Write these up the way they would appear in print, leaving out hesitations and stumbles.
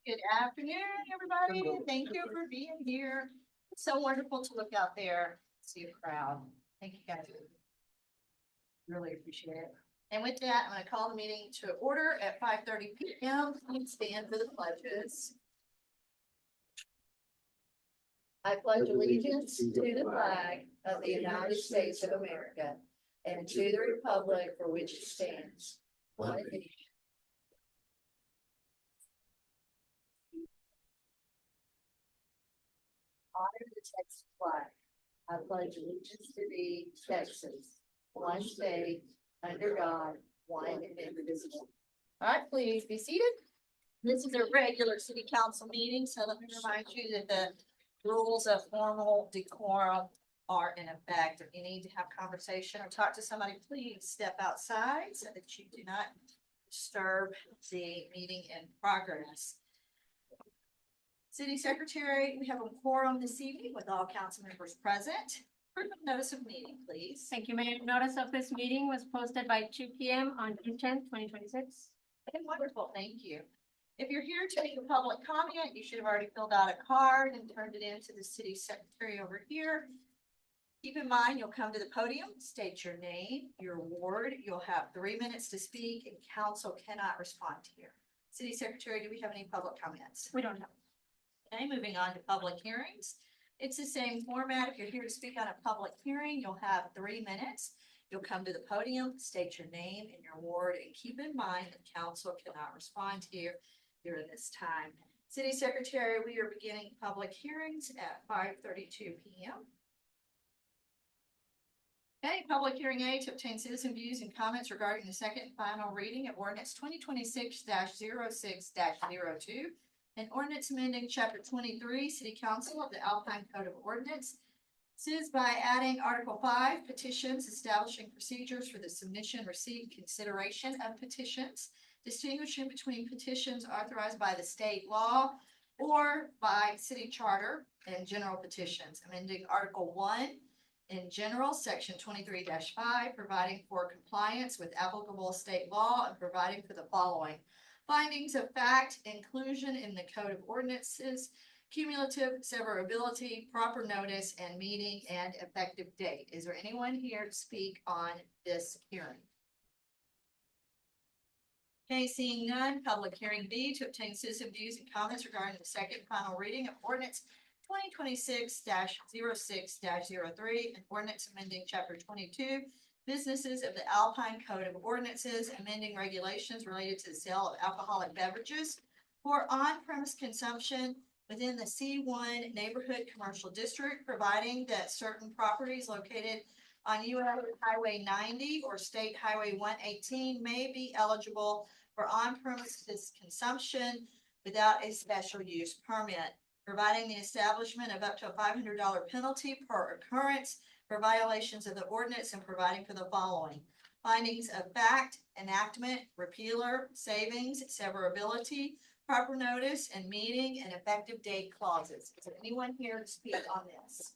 Good afternoon, everybody. Thank you for being here. It's so wonderful to look out there, see a crowd. Thank you guys. Really appreciate it. And with that, I'm going to call the meeting to order at 5:30 p.m. Please stand for the pledges. I pledge allegiance to the flag of the United States of America and to the republic for which it stands, one nation. Honor the Texas flag. I pledge allegiance to thee, Texas, one state, under God, one and indivisible. All right, please be seated. This is a regular city council meeting, so let me remind you that the rules of formal decorum are in effect. If you need to have conversation or talk to somebody, please step outside so that you do not disturb the meeting in progress. City Secretary, we have a quorum this evening with all council members present. Proof of notice of meeting, please. Thank you, Mayor. Notice of this meeting was posted by 2 p.m. on June 10th, 2026. Okay, wonderful, thank you. If you're here to make a public comment, you should have already filled out a card and turned it in to the city secretary over here. Keep in mind, you'll come to the podium, state your name, your ward. You'll have 3 minutes to speak and council cannot respond to you. City Secretary, do we have any public comments? We don't have. Okay, moving on to public hearings. It's the same format. If you're here to speak on a public hearing, you'll have 3 minutes. You'll come to the podium, state your name and your ward, and keep in mind that council cannot respond to you during this time. City Secretary, we are beginning public hearings at 5:32 p.m. Okay, public hearing A to obtain citizen views and comments regarding the second and final reading of ordinance 2026-06-02 and ordinance amending chapter 23, City Council of the Alpine Code of Ordinance. This is by adding Article 5, petitions, establishing procedures for the submission, receipt, consideration of petitions, distinguishing between petitions authorized by the state law or by city charter and general petitions, amending Article 1 in general, section 23-5, providing for compliance with applicable state law and providing for the following: findings of fact, inclusion in the Code of Ordinances, cumulative severability, proper notice, and meeting and effective date. Is there anyone here to speak on this hearing? Okay, seeing none, public hearing B to obtain citizen views and comments regarding the second and final reading of ordinance 2026-06-03 and ordinance amending chapter 22, businesses of the Alpine Code of Ordinances, amending regulations related to the sale of alcoholic beverages for on-premise consumption within the C1 neighborhood commercial district, providing that certain properties located on US Highway 90 or State Highway 118 may be eligible for on-premises consumption without a special use permit, providing the establishment of up to a $500 penalty per occurrence for violations of the ordinance, and providing for the following: findings of fact, enactment, repealer, savings, severability, proper notice, and meeting and effective date clauses. Is there anyone here to speak on this?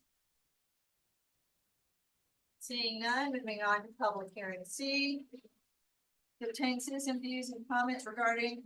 Seeing none, moving on to public hearing C. To obtain citizen views and comments regarding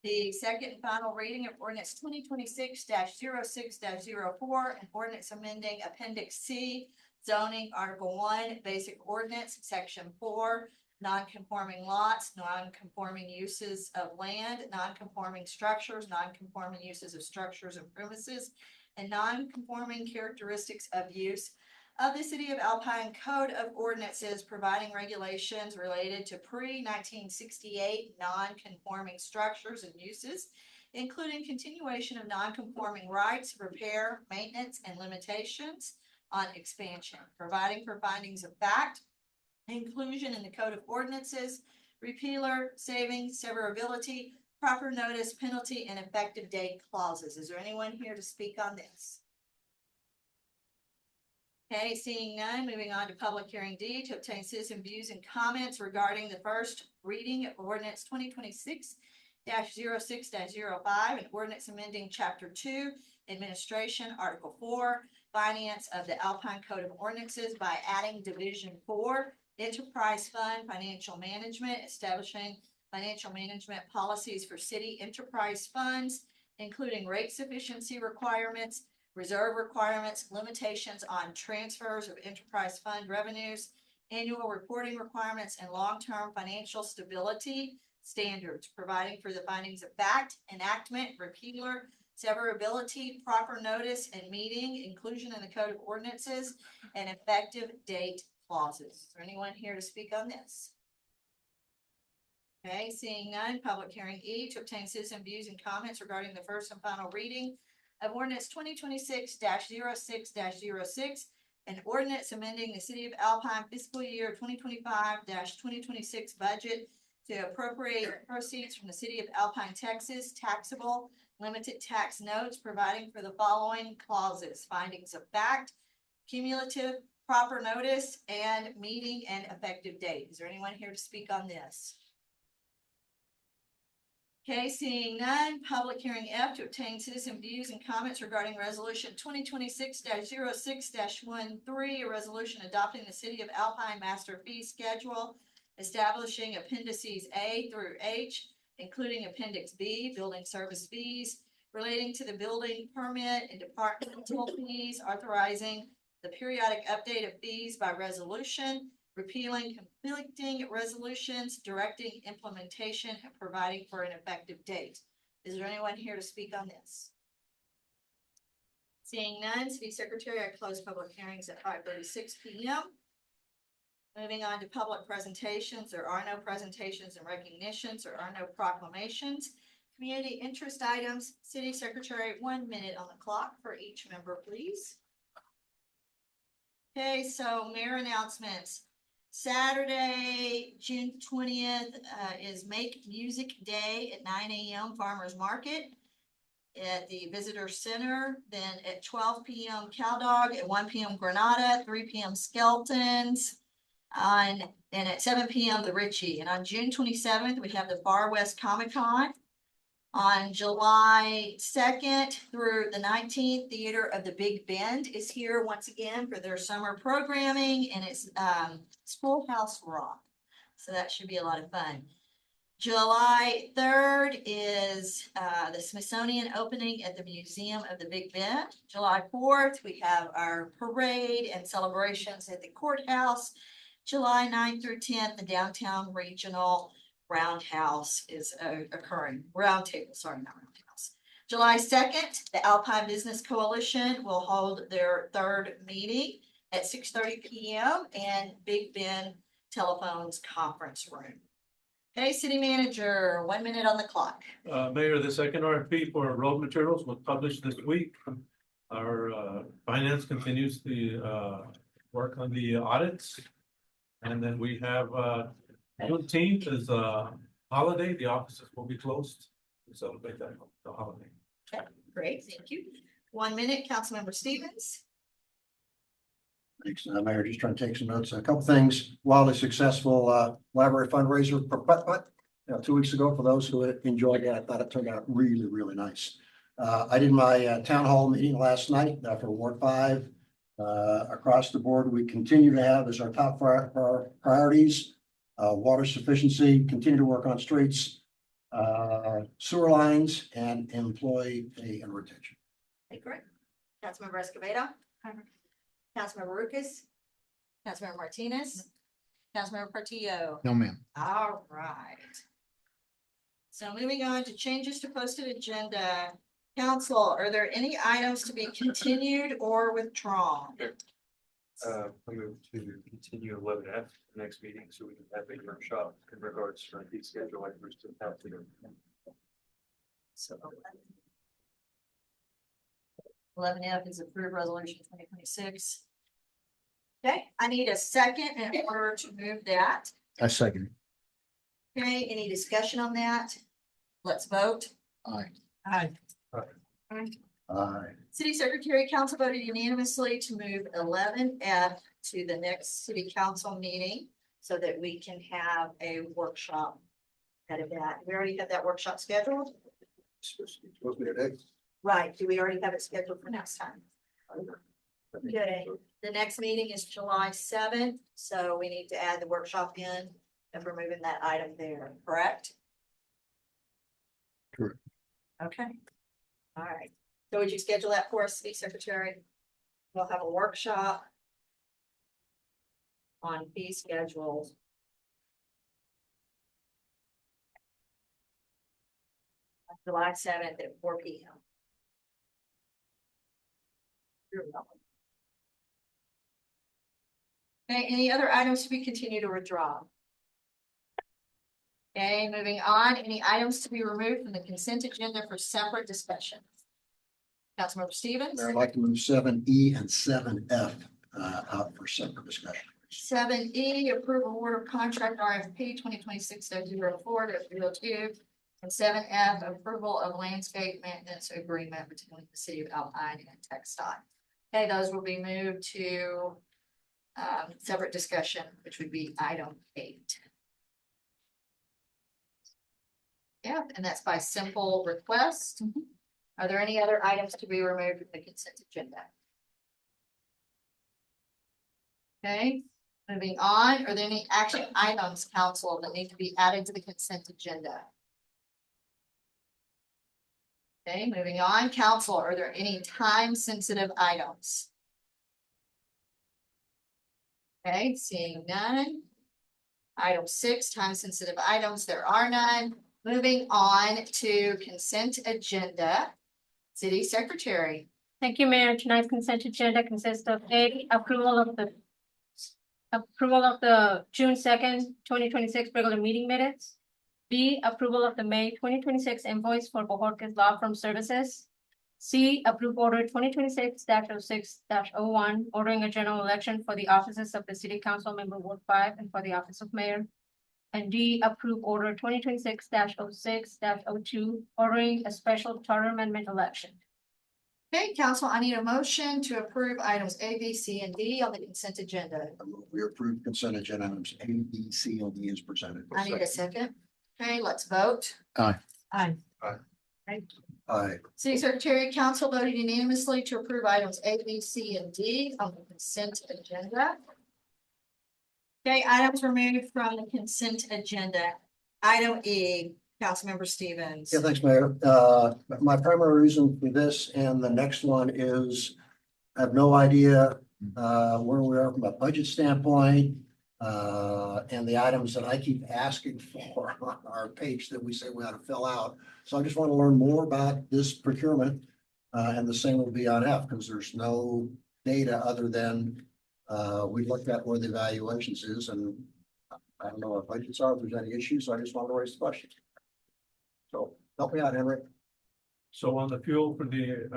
the second and final reading of ordinance 2026-06-04 and ordinance amending Appendix C, zoning, Article 1, basic ordinance, Section 4, non-conforming lots, non-conforming uses of land, non-conforming structures, non-conforming uses of structures and premises, and non-conforming characteristics of use of the City of Alpine Code of Ordinances, providing regulations related to pre-1968 non-conforming structures and uses, including continuation of non-conforming rights, repair, maintenance, and limitations on expansion, providing for findings of fact, inclusion in the Code of Ordinances, repealer, savings, severability, proper notice, penalty, and effective date clauses. Is there anyone here to speak on this? Okay, seeing none, moving on to public hearing D to obtain citizen views and comments regarding the first reading of ordinance 2026-06-05 and ordinance amending chapter 2, administration, article 4, finance of the Alpine Code of Ordinances by adding division 4, enterprise fund, financial management, establishing financial management policies for city enterprise funds, including rate sufficiency requirements, reserve requirements, limitations on transfers of enterprise fund revenues, annual reporting requirements, and long-term financial stability standards, providing for the findings of fact, enactment, repealer, severability, proper notice and meeting, inclusion in the code of ordinances, and effective date clauses. Is there anyone here to speak on this? Okay, seeing none, public hearing E, to obtain citizen views and comments regarding the first and final reading of ordinance 2026-06-06, an ordinance amending the City of Alpine fiscal year 2025-2026 budget to appropriate proceeds from the City of Alpine, Texas taxable limited tax notes, providing for the following clauses: findings of fact, cumulative, proper notice, and meeting and effective date. Is there anyone here to speak on this? Okay, seeing none, public hearing F, to obtain citizen views and comments regarding resolution 2026-06-13, a resolution adopting the City of Alpine master fee schedule, establishing appendices A through H, including appendix B, building service fees, relating to the building permit and departmental fees, authorizing the periodic update of fees by resolution, repealing conflicting resolutions, directing implementation, and providing for an effective date. Is there anyone here to speak on this? Seeing none, City Secretary, I close public hearings at 5:36 p.m. Moving on to public presentations. There are no presentations and recognitions. There are no proclamations. Community interest items. City Secretary, 1 minute on the clock for each member, please. Okay, so mayor announcements. Saturday, June 20th, is Make Music Day at 9 a.m. Farmers Market at the Visitor Center. Then at 12 p.m. Cow Dog, at 1 p.m. Granada, 3 p.m. Skeltons, and at 7 p.m. the Ritchie. And on June 27th, we have the Far West Comic Con. On July 2nd through the 19th, Theater of the Big Bend is here once again for their summer programming, and it's Schoolhouse Rock. So that should be a lot of fun. July 3rd is the Smithsonian opening at the Museum of the Big Bend. July 4th, we have our parade and celebrations at the courthouse. July 9th through 10th, the Downtown Regional Roundhouse is occurring. Roundtable, sorry, not Roundhouse. July 2nd, the Alpine Business Coalition will hold their third meeting at 6:30 p.m. in Big Bend Telephones Conference Room. Okay, City Manager, 1 minute on the clock. Mayor, the second RFP for road materials was published this week. Our finance continues the work on the audits. And then we have Juneteenth is a holiday. The offices will be closed to celebrate that the holiday. Okay, great, thank you. 1 minute, Councilmember Stevens. Thanks, Mayor. Just trying to take some notes. A couple things. Wildly successful library fundraiser for Putt-Putt 2 weeks ago. For those who enjoyed it, I thought it turned out really, really nice. I did my town hall meeting last night for Ward 5. Across the board, we continue to have as our top priorities water sufficiency, continue to work on streets, sewer lines, and employee pay and retention. Okay, great. Councilmember Escobedo. Councilmember Lucas. Councilmember Martinez. Councilmember Portillo. No, ma'am. All right. So moving on to changes to posted agenda. Council, are there any items to be continued or withdrawn? I move to continue 11F the next meeting so we can have a workshop in regards to the schedule like we're still have to do. So 11F is approved resolution 2026. Okay, I need a second in order to move that. I second. Okay, any discussion on that? Let's vote. Aye. Aye. Aye. City Secretary, Council voted unanimously to move 11F to the next city council meeting so that we can have a workshop out of that. We already have that workshop scheduled? Supposed to be today. Right, do we already have it scheduled for next time? Okay, the next meeting is July 7th, so we need to add the workshop in if we're moving that item there, correct? Correct. Okay. All right, so would you schedule that for us, City Secretary? We'll have a workshop on fee schedules. July 7th at 4 p.m. You're welcome. Okay, any other items to be continued or withdrawn? Okay, moving on, any items to be removed from the consent agenda for separate discussion? Councilmember Stevens? Mayor, I'd like to move 7E and 7F out for separate discussion. 7E, approval order contract RFP 2026-04 to 302. And 7F, approval of landscape maintenance agreement between the city of Alpine and TxDOT. Okay, those will be moved to separate discussion, which would be item 8. Yeah, and that's by simple request. Are there any other items to be removed from the consent agenda? Okay, moving on, are there any action items, council, that need to be added to the consent agenda? Okay, moving on, council, are there any time-sensitive items? Okay, seeing none. Item 6, time-sensitive items, there are none. Moving on to consent agenda. City Secretary. Thank you, Mayor. Tonight's consent agenda consists of A, approval of the June 2nd, 2026 regular meeting minutes. B, approval of the May 2026 invoice for Bohorquez Law Firm Services. C, approve order 2026-06-01, ordering a general election for the offices of the City Council Member Ward 5 and for the office of Mayor. And D, approve order 2026-06-02, ordering a special charter amendment election. Okay, council, I need a motion to approve items A, B, C, and D on the consent agenda. We approve consent agenda items A, B, C, and D as presented. I need a second. Okay, let's vote. Aye. Aye. Aye. City Secretary, council voted unanimously to approve items A, B, C, and D on the consent agenda. Okay, items removed from the consent agenda. Item E, Councilmember Stevens. Yeah, thanks, Mayor. My primary reason for this and the next one is I have no idea where we are from a budget standpoint. And the items that I keep asking for on our page that we say we ought to fill out. So I just want to learn more about this procurement. And the same will be on F, because there's no data other than we looked at where the evaluations is, and I don't know what budgets are, if there's any issues, so I just want to raise the question. So help me out, Henry. So on the fuel for the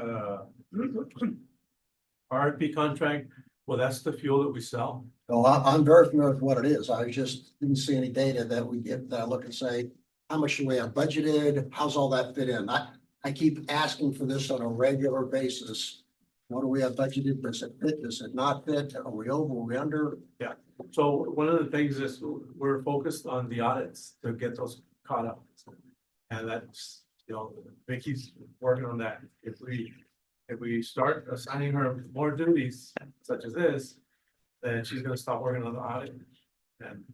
RFP contract, well, that's the fuel that we sell. Well, I'm very familiar with what it is. I just didn't see any data that we get that I look and say, how much do we have budgeted? How's all that fit in? I keep asking for this on a regular basis. What do we have budgeted? Does it fit? Does it not fit? Are we over? Are we under? So one of the things is we're focused on the audits to get those caught up. And that's, Vicky's working on that. If we start assigning her more duties such as this, then she's gonna stop working on the audit and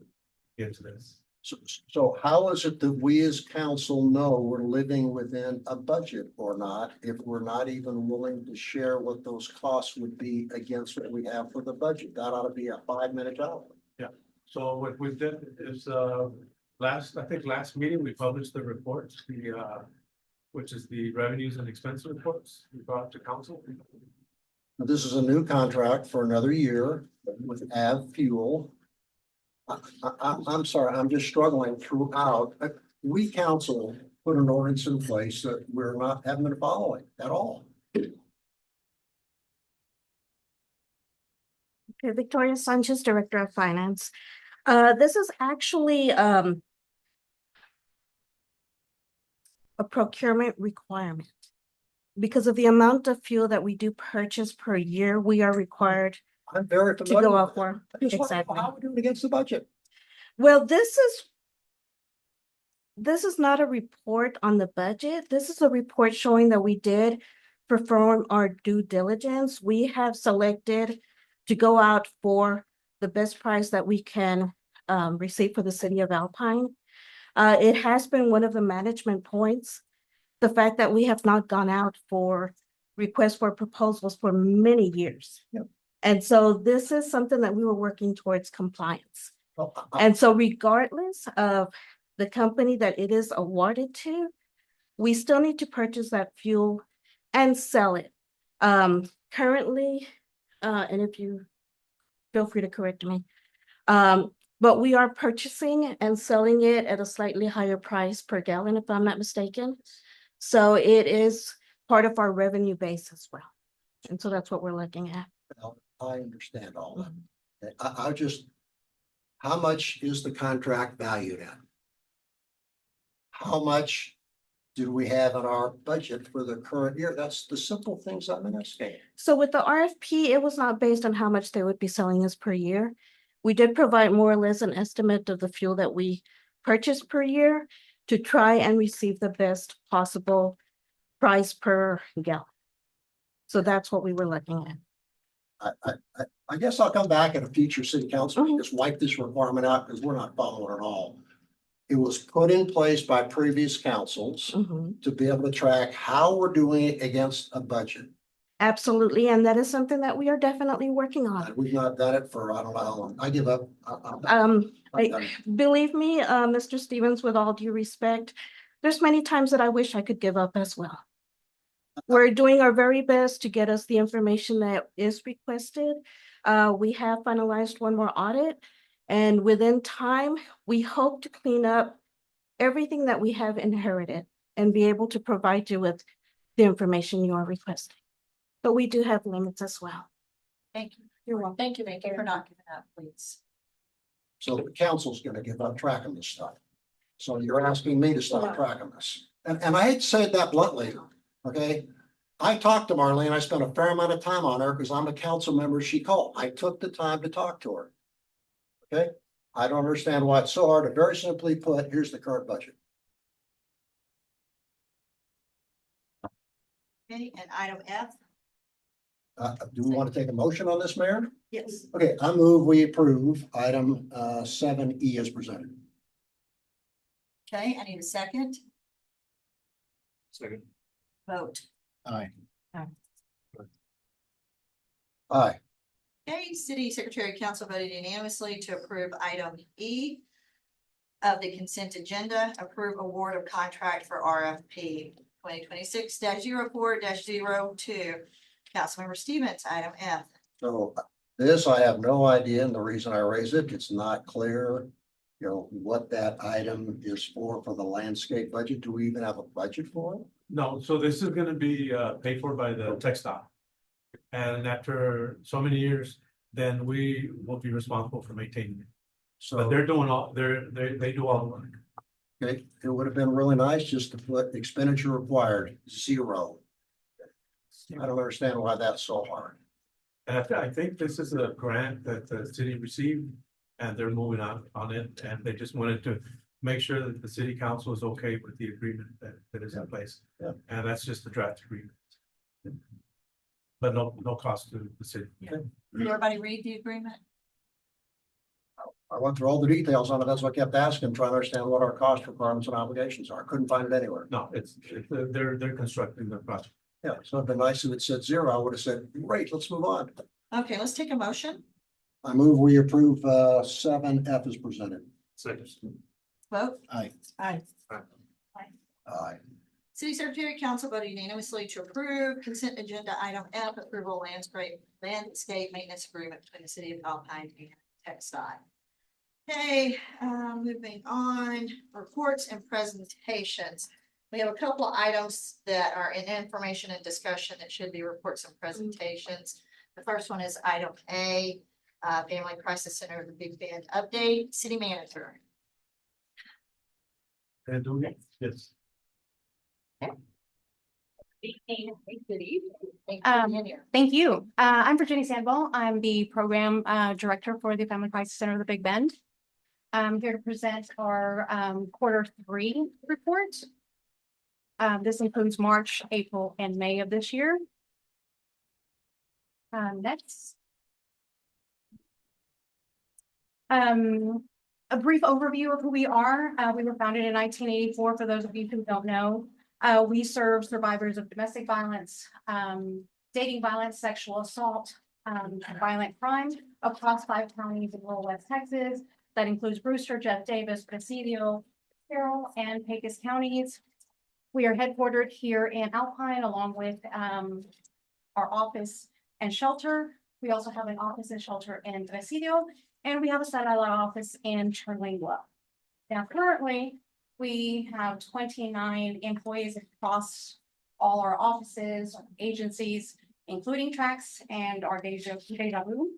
get to this. So how is it that we as council know we're living within a budget or not, if we're not even willing to share what those costs would be against what we have for the budget? That ought to be a 5-minute job. So what we did is, last meeting, we published the reports, which is the revenues and expense reports we brought to council. This is a new contract for another year with Av Fuel. I'm sorry, I'm just struggling throughout. We council put an ordinance in place that we're not having been following at all. Okay, Victoria Sanchez, Director of Finance. This is actually a procurement requirement. Because of the amount of fuel that we do purchase per year, we are required I'm very to familiar. go with out it. for. I just wonder Exactly. how we doing against the budget. Well, this is not a report on the budget. This is a report showing that we did perform our due diligence. We have selected to go out for the best price that we can receive for the city of Alpine. It has been one of the management points the fact that we have not gone out for requests for proposals for many years. Yep. And so this is something that we were working towards compliance. Well, And so regardless of the company that it is awarded to, we still need to purchase that fuel and sell it. Currently, and if you feel free to correct me, but we are purchasing and selling it at a slightly higher price per gallon, if I'm not mistaken. So it is part of our revenue base as well. And so that's what we're looking at. I understand all that. I just, how much is the contract valued at? How much do we have in our budget for the current year? That's the simple things I'm asking. So with the RFP, it was not based on how much they would be selling us per year. We did provide more or less an estimate of the fuel that we purchase per year to try and receive the best possible price per gallon. So that's what we were looking at. I guess I'll come back at a future city council, Mhm. just wipe this requirement out because we're not following it at all. It was put in place by previous councils Mhm. to be able to track how we're doing it against a budget. Absolutely, and that is something that we are definitely working on. And we've not done it for, I don't know how long. I give up. Um, I'm done. believe me, Mr. Stevens, with all due respect, there's many times that I wish I could give up as well. We're doing our very best to get us the information that is requested. We have finalized one more audit, and within time, we hope to clean up everything that we have inherited and be able to provide you with the information you are requesting. But we do have limits as well. Thank you. You're welcome. Thank you for not giving up, please. So the council's gonna give up tracking this stuff. So you're asking me to stop No. tracking this. And I hate to say it that bluntly, okay? I talked to Marlene. I spent a fair amount of time on her because I'm a council member she called. I took the time to talk to her. Okay? I don't understand why it's so hard to very simply put, here's the current budget. Okay, and item F, Do we want to take a motion on this, Mayor? yes. Okay, I move we approve item 7E as presented. Okay, I need a second. Second. Vote. Aye. Aye. Aye. Okay, City Secretary Council voted unanimously to approve item E of the consent agenda, approve award of contract for RFP 2026-04-02. Councilmember Stevens, item F. So this, I have no idea, and the reason I raise it, it's not clear, you know, what that item is for the landscape budget. Do we even have a budget for it? No, so this is gonna be paid for by the tech stop. And after so many years, then we will be responsible for maintaining it. But So, they're doing all, they do all the work. okay, it would have been really nice just to put expenditure required, 0. I don't understand why that's so hard. And I think this is a grant that the city received and they're moving on it. And they just wanted to make sure that the city council is okay with the agreement that is in place. Yeah. And that's just the draft agreement. But no cost to the city. Did everybody read the agreement? I went through all the details on it. That's what I kept asking, trying to understand what our cost requirements and obligations are. Couldn't find it anywhere. No, they're constructing the project. Yeah, so it'd been nice if it said 0. I would have said, great, let's move on. Okay, let's take a motion. I move we approve 7F as presented. Second. Vote. Aye. Aye. Aye. City Secretary Council voted unanimously to approve consent agenda item F, approval landscape maintenance agreement between the city of Alpine and TechSci. Okay, moving on, reports and presentations. We have a couple of items that are in information and discussion that should be reports and presentations. The first one is item A, Family Crisis Center of the Big Bend update, city manager. And do we? Yes. Good evening. Thank you for Um, being here. Thank you. I'm Virginia Sandoval. I'm the program director for the Family Crisis Center of the Big Bend. I'm here to present our Q3 report. This includes March, April, and May of this year. Next. A brief overview of who we are. We were founded in 1984, for those of you who don't know. We serve survivors of domestic violence, dating violence, sexual assault, violent crime across 5 counties in rural West Texas. That includes Brewster, Jeff Davis, Presidio, Carroll, and Pecos counties. We are headquartered here in Alpine along with our office and shelter. We also have an office and shelter in Presidio, and we have a satellite office in Terlingua. Now, currently, we have 29 employees across all our offices, agencies, including Trax and our Deja Vu.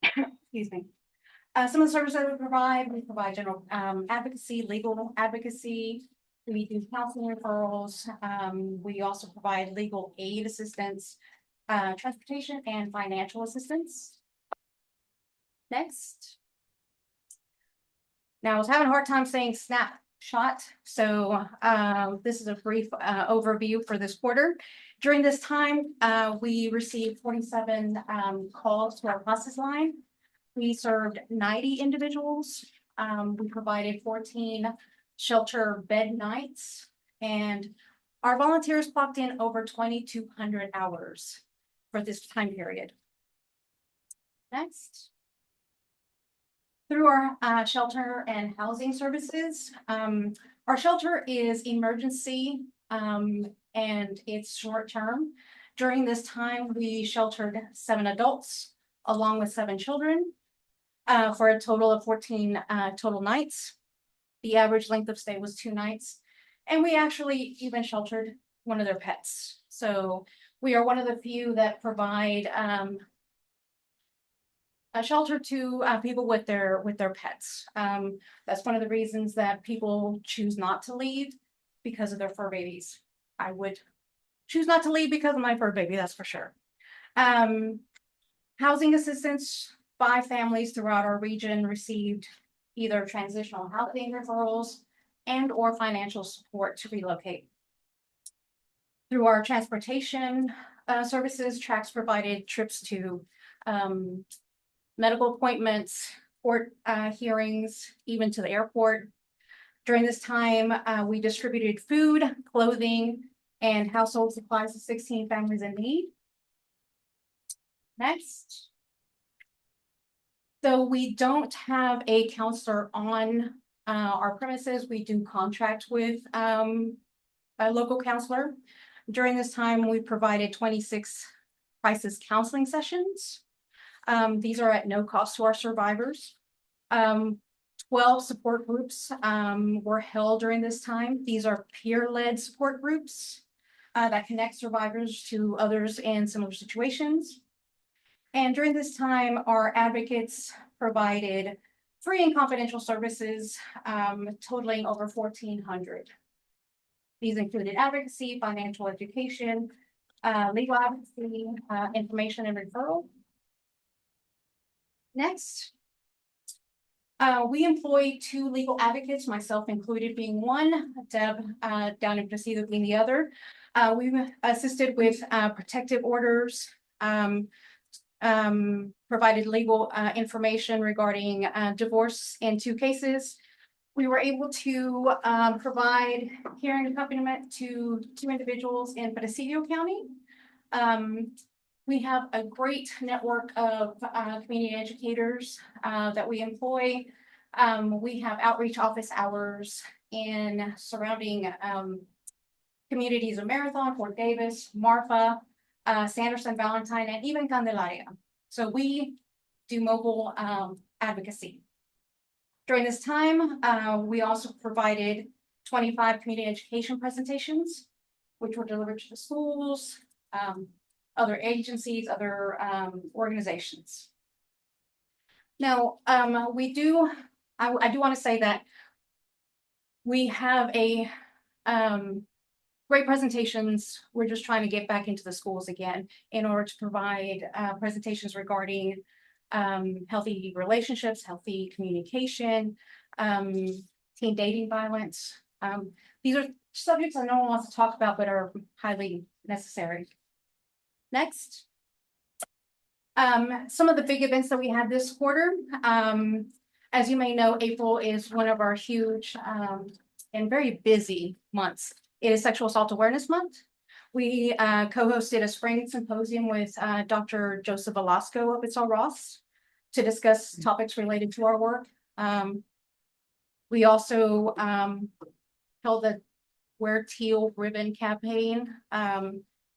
Excuse me. Some of the services that we provide general advocacy, legal advocacy. We do counseling referrals. We also provide legal aid assistance, transportation and financial assistance. Next. Now, I was having a hard time saying snapshot, so this is a brief overview for this quarter. During this time, we received 47 calls to our hospice line. We served 90 individuals. We provided 14 shelter bed nights, and our volunteers clocked in over 2,200 hours for this time period. Next. Through our shelter and housing services, our shelter is emergency and it's short term. During this time, we sheltered 7 adults along with 7 children for a total of 14 total nights. The average length of stay was 2 nights, and we actually even sheltered one of their pets. So we are one of the few that provide a shelter to people with their pets. That's one of the reasons that people choose not to leave, because of their fur babies. I would choose not to leave because of my fur baby, that's for sure. Housing assistance, 5 families throughout our region received either transitional housing referrals and or financial support to relocate. Through our transportation services, Trax provided trips to medical appointments, court hearings, even to the airport. During this time, we distributed food, clothing, and household supplies to 16 families in need. Next. So we don't have a counselor on our premises. We do contract with a local counselor. During this time, we provided 26 crisis counseling sessions. These are at no cost to our survivors. 12 support groups were held during this time. These are peer-led support groups that connect survivors to others in similar situations. And during this time, our advocates provided free and confidential services totaling over 1,400. These included advocacy, financial education, legal advocacy, information and referral. Next. We employ 2 legal advocates, myself included being one, Deb down in Presidio being the other. We've assisted with protective orders, provided legal information regarding divorce in 2 cases. We were able to provide hearing accompaniment to 2 individuals in Presidio County. We have a great network of community educators that we employ. We have outreach office hours in surrounding communities of Marathon, Fort Davis, Marfa, Sanderson, Valentine, and even Candelaria. So we do mobile advocacy. During this time, we also provided 25 community education presentations, which were delivered to the schools, other agencies, other organizations. Now, I do want to say that we have a great presentations. We're just trying to get back into the schools again in order to provide presentations regarding healthy relationships, healthy communication, teen dating violence. These are subjects that no one wants to talk about, but are highly necessary. Next. Some of the big events that we had this quarter. As you may know, April is one of our huge and very busy months It is Sexual Assault Awareness Month. We co-hosted a spring symposium with Dr. Joseph Velasco of Sul Ross to discuss topics related to our work. We also held the Wear Teal Ribbon campaign.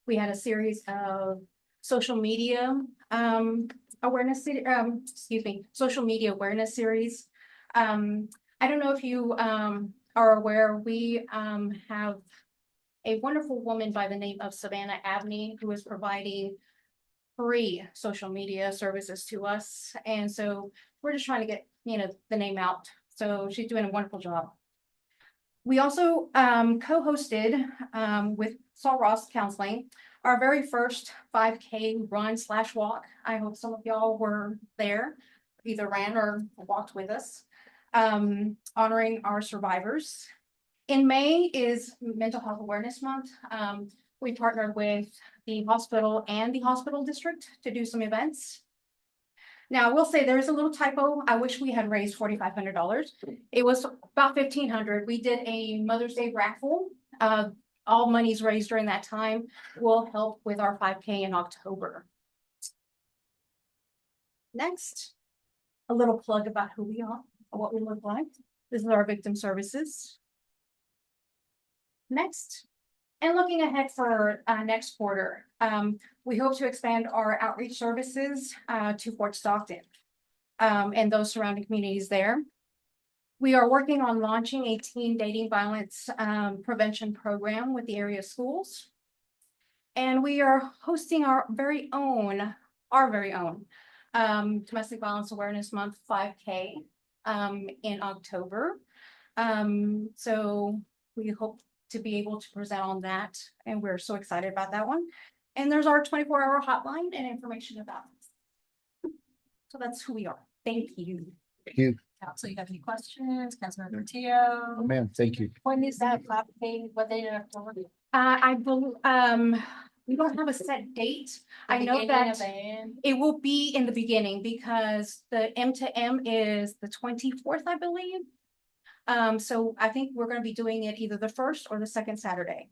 We had a series of social media awareness, social media awareness series. I don't know if you are aware, we have a wonderful woman by the name of Savannah Abney, who is providing free social media services to us. And so we're just trying to get, the name out. So she's doing a wonderful job. We also co-hosted with Sul Ross Counseling our very first 5K run/walk. I hope some of y'all were there, either ran or walked with us, honoring our survivors. In May is Mental Health Awareness Month. We partnered with the hospital and the hospital district to do some events. Now, I will say there is a little typo. I wish we had raised $4,500. It was about $1,500. We did a Mother's Day raffle. All monies raised during that time will help with our 5K in October. Next, a little plug about who we are, what we look like. This is our victim services. Next, and looking ahead for next quarter, we hope to expand our outreach services to Fort Stockton and those surrounding communities there. We are working on launching a teen dating violence prevention program with the area schools. And we are hosting our very own Domestic Violence Awareness Month 5K in October. So we hope to be able to present on that, and we're so excited about that one. And there's our 24-hour hotline and information about it. So that's who we are. Thank you. Thank you. Council, you have any questions? Councilmember Portillo? Oh, ma'am, thank you. When is that happening? What date in October? I believe we don't have a set date. I know that it will be in the beginning because the M to M is the 24th, I believe. So I think we're going to be doing it either the first or the second Saturday.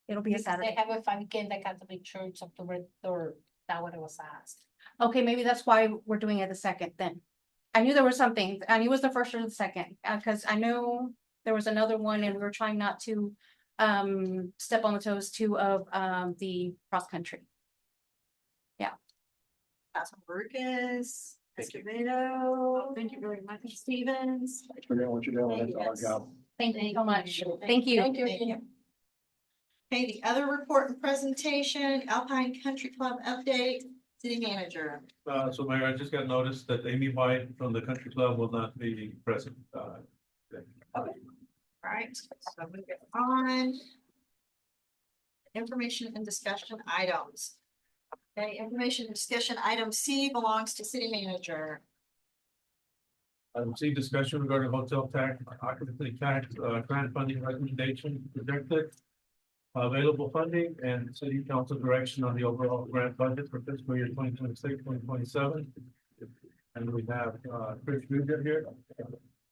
It'll be a Saturday. They have a 5K in the Catholic Church October 3rd. That's what it was asked. Okay, maybe that's why we're doing it the second then. I knew there was something. I knew it was the first or the second because I know there was another one and we were trying not to step on the toes too of the cross country. Yeah. Councilmember Lucas? Thank you. Escobedo? Thank you very much. Stevens? Thanks for doing what you're doing. That's our job. Thank you so much. Thank you. Thank you. Okay, the other report and presentation, Alpine Country Club update, city manager. So Mayor, I just got notice that Amy White from the country club will not be present. All right, so moving on. Information and discussion items. Okay, information and discussion item C belongs to city manager. See discussion regarding hotel tax, occupancy tax, grant funding recommendation projected. Available funding and city council direction on the overall grant budget for fiscal year 2026-2027. And we have Chris Ruger here.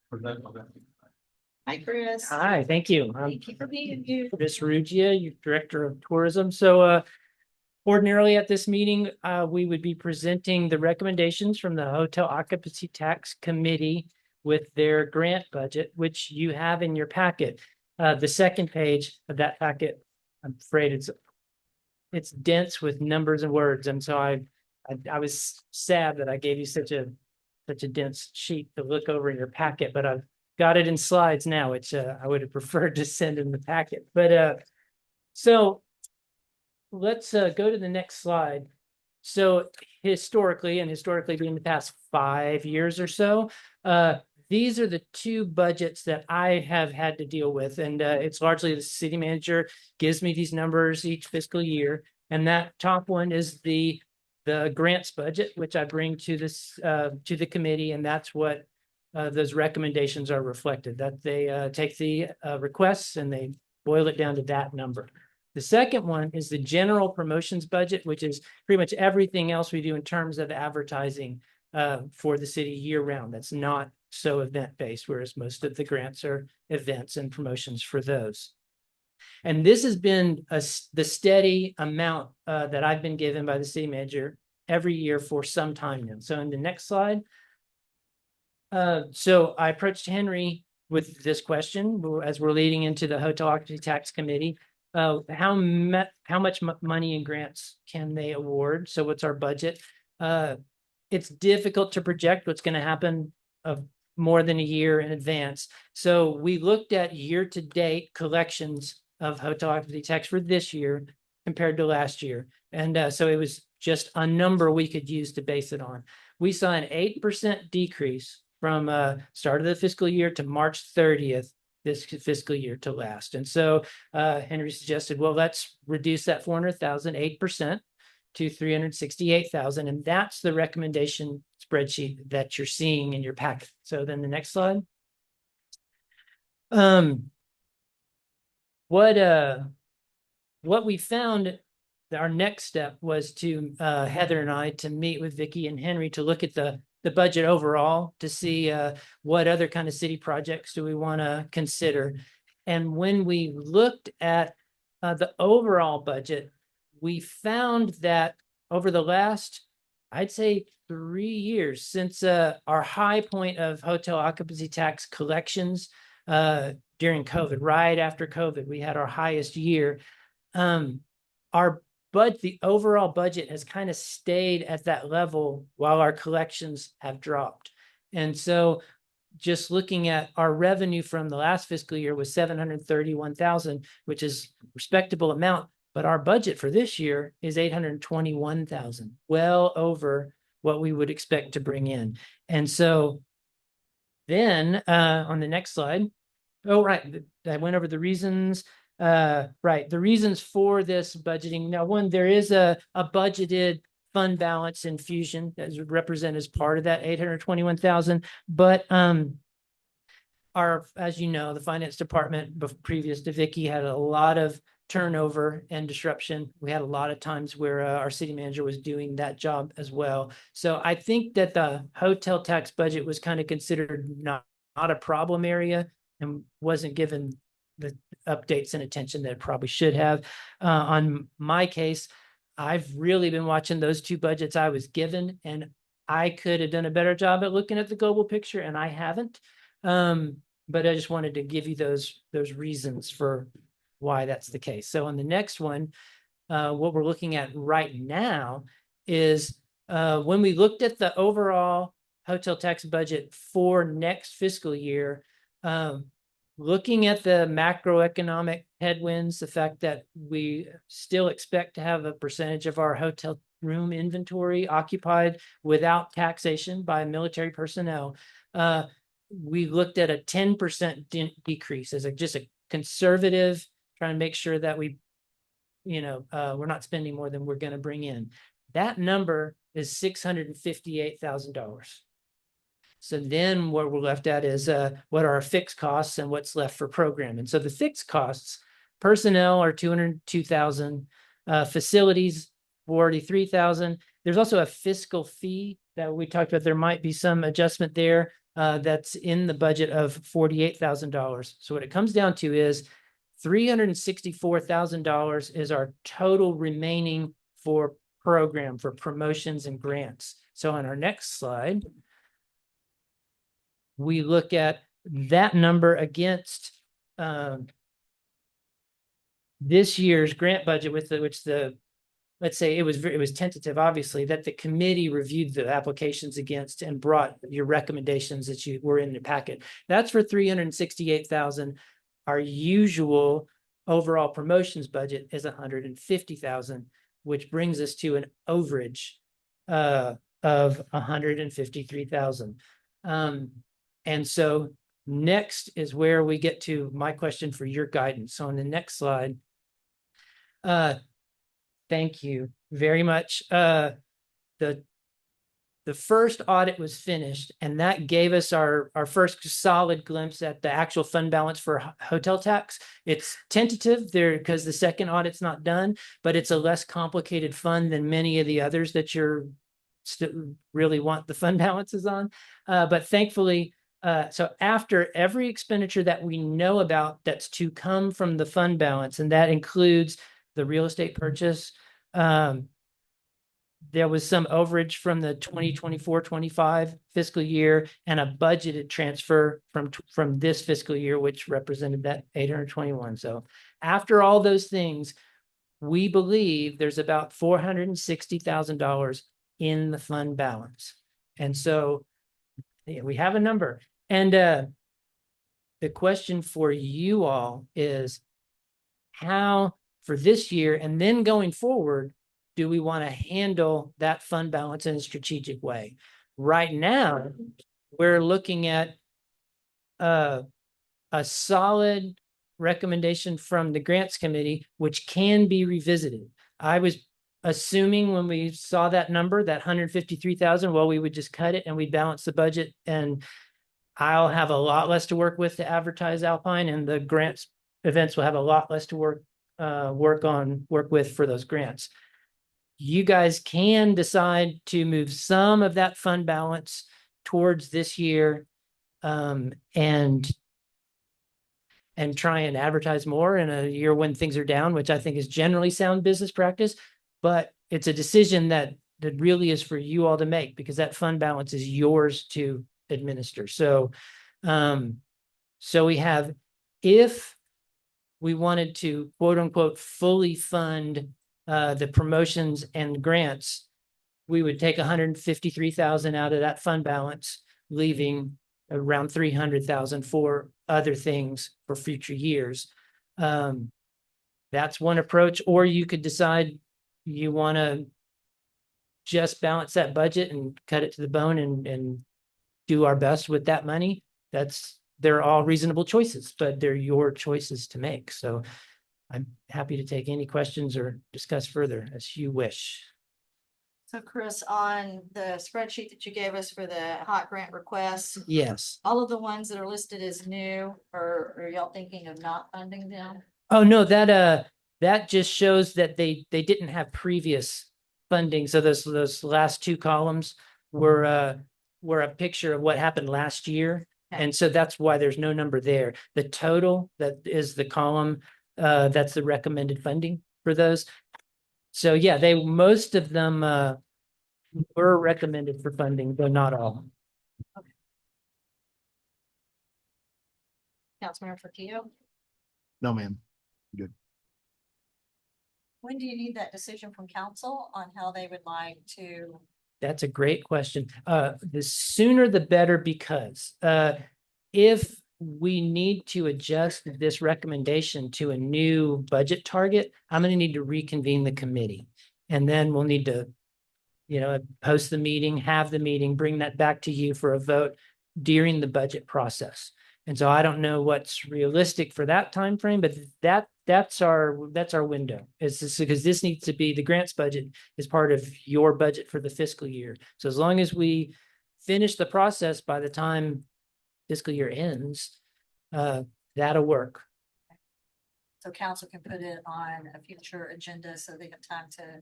Present on that. Hi, Chris. Hi, thank you. I'm Thank you for being here. Chris Rugia, your Director of Tourism. So ordinarily at this meeting, we would be presenting the recommendations from the Hotel Occupancy Tax Committee with their grant budget, which you have in your packet. The second page of that packet, I'm afraid it's dense with numbers and words. And so I was sad that I gave you such a dense sheet to look over in your packet, but I've got it in slides now, which I would have preferred to send in the packet. But so let's go to the next slide. So historically being the past 5 years or so, these are the two budgets that I have had to deal with. And it's largely the city manager gives me these numbers each fiscal year. And that top one is the grants budget, which I bring to this to the committee. And that's what those recommendations are reflected, that they take the requests and they boil it down to that number. The second one is the general promotions budget, which is pretty much everything else we do in terms of advertising for the city year round. That's not so event based, whereas most of the grants are events and promotions for those. And this has been the steady amount that I've been given by the city manager every year for some time now. So in the next slide. So I approached Henry with this question as we're leading into the hotel occupancy tax committee. How much money in grants can they award? So what's our budget? It's difficult to project what's going to happen of more than a year in advance. So we looked at year-to-date collections of hotel occupancy tax for this year compared to last year. And so it was just a number we could use to base it on. We saw an 8% decrease from start of the fiscal year to March 30th, this fiscal year to last. And so Henry suggested, well, let's reduce that 400,000, 8% to 368,000. And that's the recommendation spreadsheet that you're seeing in your packet. So then the next slide. What we found, our next step was to Heather and I to meet with Vicky and Henry to look at the budget overall to see what other kind of city projects do we want to consider. And when we looked at the overall budget, we found that over the last, I'd say 3 years since our high point of hotel occupancy tax collections during COVID, right after COVID, we had our highest year. The overall budget has kind of stayed at that level while our collections have dropped. And so just looking at our revenue from the last fiscal year was 731,000, which is a respectable amount, but our budget for this year is 821,000, well over what we would expect to bring in. And so then on the next slide, I went over the reasons. The reasons for this budgeting. Now, one, there is a budgeted fund balance infusion that is represented as part of that 821,000. But as you know, the finance department previous to Vicky had a lot of turnover and disruption. We had a lot of times where our city manager was doing that job as well. So I think that the hotel tax budget was kind of considered not a problem area and wasn't given the updates and attention that it probably should have. On my case, I've really been watching those two budgets I was given, and I could have done a better job at looking at the global picture, and I haven't. But I just wanted to give you those reasons for why that's the case. So on the next one, what we're looking at right now is when we looked at the overall hotel tax budget for next fiscal year, looking at the macroeconomic headwinds, the fact that we still expect to have a percentage of our hotel room inventory occupied without taxation by military personnel, we looked at a 10% decrease as just a conservative, trying to make sure that we're not spending more than we're going to bring in. That number is $658,000. So then what we're left at is what are our fixed costs and what's left for programming. So the fixed costs, personnel are $202,000, facilities $43,000. There's also a fiscal fee that we talked about. There might be some adjustment there that's in the budget of $48,000. So what it comes down to is $364,000 is our total remaining for program for promotions and grants. So on our next slide, we look at that number against this year's grant budget, let's say it was tentative, obviously, that the committee reviewed the applications against and brought your recommendations that you were in the packet. That's for $368,000. Our usual overall promotions budget is $150,000, which brings us to an overage of $153,000. And so next is where we get to my question for your guidance. So on the next slide, thank you very much. The first audit was finished, and that gave us our first solid glimpse at the actual fund balance for hotel tax. It's tentative there because the second audit's not done, but it's a less complicated fund than many of the others that you're still really want the fund balances on. But thankfully, So after every expenditure that we know about that's to come from the fund balance, and that includes the real estate purchase, there was some overage from the 2024-25 fiscal year and a budgeted transfer from this fiscal year, which represented that 821. So after all those things, we believe there's about $460,000 in the fund balance. And so yeah, we have a number. And the question for you all is how for this year and then going forward, do we want to handle that fund balance in a strategic way? Right now, we're looking at a solid recommendation from the grants committee, which can be revisited. I was assuming when we saw that number, that 153,000, well, we would just cut it and we'd balance the budget, and I'll have a lot less to work with to advertise Alpine, and the grants events will have a lot less to work with for those grants. You guys can decide to move some of that fund balance towards this year, and try and advertise more in a year when things are down, which I think is generally sound business practice. But it's a decision that really is for you all to make, because that fund balance is yours to administer. So, so we have, if we wanted to quote unquote fully fund the promotions and grants, we would take 153,000 out of that fund balance, leaving around 300,000 for other things for future years. That's one approach. Or you could decide you want to just balance that budget and cut it to the bone and do our best with that money. They're all reasonable choices, but they're your choices to make. So I'm happy to take any questions or discuss further as you wish. So Chris, on the spreadsheet that you gave us for the hot grant requests, Yes. all of the ones that are listed as new, or are y'all thinking of not funding them? Oh, no, that just shows that they didn't have previous funding. So those last two columns were a picture of what happened last year. Okay. And so that's why there's no number there. The total, that is the column, that's the recommended funding for those. So yeah, most of them were recommended for funding, though not all. Councilmember Fortillo, No, ma'am. when do you need that decision from council on how they would like to? That's a great question. The sooner the better, because if we need to adjust this recommendation to a new budget target, I'm going to need to reconvene the committee. And then we'll need to, post the meeting, have the meeting, bring that back to you for a vote during the budget process. And so I don't know what's realistic for that time frame, but that's our window. It's just because this needs to be, the grants budget is part of your budget for the fiscal year. So as long as we finish the process by the time fiscal year ends, that'll work. So council can put it on a future agenda so they have time to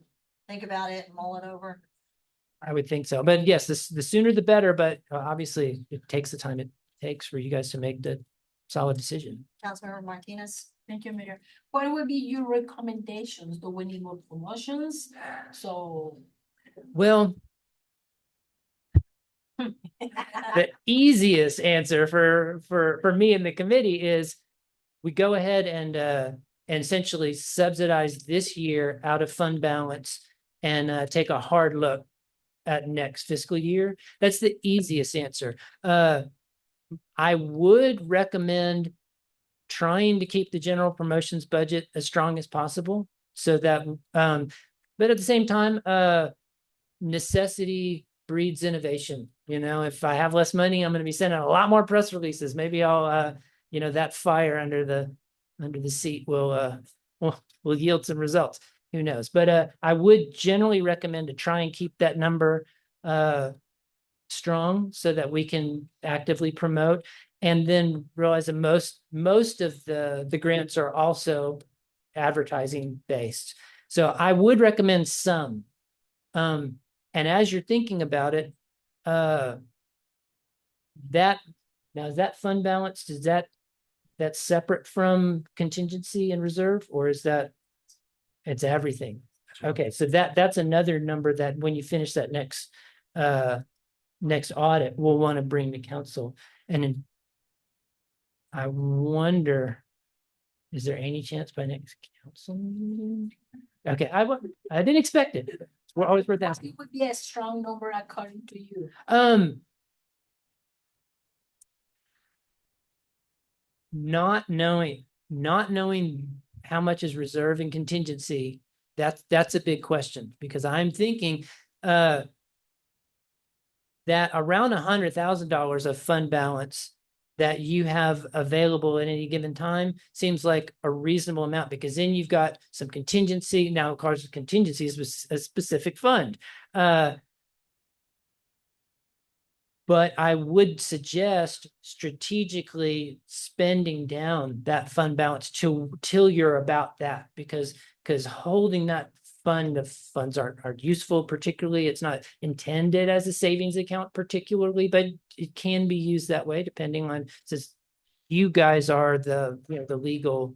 think about it and mull it over. I would think so. But yes, the sooner the better, but obviously it takes the time it takes for you guys to make the solid decision. Councilmember Martinez. Thank you, Mayor. What would be your recommendations? Do we need more promotions? So. Well, the easiest answer for me and the committee is we go ahead and essentially subsidize this year out of fund balance and take a hard look at next fiscal year. That's the easiest answer. I would recommend trying to keep the general promotions budget as strong as possible, so that, but at the same time, necessity breeds innovation. If I have less money, I'm going to be sending a lot more press releases. Maybe I'll, that fire under the seat will yield some results. Who knows? But I would generally recommend to try and keep that number strong so that we can actively promote, and then realize that most of the grants are also advertising based. So I would recommend some. And as you're thinking about it, that Now, is that fund balance, that's separate from contingency and reserve, or is that? It's everything. Okay, so that's another number that when you finish that next audit, we'll want to bring to council. And then I wonder, is there any chance by next council meeting? Okay, I didn't expect it. We're always worth asking. It would be a strong number according to you. Not knowing how much is reserve and contingency, that's a big question, because I'm thinking that around $100,000 of fund balance that you have available at any given time seems like a reasonable amount, because then you've got some contingency. Now, of course, contingency is a specific fund. But I would suggest strategically spending down that fund balance till you're about that, because holding that fund of funds aren't useful. Particularly, it's not intended as a savings account particularly, but it can be used that way depending on, since you guys are the legal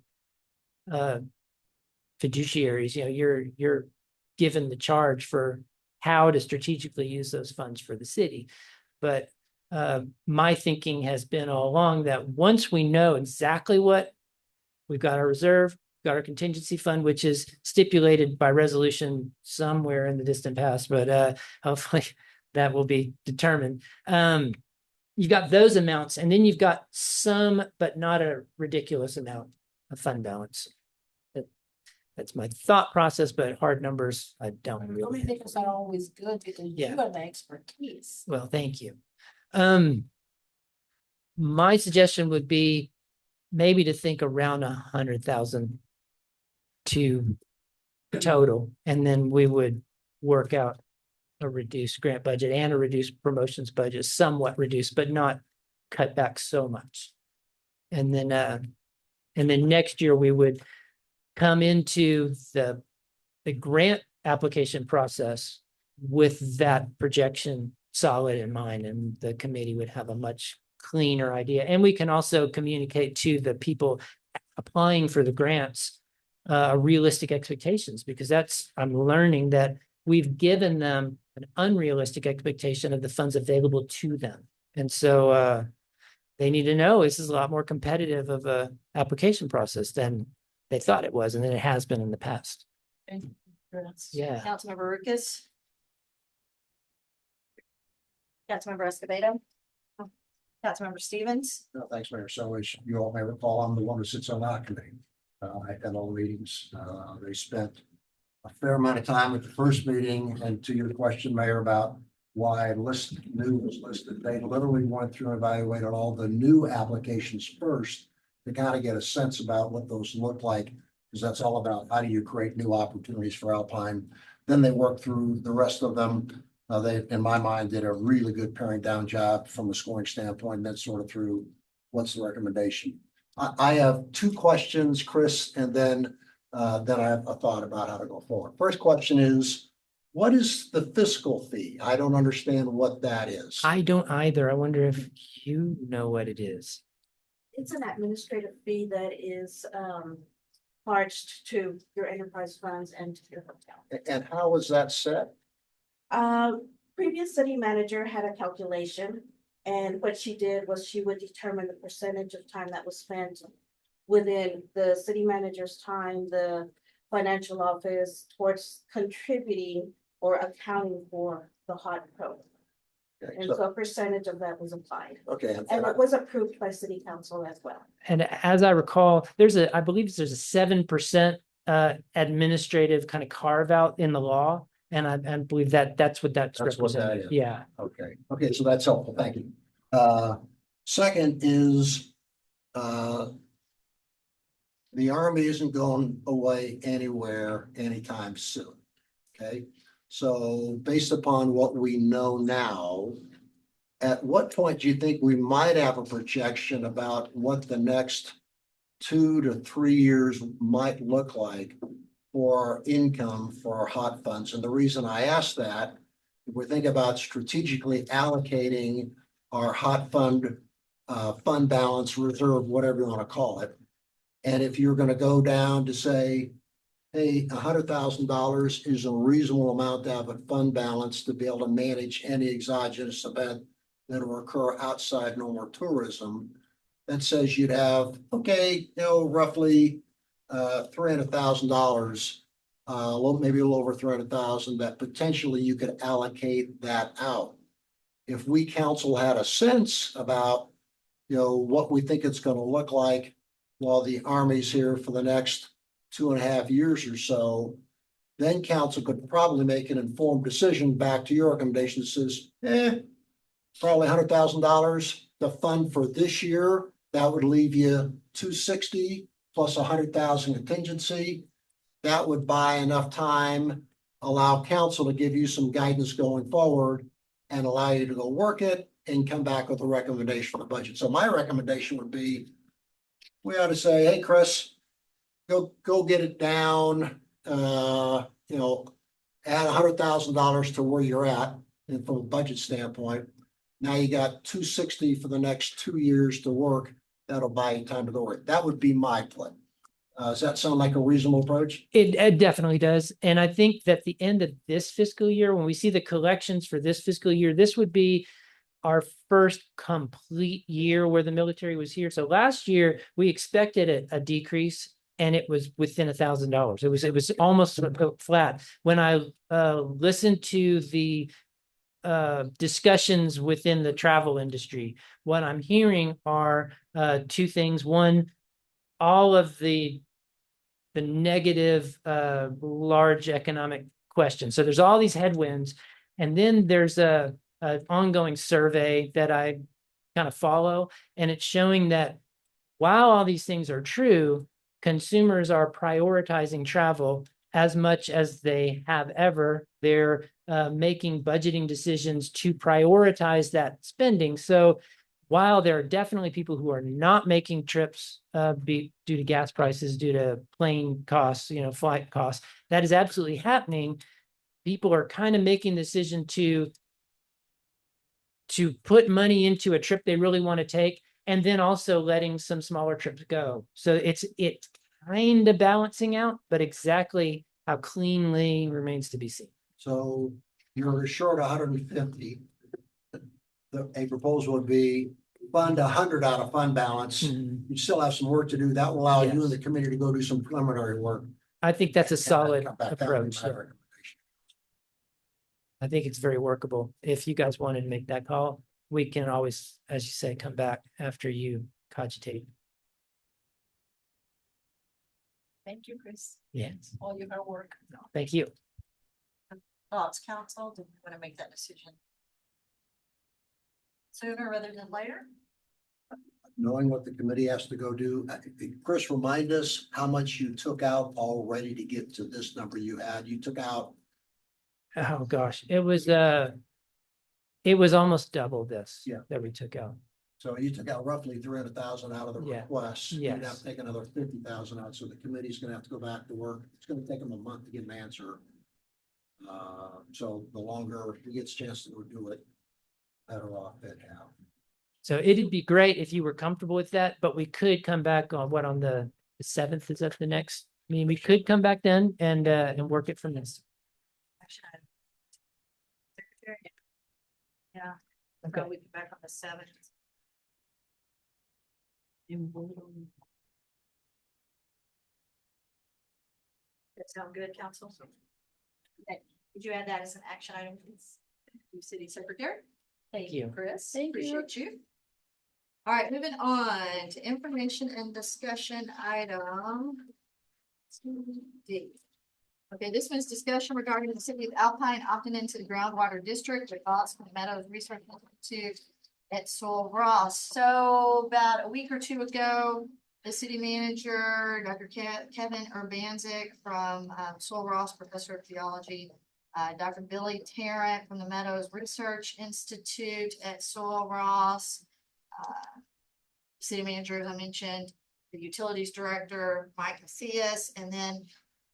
fiduciaries. You're given the charge for how to strategically use those funds for the city. But my thinking has been all along that once we know exactly what we've got, our reserve, got our contingency fund, which is stipulated by resolution somewhere in the distant past, but hopefully that will be determined. You've got those amounts, and then you've got some, but not a ridiculous amount of fund balance. That's my thought process, but hard numbers, I don't really. Only figures are always good because Yeah. you are the expertise. Well, thank you. My suggestion would be maybe to think around 100,000 to total, and then we would work out a reduced grant budget and a reduced promotions budget, somewhat reduced, but not cut back so much. And then next year we would come into the grant application process with that projection solid in mind, and the committee would have a much cleaner idea. And we can also communicate to the people applying for the grants realistic expectations, because I'm learning that we've given them an unrealistic expectation of the funds available to them. And so they need to know this is a lot more competitive of a application process than they thought it was, and than it has been in the past. Yeah. Councilmember Lucas. Councilmember Escobedo. Councilmember Stevens. No, thanks, Mayor. So as you all may recall, I'm the one who sits on that committee. At all the meetings, they spent a fair amount of time at the first meeting. And to your question, Mayor, about why new was listed, they literally went through and evaluated all the new applications first to kind of get a sense about what those look like, because that's all about how do you create new opportunities for Alpine. Then they worked through the rest of them. They, in my mind, did a really good paring down job from a scoring standpoint, and then sort of through what's the recommendation. I have two questions, Chris, and then I have a thought about how to go forward. First question is, what is the fiscal fee? I don't understand what that is. I don't either. I wonder if you know what it is. It's an administrative fee that is charged to your enterprise funds and to your hotel. And how is that set? Previous city manager had a calculation, and what she did was she would determine the percentage of time that was spent within the city manager's time, the financial office, towards contributing or accounting for the hot program. Okay, And so a percentage of that was applied, okay, and it was approved by city council as well. And as I recall, I believe there's a 7% administrative kind of carve out in the law. And I believe that's what that's That's what that represented. is. Yeah. Okay, so that's helpful. Thank you. Second is, the Army isn't going away anywhere anytime soon. Okay, so based upon what we know now, at what point do you think we might have a projection about what the next 2 to 3 years might look like for income for our hot funds? And the reason I ask that, if we think about strategically allocating our hot fund fund balance, reserve, whatever you want to call it. And if you're going to go down to say, hey, $100,000 is a reasonable amount to have a fund balance to be able to manage any exogenous event that will occur outside normal tourism. That says you'd have, okay, roughly $300,000, maybe a little over 300,000 that potentially you could allocate that out. If we council had a sense about, what we think it's going to look like while the Army's here for the next 2.5 years or so, then council could probably make an informed decision back to your recommendation that says, probably $100,000 to fund for this year. That would leave you 260 plus 100,000 contingency. That would buy enough time, allow council to give you some guidance going forward and allow you to go work it and come back with a recommendation for the budget. So my recommendation would be, we ought to say, hey, Chris, go get it down, add $100,000 to where you're at. And from a budget standpoint, now you got 260 for the next 2 years to work. That'll buy you time to go work. That would be my plan. Does that sound like a reasonable approach? It definitely does. And I think that the end of this fiscal year, when we see the collections for this fiscal year, this would be our first complete year where the military was here. So last year we expected a decrease and it was within $1,000. It was almost flat. When I listened to the discussions within the travel industry, what I'm hearing are two things. One, all of the negative large economic questions. So there's all these headwinds, and then there's an ongoing survey that I kind of follow, and it's showing that while all these things are true, consumers are prioritizing travel as much as they have ever. They're making budgeting decisions to prioritize that spending. So while there are definitely people who are not making trips due to gas prices, due to plane costs, flight costs, that is absolutely happening. People are kind of making the decision to put money into a trip they really want to take, and then also letting some smaller trips go. So it's kind of balancing out, but exactly how cleanly remains to be seen. So you're short 150. A proposal would be fund 100 out of fund balance. You still have some work to do. That will allow you and the committee to go do some preliminary work. I think that's a solid Come back. That would be approach. my recommendation. I think it's very workable. If you guys wanted to make that call, we can always, as you say, come back after you cogitate. Thank you, Chris. Yes. All your hard work. Thank you. Thoughts, council? Do we want to make that decision sooner rather than later? Knowing what the committee has to go do, Chris, remind us how much you took out already to get to this number you had. You took out. Oh, gosh. It was almost double this that we took out. So you took out roughly 300,000 out of the request. Yes. You'd have to take another 50,000 out. So the committee's gonna have to go back to work. It's gonna take them a month to get an answer. So the longer he gets a chance to go do it, better off they'd have. So it'd be great if you were comfortable with that, but we could come back on on the 7th, is that the next? I mean, we could come back then and work it from this. Action item. Secretary. Yeah, Okay. so we come back on the 7th. That sound good, council? Okay, would you add that as an action item, please? You city secretary. Thank you, you. Chris. Thank you. Appreciate you. All right, moving on to information and discussion item. 2D. Okay, this one's discussion regarding the city of Alpine opting into the groundwater district with Oscar Meadows Research Institute at Sol Ross. So about a week or two ago, the city manager, Dr. Kevin Urbanzik from Sol Ross, professor of geology, Dr. Billy Tarrant from the Meadows Research Institute at Sol Ross, city manager, as I mentioned, the utilities director, Mike Macias, and then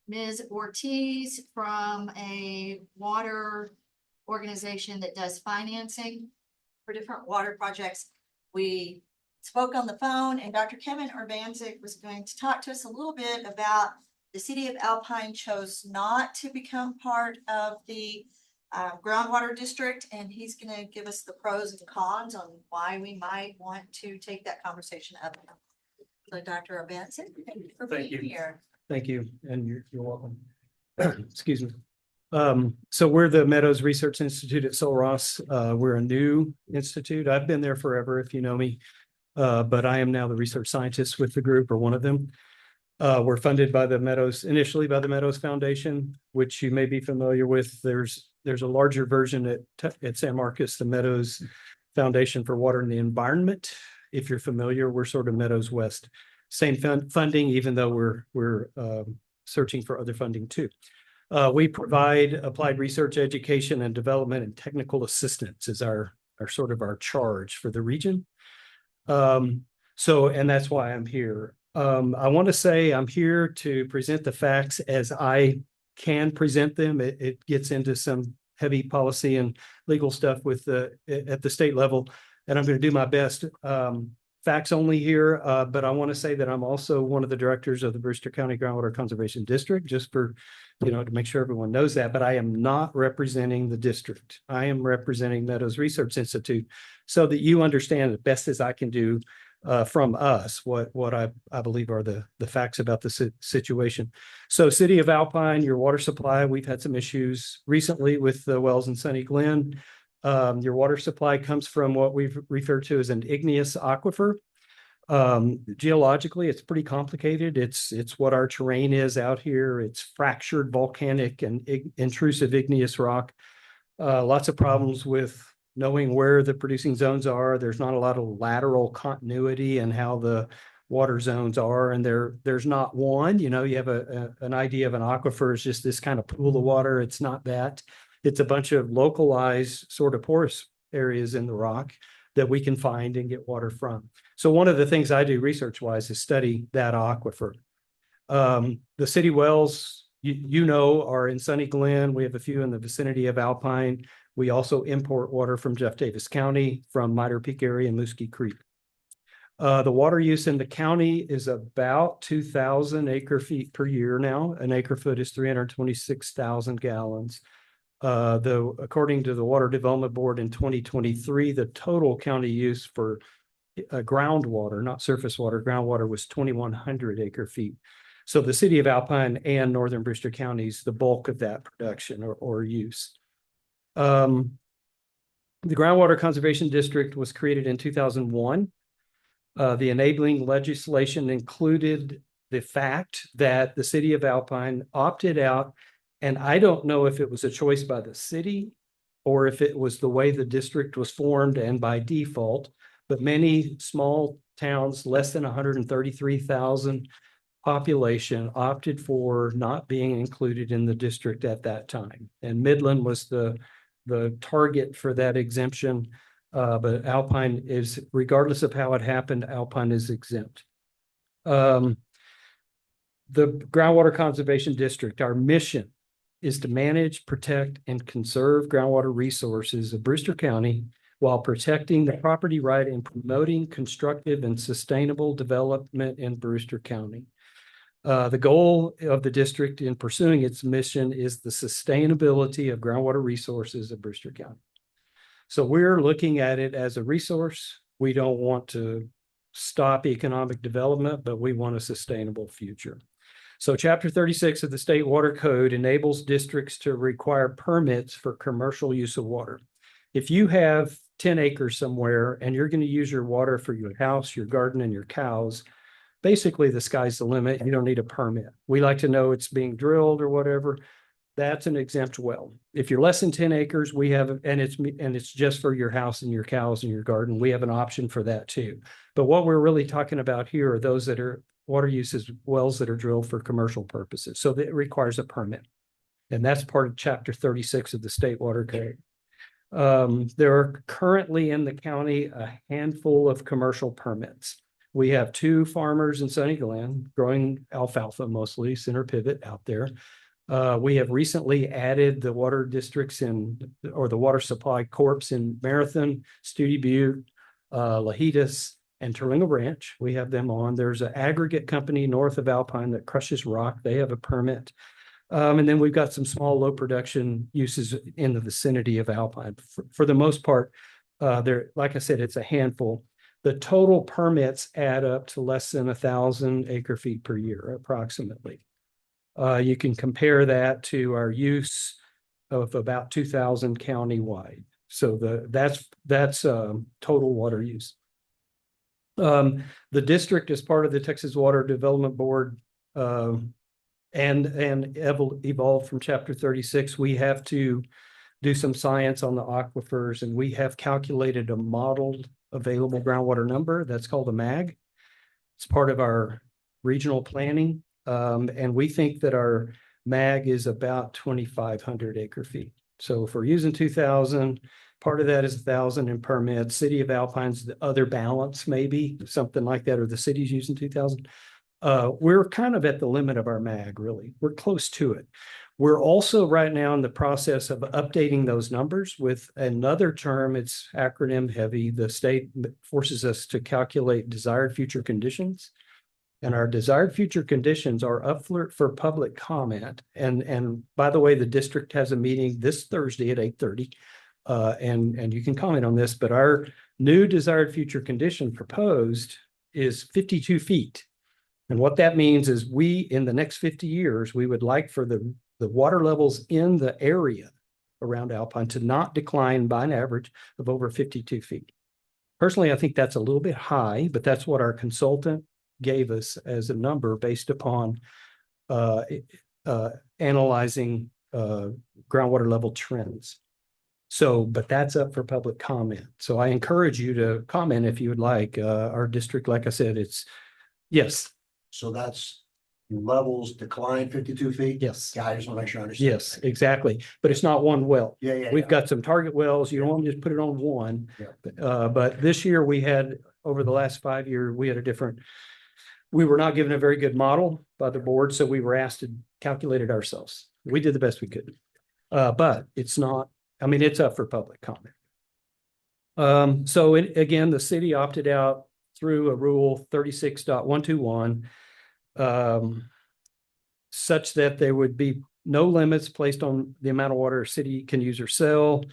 Ms. Ortiz from a water organization that does financing for different water projects. We spoke on the phone, and Dr. Kevin Urbancic was going to talk to us a little bit about the city of Alpine chose not to become part of the groundwater district, and he's going to give us the pros and cons on why we might want to take that conversation up. So Dr. Urbancic, thank you for Thank being you. here. Thank you, and you're welcome. Excuse me. So we're the Meadows Research Institute at Sul Ross. We're a new institute. I've been there forever, if you know me. But I am now the research scientist with the group, or one of them. We're funded by initially by the Meadows Foundation, which you may be familiar with. There's a larger version at San Marcos, the Meadows Foundation for Water and the Environment. If you're familiar, we're sort of Meadows West. Same funding, even though we're searching for other funding too. We provide applied research, education, and development and technical assistance is our sort of our charge for the region. And that's why I'm here. I want to say I'm here to present the facts as I can present them. It gets into some heavy policy and legal stuff at the state level, and I'm going to do my best. Facts only here, but I want to say that I'm also one of the directors of the Brewster County Groundwater Conservation District, just for, to make sure everyone knows that, but I am not representing the district. I am representing Meadows Research Institute, so that you understand as best as I can do from us what I believe are the facts about the situation. So City of Alpine, your water supply, we've had some issues recently with the wells in Sunny Glen. Your water supply comes from what we've referred to as an igneous aquifer. Geologically, it's pretty complicated. It's what our terrain is out here. It's fractured volcanic and intrusive igneous rock. Lots of problems with knowing where the producing zones are. There's not a lot of lateral continuity in how the water zones are, and there's not one. You have an idea of an aquifer is just this kind of pool of water. It's not that. It's a bunch of localized sort of porous areas in the rock that we can find and get water from. So one of the things I do research-wise is study that aquifer. The city wells, are in Sunny Glen. We have a few in the vicinity of Alpine. We also import water from Jeff Davis County, from Mitre Peak area and Mooskey Creek. The water use in the county is about 2,000 acre feet per year now. An acre foot is 326,000 gallons. According to the Water Development Board in 2023, the total county use for groundwater, not surface water, groundwater was 2,100 acre feet. So the city of Alpine and Northern Brewster counties, the bulk of that production or use. The Groundwater Conservation District was created in 2001. The enabling legislation included the fact that the city of Alpine opted out. And I don't know if it was a choice by the city or if it was the way the district was formed and by default, but many small towns, less than 133,000 population, opted for not being included in the district at that time. And Midland was the target for that exemption, but Alpine is, regardless of how it happened, Alpine is exempt. The Groundwater Conservation District, our mission is to manage, protect, and conserve groundwater resources of Brewster County while protecting the property right and promoting constructive and sustainable development in Brewster County. The goal of the district in pursuing its mission is the sustainability of groundwater resources of Brewster County. So we're looking at it as a resource. We don't want to stop economic development, but we want a sustainable future. So Chapter 36 of the State Water Code enables districts to require permits for commercial use of water. If you have 10 acres somewhere and you're going to use your water for your house, your garden, and your cows, basically the sky's the limit. You don't need a permit. We like to know it's being drilled or whatever. That's an exempt well. If you're less than 10 acres, we have, and it's just for your house and your cows and your garden, we have an option for that too. But what we're really talking about here are those that are water uses, wells that are drilled for commercial purposes. So that it requires a permit. And that's part of Chapter 36 of the State Water Code. There are currently in the county a handful of commercial permits. We have 2 farmers in Sunny Glen growing alfalfa, mostly center pivot out there. We have recently added the water districts the water supply corps in Marathon, Studi Butte, Lajitas, and Terlingo Ranch. We have them on. There's an aggregate company north of Alpine that crushes rock. They have a permit. And then we've got some small, low production uses in the vicinity of Alpine. For the most part, there, like I said, it's a handful. The total permits add up to less than 1,000 acre feet per year, approximately. You can compare that to our use of about 2,000 countywide. So that's total water use. The district is part of the Texas Water Development Board, and evolved from Chapter 36. We have to do some science on the aquifers, and we have calculated a modeled available groundwater number that's called a MAG. It's part of our regional planning, and we think that our MAG is about 2,500 acre feet. So if we're using 2,000, part of that is 1,000 in permits. City of Alpine's the other balance, maybe something like that, or the city's using 2,000. We're kind of at the limit of our MAG, really. We're close to it. We're also right now in the process of updating those numbers with another term. It's acronym heavy. The state forces us to calculate desired future conditions. And our desired future conditions are up for public comment. And by the way, the district has a meeting this Thursday at 8:30. And you can comment on this, but our new desired future condition proposed is 52 feet. And what that means is in the next 50 years, we would like for the water levels in the area around Alpine to not decline by an average of over 52 feet. Personally, I think that's a little bit high, but that's what our consultant gave us as a number based upon analyzing groundwater level trends. So, but that's up for public comment. So I encourage you to comment if you would like. Our district, like I said, yes. So that's levels decline 52 feet? Yes. Yeah, I just want to make sure I understand. Yes, exactly. But it's not one well. Yeah. We've got some target wells. You don't want to just put it on one. Yeah. But this year over the last 5 years, we were not given a very good model by the board. So we were asked to calculate it ourselves. We did the best we could. But it's up for public comment. Again, the city opted out through a rule 36.121. Such that there would be no limits placed on the amount of water a city can use or sell,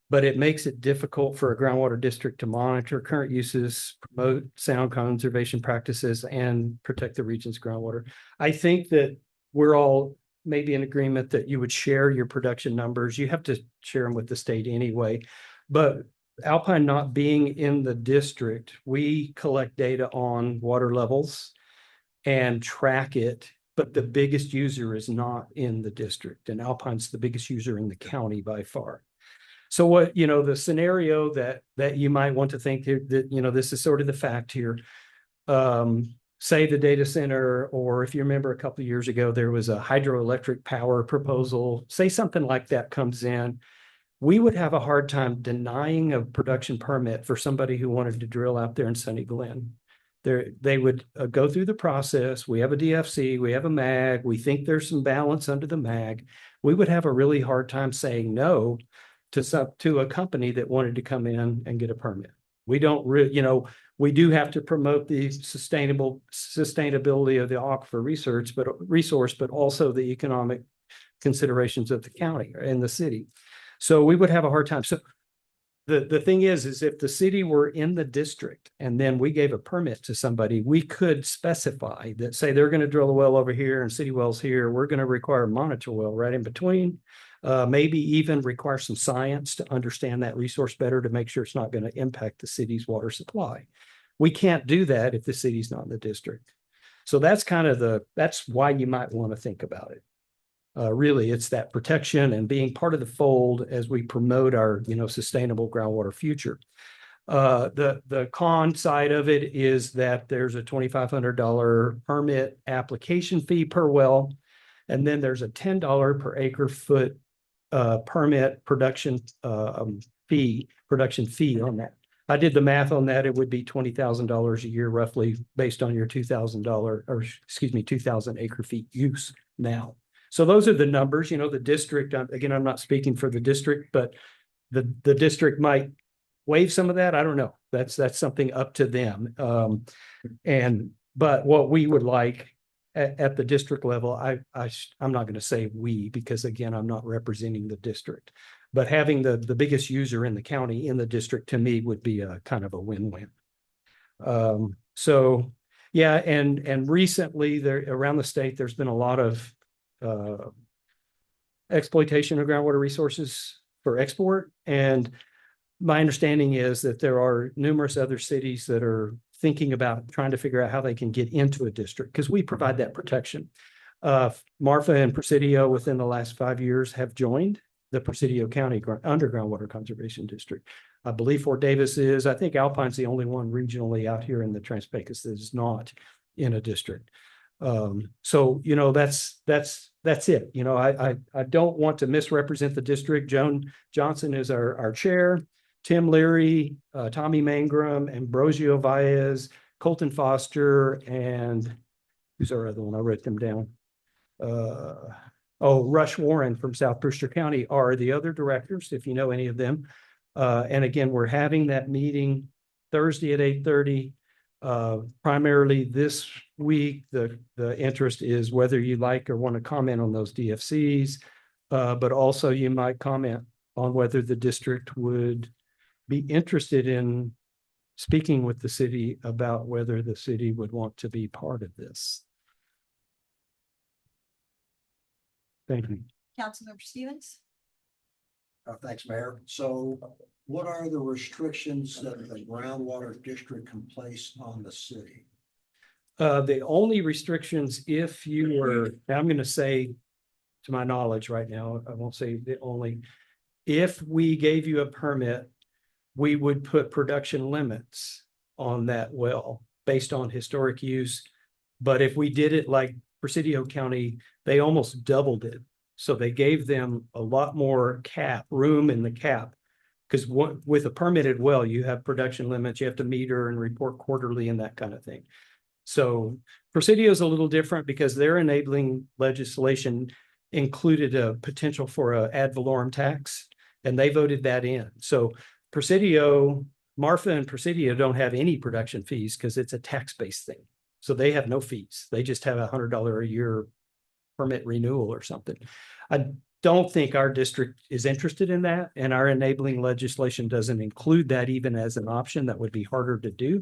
but it makes it difficult for a groundwater district to monitor current uses, promote sound conservation practices, and protect the region's groundwater. I think that we're all maybe in agreement that you would share your production numbers. You have to share them with the state anyway, but Alpine not being in the district, we collect data on water levels and track it, but the biggest user is not in the district, and Alpine's the biggest user in the county by far. So the scenario that you might want to think that, this is sort of the fact here. Say the data center, or if you remember a couple of years ago, there was a hydroelectric power proposal, say something like that comes in. We would have a hard time denying a production permit for somebody who wanted to drill out there in Sunny Glen. They would go through the process. We have a DFC, we have a MAG. We think there's some balance under the MAG. We would have a really hard time saying no to a company that wanted to come in and get a permit. We don't we do have to promote the sustainability of the aquifer resource, but also the economic considerations of the county and the city. So we would have a hard time. So the thing is if the city were in the district and then we gave a permit to somebody, we could specify that, say they're going to drill a well over here and city wells here. We're going to require a monitor well right in between. Maybe even require some science to understand that resource better to make sure it's not going to impact the city's water supply. We can't do that if the city's not in the district. So that's that's why you might want to think about it. Really, it's that protection and being part of the fold as we promote our, sustainable groundwater future. The con side of it is that there's a $2,500 permit application fee per well, and then there's a $10 per acre foot permit production fee on that. I did the math on that. It would be $20,000 a year roughly based on your $2,000 acre feet use now. So those are the numbers. The district, again, I'm not speaking for the district, but the district might waive some of that. I don't know. That's something up to them. But what we would like at the district level, I'm not going to say we, because again, I'm not representing the district. But having the biggest user in the county in the district, to me, would be a kind of a win-win. So, yeah, and recently there around the state, there's been a lot of exploitation of groundwater resources for export. And my understanding is that there are numerous other cities that are thinking about trying to figure out how they can get into a district, because we provide that protection. Marfa and Presidio within the last 5 years have joined the Presidio County Underground Water Conservation District. I believe Fort Davis is. I think Alpine's the only one regionally out here in the Trans-Pecos that is not in a district. So, you know, that's it. You know, I don't want to misrepresent the district. Joan Johnson is our chair. Tim Leary, Tommy Mangrum, Ambrosio Valles, Colton Foster, and who's our other one? I wrote them down. Rush Warren from South Brewster County are the other directors, if you know any of them. And again, we're having that meeting Thursday at 8:30. Primarily this week, the interest is whether you like or want to comment on those DFCs, but also you might comment on whether the district would be interested in speaking with the city about whether the city would want to be part of this. Thank you. Councilmember Stevens? Thanks, Mayor. So what are the restrictions that the groundwater district can place on the city? The only restrictions, if you were, I'm going to say, to my knowledge right now, I won't say the only, if we gave you a permit, we would put production limits on that well based on historic use. But if we did it like Presidio County, they almost doubled it. So they gave them a lot more room in the cap. Because with a permitted well, you have production limits, you have to meter and report quarterly and that kind of thing. So Presidio is a little different because their enabling legislation included a potential for an ad valorem tax, and they voted that in. So Presidio, Marfa and Presidio don't have any production fees because it's a tax-based thing. So they have no fees. They just have $100 a year permit renewal or something. I don't think our district is interested in that, and our enabling legislation doesn't include that even as an option. That would be harder to do.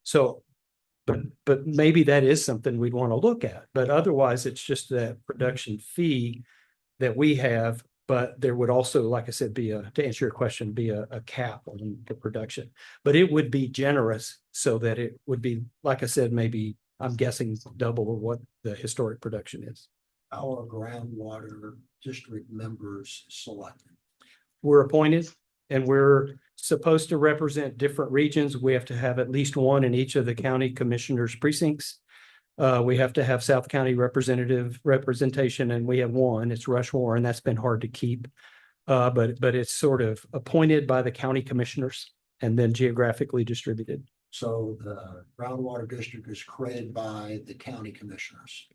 So, but maybe that is something we'd want to look at. But otherwise, it's just that production fee that we have. But there would also, like I said, be to answer your question, be a cap on the production. But it would be generous so that it would be, like I said, maybe I'm guessing double of what the historic production is. Our groundwater district members selected. We're appointed and we're supposed to represent different regions. We have to have at least one in each of the county commissioners' precincts. We have to have South County representation, and we have one. It's Rush Warren. That's been hard to keep. But it's sort of appointed by the county commissioners and then geographically distributed. So the groundwater district is created by the county commissioners.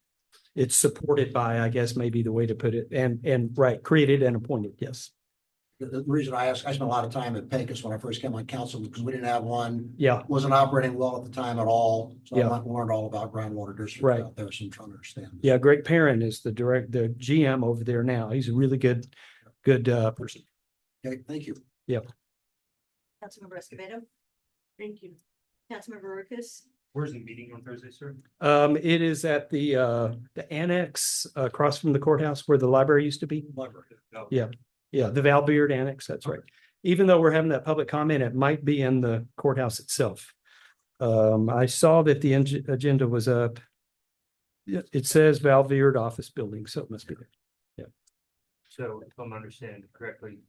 It's supported by, I guess, maybe the way to put it, and right, created and appointed. Yes. The reason I spent a lot of time at Pecos when I first came on council because we didn't have one. Yeah. Wasn't operating well at the time at all. So Yeah. I learned all about groundwater district Right. out there. So I'm trying to understand. this. Yeah. Greg Perrin is the GM over there now. He's a really good person. Okay, thank you. Councilmember Escobedo? Thank you. Councilmember Lucas? Where's the meeting on Thursday, sir? It is at the annex across from the courthouse where the library used to be. Library. No. Yeah. Yeah, the Val Beard Annex, that's right. Even though we're having that public comment, it might be in the courthouse itself. I saw that the agenda was up. It says Val Beard Office Building, so it must be there. So if I'm understanding correctly,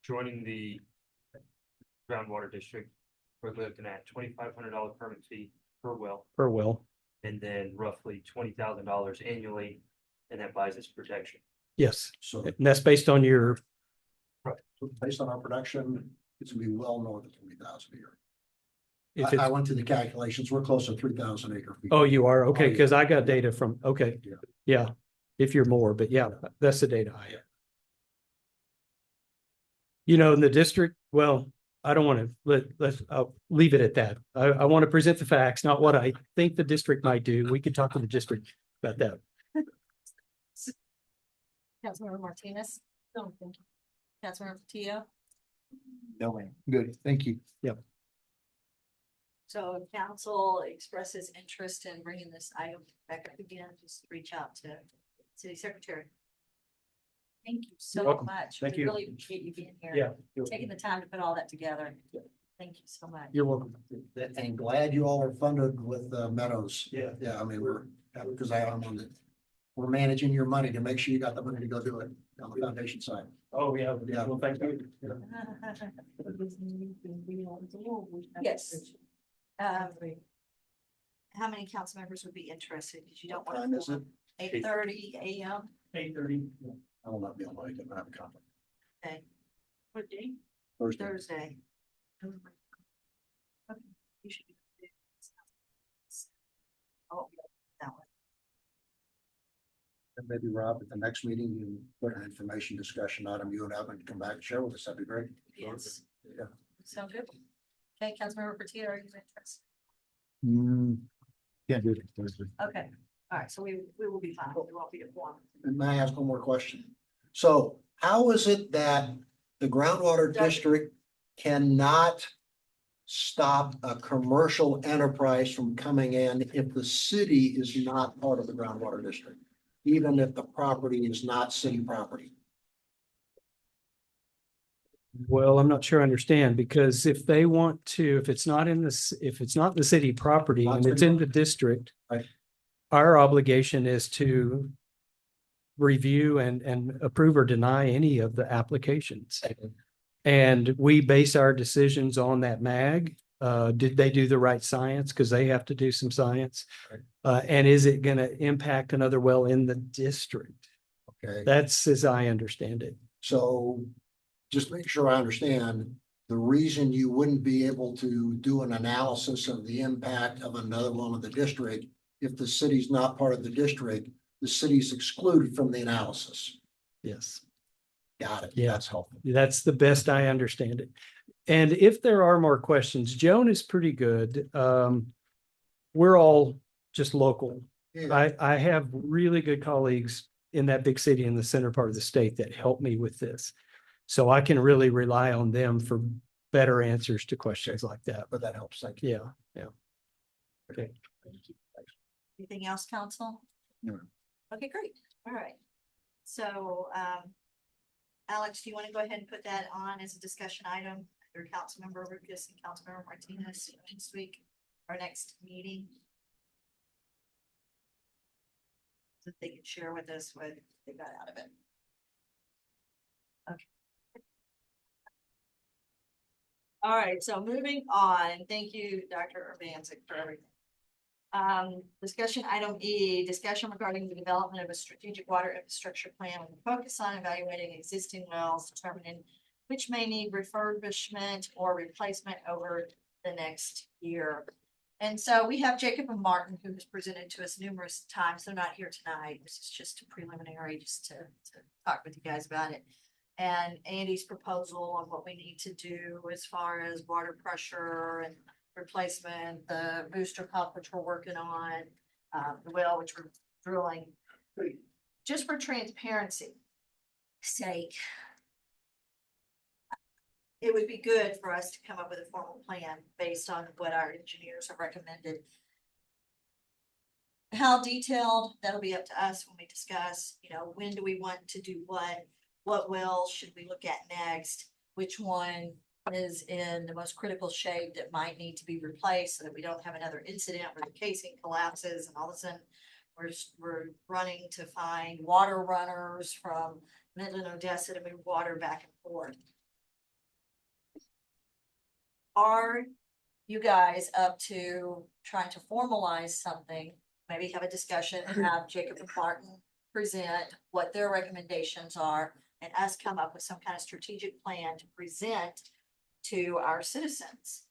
joining the groundwater district, we're looking at $2,500 permit fee per well, Per well, and then roughly $20,000 annually, and that buys us protection. yes. So And that's based on your, based on our production, it's gonna be well north of 20,000 a year. if I it's, went through the calculations. We're close to 3,000 acre feet. oh, you are, okay, yeah. because I got data from, okay. Yeah. Yeah, if you're more, but yeah, that's the data I have. You know, in the district, well, I don't want to I'll leave it at that. I want to present the facts, not what I think the district might do. We could talk to the district about that. Councilmember Martinez? No, thank you. Councilmember Tio? No, ma'am. Good, thank you. Yep. So if council expresses interest in bringing this item back up again, just reach out to city secretary. Thank you so welcome. much. Thank We you. really appreciate you being here. Yeah. Taking the time to put all that together. Yeah. Thank you so much. You're welcome. And glad you all are funded with Meadows. Yeah. Yeah, I mean, because I'm on the, we're managing your money to make sure you got the money to go do it on the foundation side. Oh, yeah. Yeah. Well, thank you. Yes. How many council members would be interested? Because you don't What time is want it? 8:30 a.m. 8:30. I will not be on my, I have a conflict. Okay. What day? Thursday. Thursday. Okay, you should be. Oh, that one. And maybe Rob, at the next meeting, you put an information discussion item, you and Evan can come back and share with us. That'd be great. Yes. Yeah. Sound good? Okay, Councilmember Petito, are you interested? Can't do it Thursday. Okay, all right, so we will be fine. We won't be a quorum. And may I ask one more question? So how is it that the groundwater district cannot stop a commercial enterprise from coming in if the city is not part of the groundwater district? Even if the property is not city property? Well, I'm not sure I understand, because if they want to, if it's not in this, if it's not the city property and it's in the district, Right. our obligation is to review and approve or deny any of the applications. And we base our decisions on that MAG. Did they do the right science? Because they have to do some science. Right. And is it going to impact another well in the district? Okay, That's as I understand it. so just make sure I understand, the reason you wouldn't be able to do an analysis of the impact of another one of the district, if the city's not part of the district, the city's excluded from the analysis. Yes. Got it. Yeah. That's helpful. That's the best I understand it. And if there are more questions, Joan is pretty good. We're all just local. Yeah. I have really good colleagues in that big city in the center part of the state that help me with this. So I can really rely on them for better answers to questions like that. But that helps. Thank you. Yeah, yeah. Okay. Anything else, council? No. Okay, great. All right. So, Alex, do you want to go ahead and put that on as a discussion item? Your Councilmember Lucas and Councilmember Martinez next week, our next meeting. So they can share with us what they got out of it. Okay. All right, so moving on. Thank you, Dr. Urbancic, for everything. Discussion item E, discussion regarding the development of a strategic water infrastructure plan with a focus on evaluating existing wells, determining which may need refurbishment or replacement over the next year. And so we have Jacob and Martin, who has presented to us numerous times. They're not here tonight. This is just a preliminary, just to talk with you guys about it. And Andy's proposal on what we need to do as far as water pressure and replacement, the booster pump, which we're working on, the well, which we're drilling. Just for transparency sake, it would be good for us to come up with a formal plan based on what our engineers have recommended. How detailed, that'll be up to us when we discuss, when do we want to do what wells should we look at next? Which one is in the most critical shape that might need to be replaced so that we don't have another incident where the casing collapses and all of a sudden we're running to find water runners from Midland, Odessa to move water back and forth. Are you guys up to trying to formalize something? Maybe have a discussion and have Jacob and Martin present what their recommendations are and us come up with some kind of strategic plan to present to our citizens.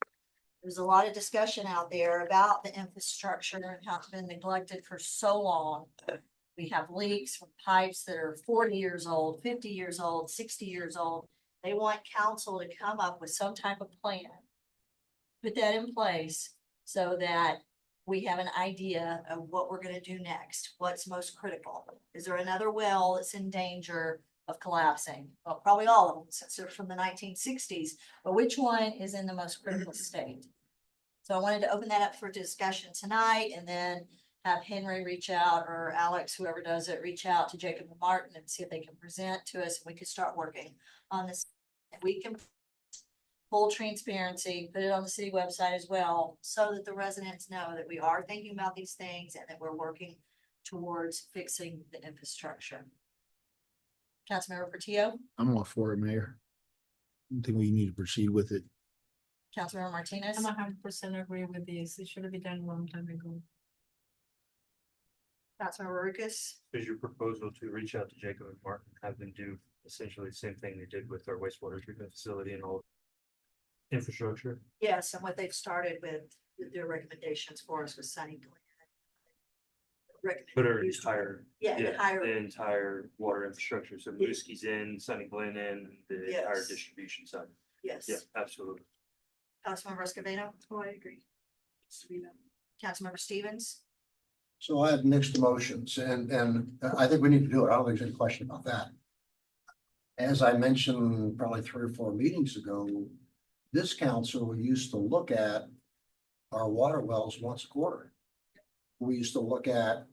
There's a lot of discussion out there about the infrastructure and how it's been neglected for so long. We have leaks from pipes that are 40 years old, 50 years old, 60 years old. They want council to come up with some type of plan. Put that in place so that we have an idea of what we're gonna do next, what's most critical. Is there another well that's in danger of collapsing? Well, probably all of them, since they're from the 1960s, but which one is in the most critical state? So I wanted to open that up for discussion tonight, and then have Henry reach out, or Alex, whoever does it, reach out to Jacob and Martin and see if they can present to us, and we could start working on this. If we can full transparency, put it on the city website as well, so that the residents know that we are thinking about these things and that we're working towards fixing the infrastructure. Councilmember Portillo, I'm all for it, Mayor. I think we need to proceed with it. Councilmember Martinez, I'm 100% agree with this. It should have been done a long time ago. Councilmember Lucas, Is your proposal to reach out to Jacob and Martin, have them do essentially the same thing they did with our wastewater treatment facility and all infrastructure? yes, and what they've started with their recommendations for us with Sunny Glen. Put our Recommended use to- entire, Yeah, the the entire, entire water infrastructure, so Mooskie's in, Sunny Glen in, the entire Yes. distribution side. yes. Yeah, absolutely. Councilmember Escobedo? Oh, I agree. Councilmember Stevens? So I have mixed emotions, and I think we need to do it. I don't think there's any question about that. As I mentioned probably 3 or 4 meetings ago, this council used to look at our water wells once a quarter. We used to look at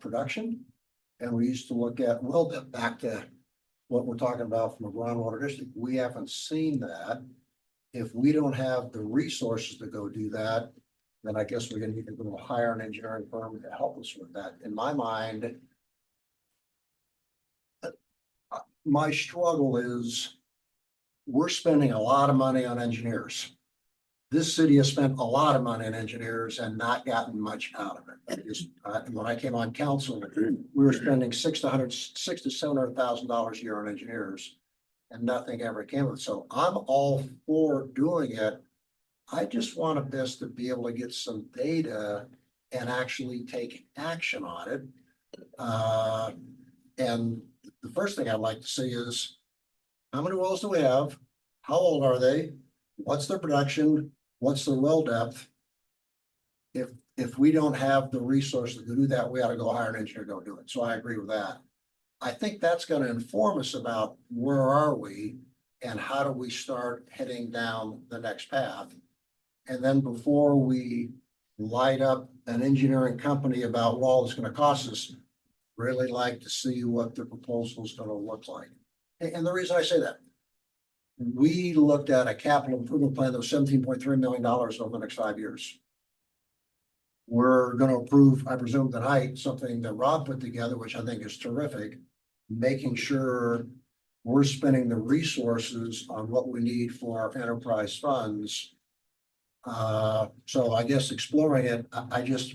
production, and we used to look at well depth, back to what we're talking about from a groundwater district. We haven't seen that. If we don't have the resources to go do that, then I guess we're gonna need to go hire an engineering firm to help us with that. In my mind, my struggle is we're spending a lot of money on engineers. This city has spent a lot of money on engineers and not gotten much out of it. When I came on council, we were spending $600 to $700,000 a year on engineers, and nothing ever came of it. So I'm all for doing it. I just want us to be able to get some data and actually take action on it. And the first thing I'd like to see is how many wells do we have? How old are they? What's their production? What's their well depth? If we don't have the resources to do that, we ought to go hire an engineer to go do it. So I agree with that. I think that's going to inform us about where are we and how do we start heading down the next path. And then before we light up an engineering company about, well, it's going to cost us, really like to see what the proposal is going to look like. And the reason I say that, we looked at a capital improvement plan that was $17.3 million over the next 5 years. We're going to approve, I presume tonight, something that Rob put together, which I think is terrific, making sure we're spending the resources on what we need for our enterprise funds. So I guess exploring it, I just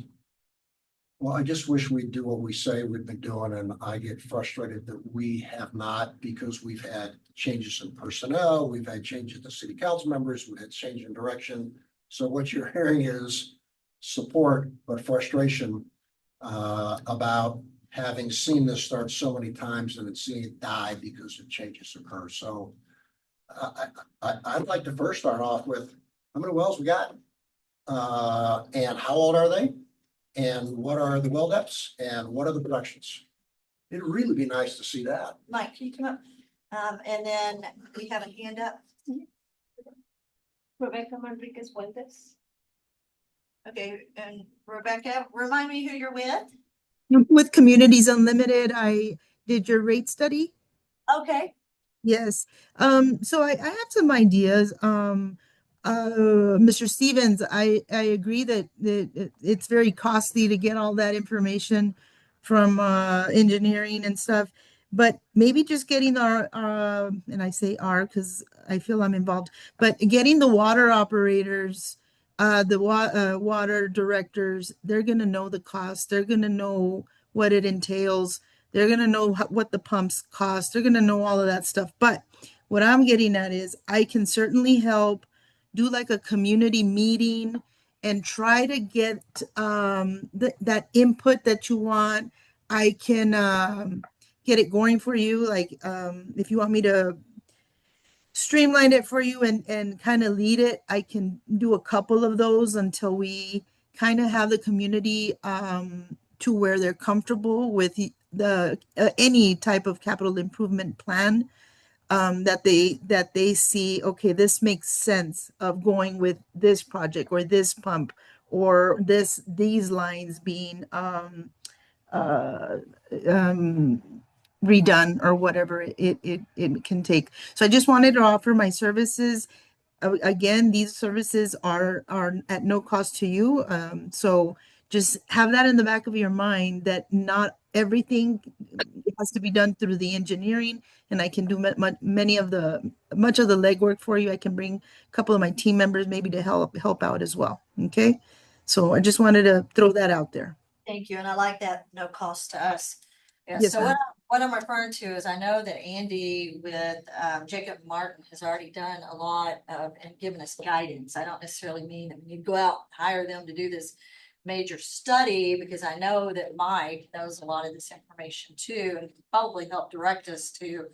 wish we'd do what we say we've been doing, and I get frustrated that we have not, because we've had changes in personnel, we've had changes to city council members, we've had change in direction. So what you're hearing is support, but frustration about having seen this start so many times and seeing it die because of changes occur. So I'd like to first start off with how many wells we got, and how old are they? And what are the well depths and what are the productions? It'd really be nice to see that. Mike, can you come up? And then we have a hand up. Rebecca Manriquez Fuentes. Okay, and Rebecca, remind me who you're with? With Communities Unlimited, I did your rate study. Okay, Yes. So I have some ideas. Mr. Stevens, I agree that it's very costly to get all that information from engineering and stuff. But maybe just getting our and I say our because I feel I'm involved, but getting the water operators, water directors, they're gonna know the cost. They're gonna know what it entails. They're gonna know what the pumps cost. They're gonna know all of that stuff. But what I'm getting at is I can certainly help do like a community meeting and try to get that input that you want. I can get it going for you. Like if you want me to streamline it for you and kind of lead it. I can do a couple of those until we kind of have the community to where they're comfortable with the any type of capital improvement plan that they see, okay, this makes sense of going with this project or this pump or these lines being uh, um, redone or whatever it can take. So I just wanted to offer my services. Again, these services are at no cost to you. So just have that in the back of your mind that not everything has to be done through the engineering, and I can do much of the legwork for you. I can bring a couple of my team members maybe to help out as well. Okay. So I just wanted to throw that out there. Thank you, and I like that, no cost to us. Yeah, Yes, so ma'am. what I'm referring to is I know that Andy with Jacob Martin has already done a lot of and given us guidance. I don't necessarily mean that you go out and hire them to do this major study, because I know that Mike knows a lot of this information too, and can probably help direct us to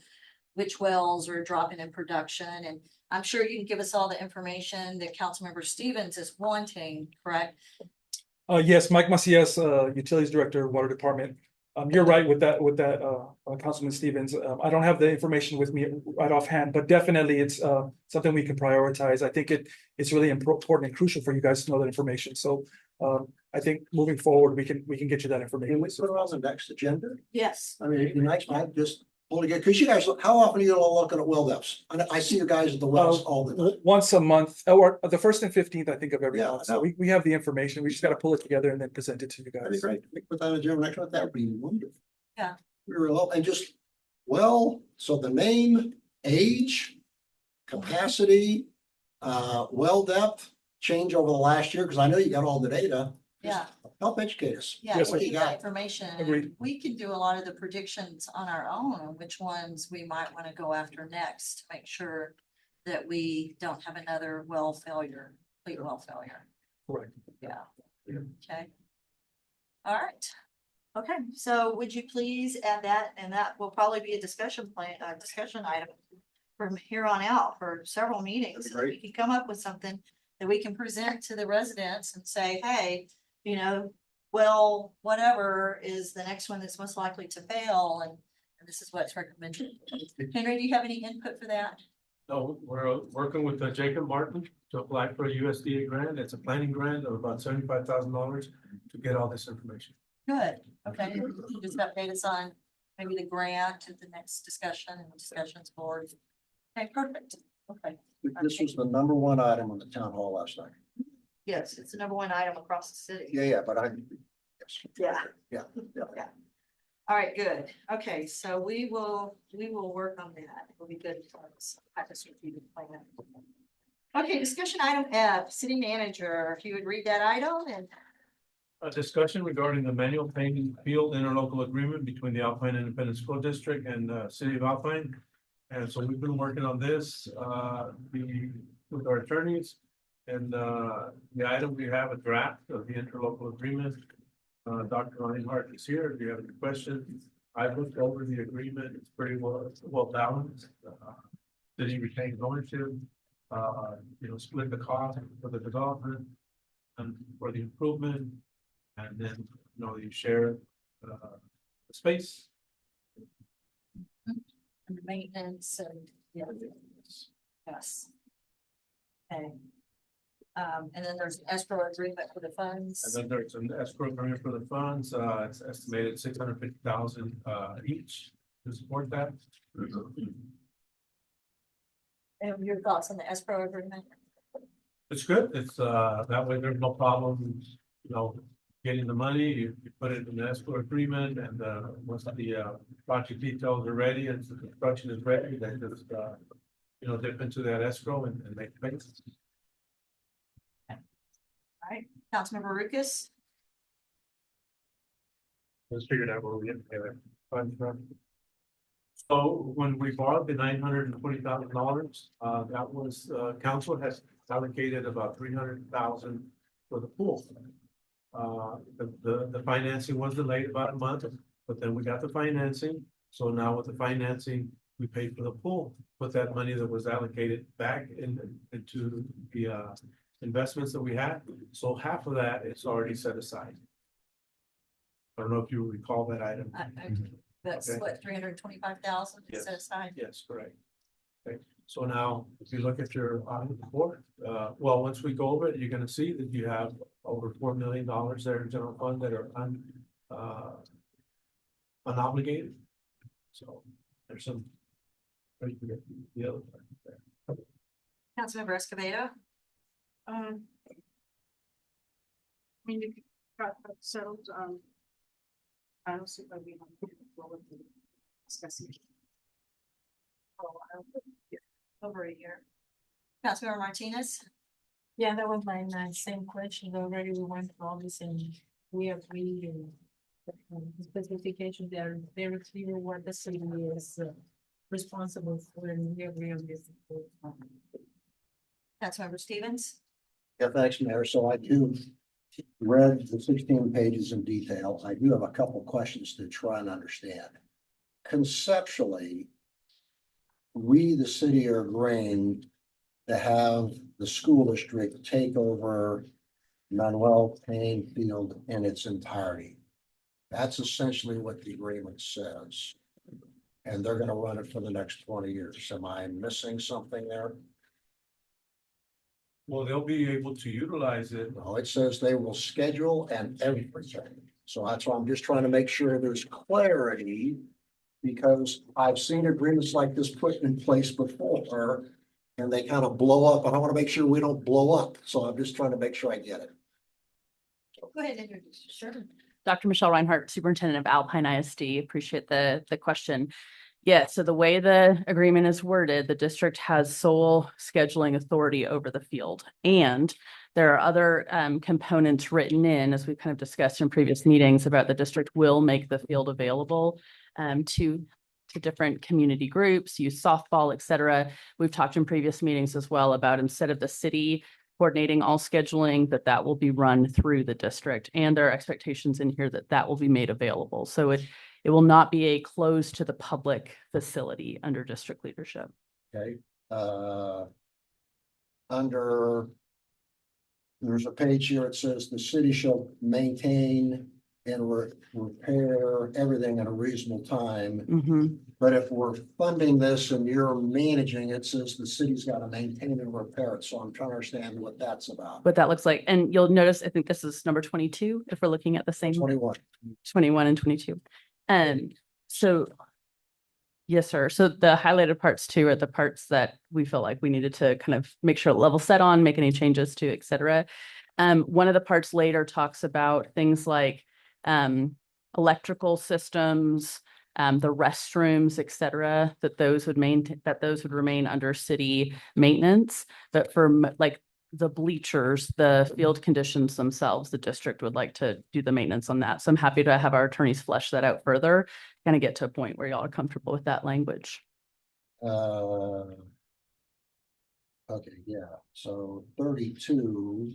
which wells are dropping in production. And I'm sure you can give us all the information that Councilmember Stevens is wanting, correct? Yes, Mike Macias, Utilities Director, Water Department. You're right with that, Councilman Stevens. I don't have the information with me right offhand, but definitely it's something we can prioritize. I think it's really important and crucial for you guys to know that information. So I think moving forward, we can get you that information. Can we put it on the next agenda? Yes. I mean, it'd be nice, Mike, just pull together, because you guys, how often are you all looking at well depths? I see you guys at the wells all the time. Once a month, or the 1st and 15th, I think, of every Yeah, month. I know. So we have the information. We just got to pull it together and then present it to you That'd be guys. great. We put that on the agenda next month. That would be wonderful. Yeah. We were low and just, well, so the name, age, capacity, well depth change over the last year, because I know you got all the data. Yeah. Help educate us. Yeah, Yes, we What you need that got? information. Agreed. We can do a lot of the predictions on our own, on which ones we might want to go after next, to make sure that we don't have another well failure, complete well failure. Correct. Yeah. Yeah. Okay. All right. Okay, so would you please add that, and that will probably be a discussion item from here on out for several meetings. That'd be So we great. can come up with something that we can present to the residents and say, hey, you know, well, whatever is the next one that's most likely to fail, and this is what's recommended. Henry, do you have any input for that? No, we're working with Jacob Martin to apply for a USDA grant. It's a planning grant of about $75,000 to get all this information. Good, okay, you just update us on maybe the grant at the next discussion and the discussions board. Okay, perfect, okay. This was the number one item on the town hall last night. Yes, it's the number one item across the city. Yeah, but I. Yes. Yeah. Yeah. All right, good. Okay, so we will work on that. It'll be good for us. Have a strategic plan. Okay, discussion item F, city manager, if you would read that item and. A discussion regarding the manual painting field interlocal agreement between the Alpine Independent School District and City of Alpine. And so we've been working on this, with our attorneys. And, the item, we have a draft of the interlocal agreement. Dr. Reinhardt is here. If you have any questions, I've looked over the agreement. It's pretty well balanced. City retains ownership, split the cost for the development and for the improvement. And then, you share, the space. And maintenance and, yeah. Yes. Okay. And then there's escrow agreement for the And funds. then there's an escrow agreement for the funds, it's estimated $650,000 each to support that. And your thoughts on the escrow agreement? It's good, it's that way there's no problem, getting the money, you put it in the escrow agreement, and once the project details are ready and the construction is ready, then just dip into that escrow and make payments. All right, Councilmember Lucas? Let's figure it out where we get funds from. So when we borrowed the $920,000, that was, council has allocated about $300,000 for the pool. The financing was delayed about a month, but then we got the financing. So now with the financing, we paid for the pool, put that money that was allocated back into the investments that we had. So half of that is already set aside. I don't know if you recall that item. That's Okay. what, 325,000 Yes. set aside? Yes, correct. Okay, so now, if you look at your audit report, well, once we go over it, you're gonna see that you have over $4 million there in general fund that are unobligated. So there's some. The other part there. Councilmember Escobedo? I mean, if you got that settled, I don't see that we have to go with the discussing. Oh, I don't think, yeah, Over a year. Councilmember Martinez? yeah, that was my same question already. We went through all this and we agreed and the specifications, they are very clear what the city is responsible for, and we agree on this. Councilmember Stevens? Yeah, thanks, Mayor. So I do read the 16 pages in detail. I do have a couple questions to try and understand. Conceptually, we, the city, are agreeing to have the school district take over Manuel Payne Field in its entirety. That's essentially what the agreement says. And they're gonna run it for the next 20 years. Am I missing something there? Well, they'll be able to utilize it. No, it says they will schedule and everything. So that's why I'm just trying to make sure there's clarity. Because I've seen agreements like this put in place before and they kind of blow up. And I want to make sure we don't blow up. So I'm just trying to make sure I get it. Go ahead and introduce yourself. Sure. Dr. Michelle Reinhardt, Superintendent of Alpine ISD. Appreciate the question. Yeah, so the way the agreement is worded, the district has sole scheduling authority over the field. And there are other components written in, as we've kind of discussed in previous meetings, about the district will make the field available to different community groups, youth softball, et cetera. We've talked in previous meetings as well about, instead of the city coordinating all scheduling, that will be run through the district. And there are expectations in here that will be made available. So it will not be a closed to the public facility under district leadership. Okay. There's a page here. It says the city shall maintain and repair everything in a reasonable time. Mm-hmm. But if we're funding this and you're managing, it says the city's got to maintain and repair it. So I'm trying to understand what that's about. What that looks like. And you'll notice, I think this is number 22, if we're looking at the same 21. 21 and 22. So yes, sir. So the highlighted parts too are the parts that we feel like we needed to kind of make sure level set on, make any changes to, et cetera. One of the parts later talks about things like electrical systems, the restrooms, et cetera, that those would remain under city maintenance. But for like the bleachers, the field conditions themselves, the district would like to do the maintenance on that. So I'm happy to have our attorneys flesh that out further, kind of get to a point where y'all are comfortable with that language. Okay, yeah. So 32.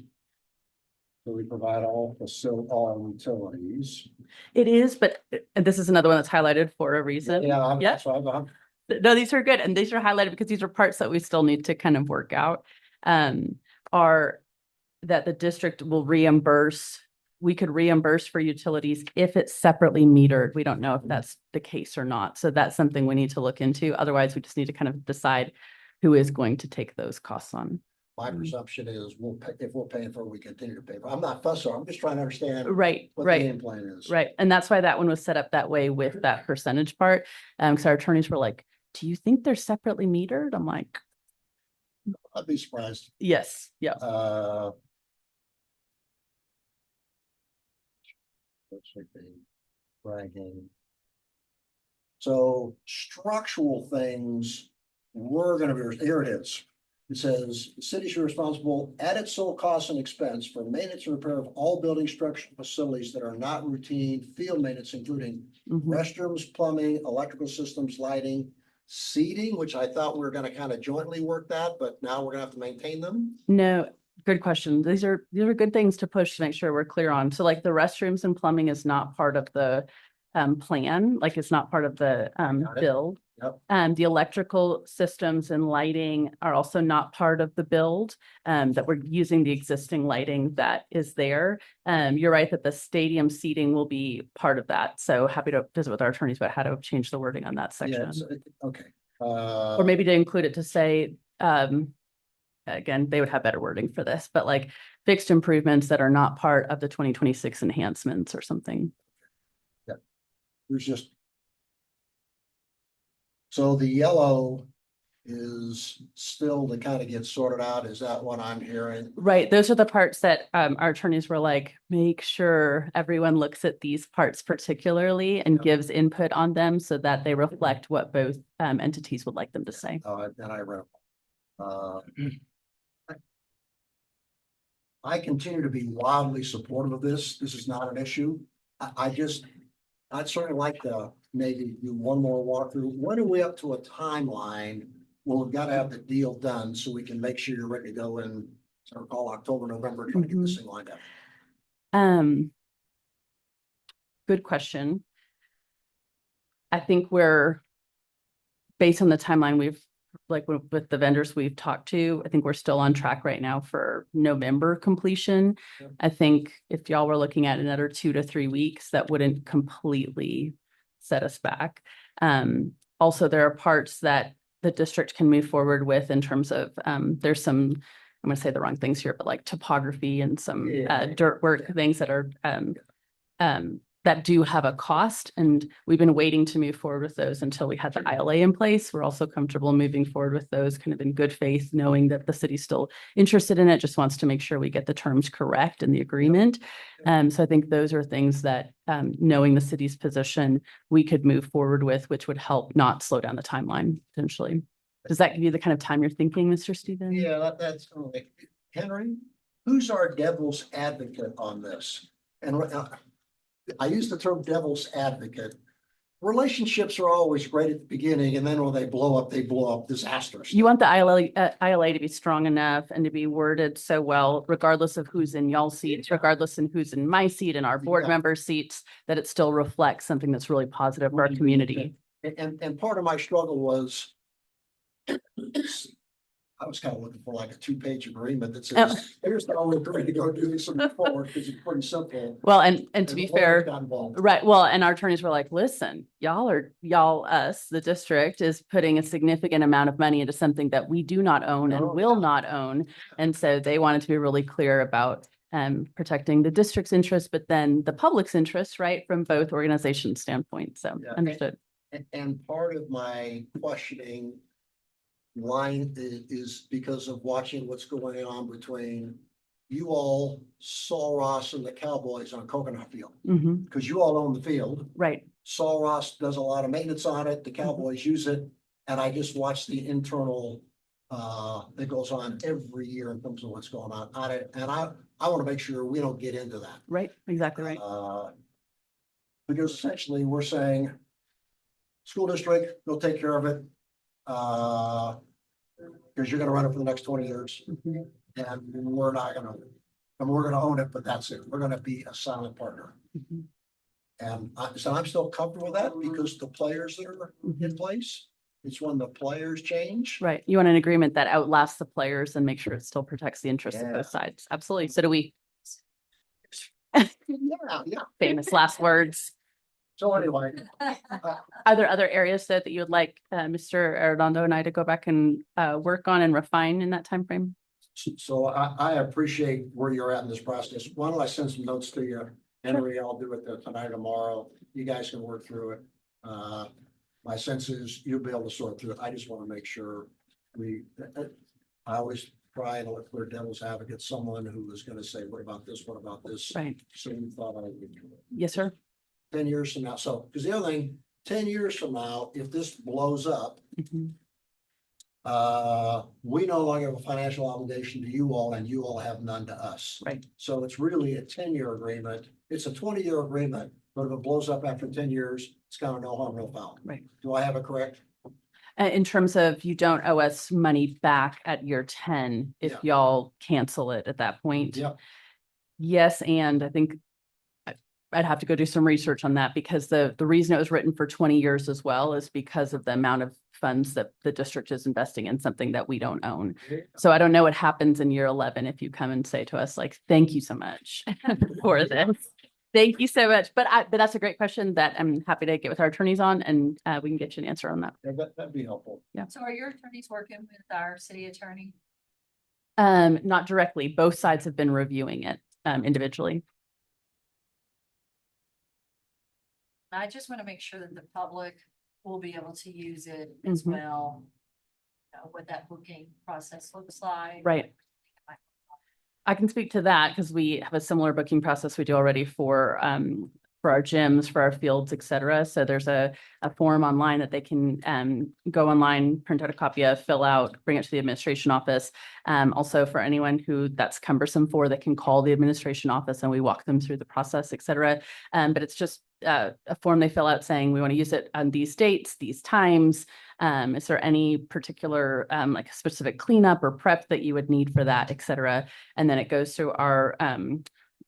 So we provide all utilities. It is, but this is another one that's highlighted for a reason. Yeah. No, these are good. And these are highlighted because these are parts that we still need to kind of work out. Are that the district will reimburse. We could reimburse for utilities if it's separately metered. We don't know if that's the case or not. So that's something we need to look into. Otherwise, we just need to kind of decide who is going to take those costs on. My presumption is we'll pay, if we're paying for it, we continue to pay for it. I'm not fussed, I'm just trying to understand. Right, What right. the game plan is. Right. And that's why that one was set up that way with that percentage part. Because our attorneys were like, do you think they're separately metered? I'm like, I'd be surprised. yes, yeah. Bragging. So structural things, we're gonna be, here it is. It says, the city is responsible at its sole cost and expense for maintenance and repair of all building structural facilities that are not routine field maintenance, including Mhm. restrooms, plumbing, electrical systems, lighting, seating, which I thought we were gonna kind of jointly work that, but now we're gonna have to maintain them. No, good question. These are good things to push to make sure we're clear on. So like the restrooms and plumbing is not part of the plan, like it's not part of the Got it. build. Yep. The electrical systems and lighting are also not part of the build, that we're using the existing lighting that is there. You're right that the stadium seating will be part of that. So happy to visit with our attorneys about how to change the wording on that section. Yes, okay. Or maybe to include it to say, again, they would have better wording for this, but like fixed improvements that are not part of the 2026 enhancements or something. There's just. So the yellow is still to kind of get sorted out. Is that what I'm hearing? Right. Those are the parts that our attorneys were like, make sure everyone looks at these parts particularly and gives input on them so that they reflect what both entities would like them to say. And I read. I continue to be wildly supportive of this. This is not an issue. I'd certainly like to maybe do one more walkthrough. When are we up to a timeline? Well, we've got to have the deal done so we can make sure you're ready to go in, as I recall, October, November, trying to get this thing lined up. Good question. I think we're, based on the timeline with the vendors we've talked to, I think we're still on track right now for November completion. Yeah. I think if y'all were looking at another 2 to 3 weeks, that wouldn't completely set us back. Also, there are parts that the district can move forward with in terms of, there's some, I'm going to say the wrong things here, but like topography and some dirt work things that are, that do have a cost, and we've been waiting to move forward with those until we had the ILA in place. We're also comfortable moving forward with those kind of in good faith, knowing that the city's still interested in it, just wants to make sure we get the terms correct in the agreement. So I think those are things that, knowing the city's position, we could move forward with, which would help not slow down the timeline potentially. Does that give you the kind of time you're thinking, Mr. Stevens? Yeah, that's Henry, who's our devil's advocate on this? And I use the term devil's advocate. Relationships are always great at the beginning, and then when they blow up disasters. You want the ILA to be strong enough and to be worded so well, regardless of who's in y'all's seats, regardless of who's in my seat and our board members' seats, that it still reflects something that's really positive for our community. And part of my struggle was I was kind of looking for like a 2-page agreement that says, here's the only way to go do this forward, because it's pretty simple. Well, and to be fair, right. Well, and our attorneys were like, listen, us, the district is putting a significant amount of money into something that we do not own and will not own. And so they wanted to be really clear about protecting the district's interest, but then the public's interest, right, from both organizations' standpoint. So understood. And part of my questioning line is because of watching what's going on between you all, Sul Ross, and the Cowboys on Coconut Field. Because you all own the field. Right. Sul Ross does a lot of maintenance on it. The Cowboys use it. And I just watch the internal that goes on every year in terms of what's going on it. And I want to make sure we don't get into that. Right. Exactly right. Because essentially we're saying, school district, go take care of it. Because you're gonna run it for the next 20 years. And we're gonna own it, but that's it. We're gonna be a silent partner. And so I'm still comfortable with that because the players that are in place, it's when the players change. Right. You want an agreement that outlasts the players and make sure it still protects the interests of both sides. Absolutely. So do we. Yeah. Famous last words. So anyway. Are there other areas that you would like Mr. Arredondo and I to go back and work on and refine in that time frame? So I appreciate where you're at in this process. Why don't I send some notes to you, Henry? I'll do it tonight or tomorrow. You guys can work through it. My sense is you'll be able to sort through it. I just want to make sure I always try and look for devil's advocate, someone who is going to say, what about this? What about this? Right. So we thought I would. Yes, sir. 10 years from now. So, because the other thing, 10 years from now, if this blows up, we no longer have a financial obligation to you all, and you all have none to us. Right. So it's really a 10-year agreement. It's a 20-year agreement, but if it blows up after 10 years, it's kind of no harm, no foul. Right. Do I have it correct? In terms of you don't owe us money back at year 10 if y'all cancel it at that point. Yeah. Yes, and I think I'd have to go do some research on that because the reason it was written for 20 years as well is because of the amount of funds that the district is investing in something that we don't own. So I don't know what happens in year 11 if you come and say to us like, thank you so much for this. Thank you so much. But that's a great question that I'm happy to get with our attorneys on and we can get you an answer on that. Yeah, that'd be helpful. So are your attorneys working with our city attorney? Not directly. Both sides have been reviewing it individually. I just want to make sure that the public will be able to use it as Mhm. well. What that booking process looks like. Right. I can speak to that because we have a similar booking process we do already for our gyms, for our fields, et cetera. So there's a form online that they can go online, print out a copy of, fill out, bring it to the administration office. Also for anyone who that's cumbersome for, they can call the administration office and we walk them through the process, et cetera. But it's just a form they fill out saying we want to use it on these dates, these times. Is there any particular like a specific cleanup or prep that you would need for that, et cetera? And then it goes through our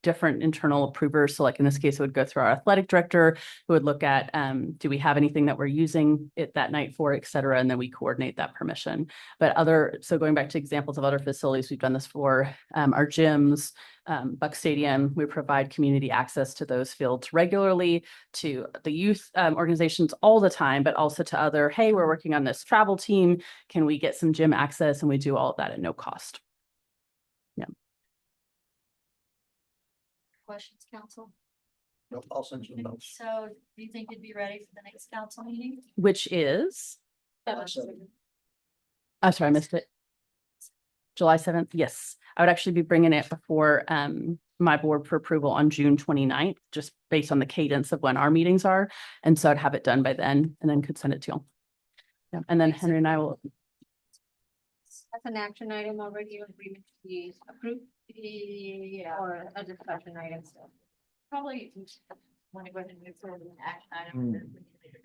different internal approvers. So like in this case, it would go through our athletic director who would look at, do we have anything that we're using it that night for, et cetera. And then we coordinate that permission. But so going back to examples of other facilities, we've done this for our gyms, Buck Stadium, we provide community access to those fields regularly, to the youth organizations all the time, but also to other, hey, we're working on this travel team. Can we get some gym access? And we do all of that at no cost. Questions, council? Nope, I'll send you the notes. So do you think you'd be ready for the next council meeting? Which is, July I'm sorry, I missed it. July 7th. Yes, I would actually be bringing it before my board for approval on June 29th, just based on the cadence of when our meetings are. And so I'd have it done by then and then could send it to you. Yeah. And then Henry and I will. That's an action item already, agreement to be approved. Yeah. Or a discussion item still. Probably want to go ahead and move forward with an action item.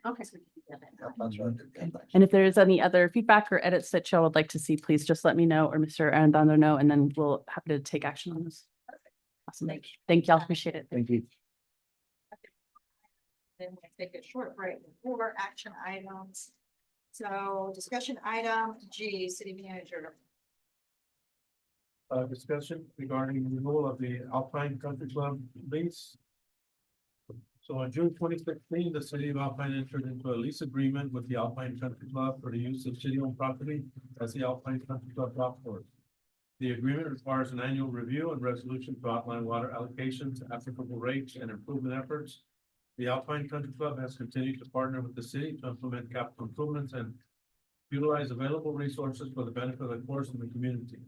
Okay. Yep, that's right. Yeah, thanks. And if there is any other feedback or edits that y'all would like to see, please just let me know or Mr. Arendano know, and then we'll happy to take action on this. Awesome. Thank y'all. Appreciate it. Thank you. Then we'll take a short break before action items. So discussion item G, city manager. Discussion regarding renewal of the Alpine Country Club lease. So on June 2016, the city of Alpine entered into a lease agreement with the Alpine Country Club for the use of city-owned property as the Alpine Country Club golf course. The agreement requires an annual review and resolution to outline water allocations, applicable rates, and improvement efforts. The Alpine Country Club has continued to partner with the city to implement capital improvements and utilize available resources for the benefit of the course and the community.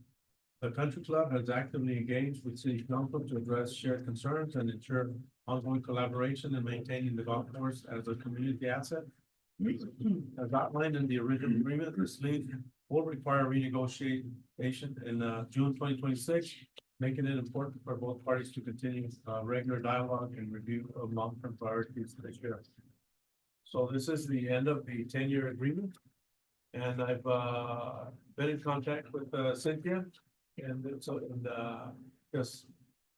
The country club has actively engaged with city council to address shared concerns and ensure ongoing collaboration in maintaining the golf course as a community asset. As outlined in the original agreement, this lease will require renegotiation in June 2026, making it important for both parties to continue regular dialogue and review of long-term priorities this year. So this is the end of the 10-year agreement. And I've been in contact with Cynthia. And so, because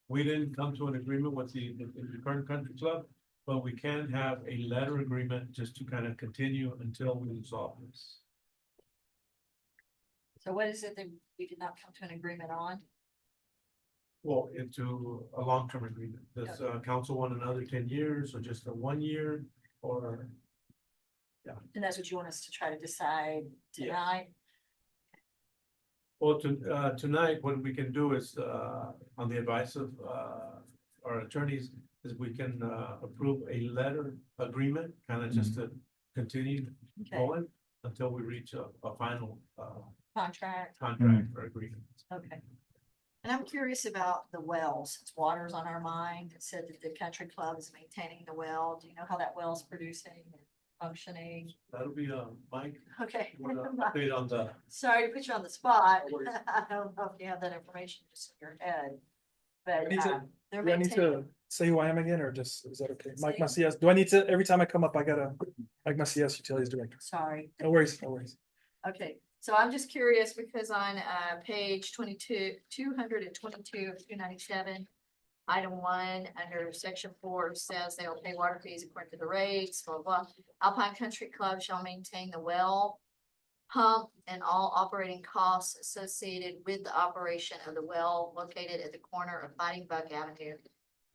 we didn't come to an agreement with the current country club, but we can have a letter agreement just to kind of continue until we resolve this. So what is it that we did not come to an agreement on? Well, into a long-term agreement. Does council want another 10 years or just a 1 year or? Yeah. And that's what you want us to try to decide tonight? Well, tonight, what we can do is, on the advice of our attorneys, is we can approve a letter agreement, kind of just to continue going until we reach a final Contract. or agreement. Okay. And I'm curious about the wells. It's water's on our mind. It said that the country club is maintaining the well. Do you know how that well's producing and functioning? That'll be Mike. Okay. With an update on the. Sorry to put you on the spot. I don't know if you have that information just in your head. But they're Do I need maintaining. to say who I am again, or just, is that okay? Mike Say- Macias, do I need to, every time I come up, I gotta, Mike Macias, Utilities Director. Sorry. No worries, no worries. Okay, so I'm just curious because on page 222 of 297, Item 1, under section 4 says they will pay water fees according to the rates, blah, blah. Alpine Country Club shall maintain the well pump and all operating costs associated with the operation of the well located at the corner of Fighting Buck Avenue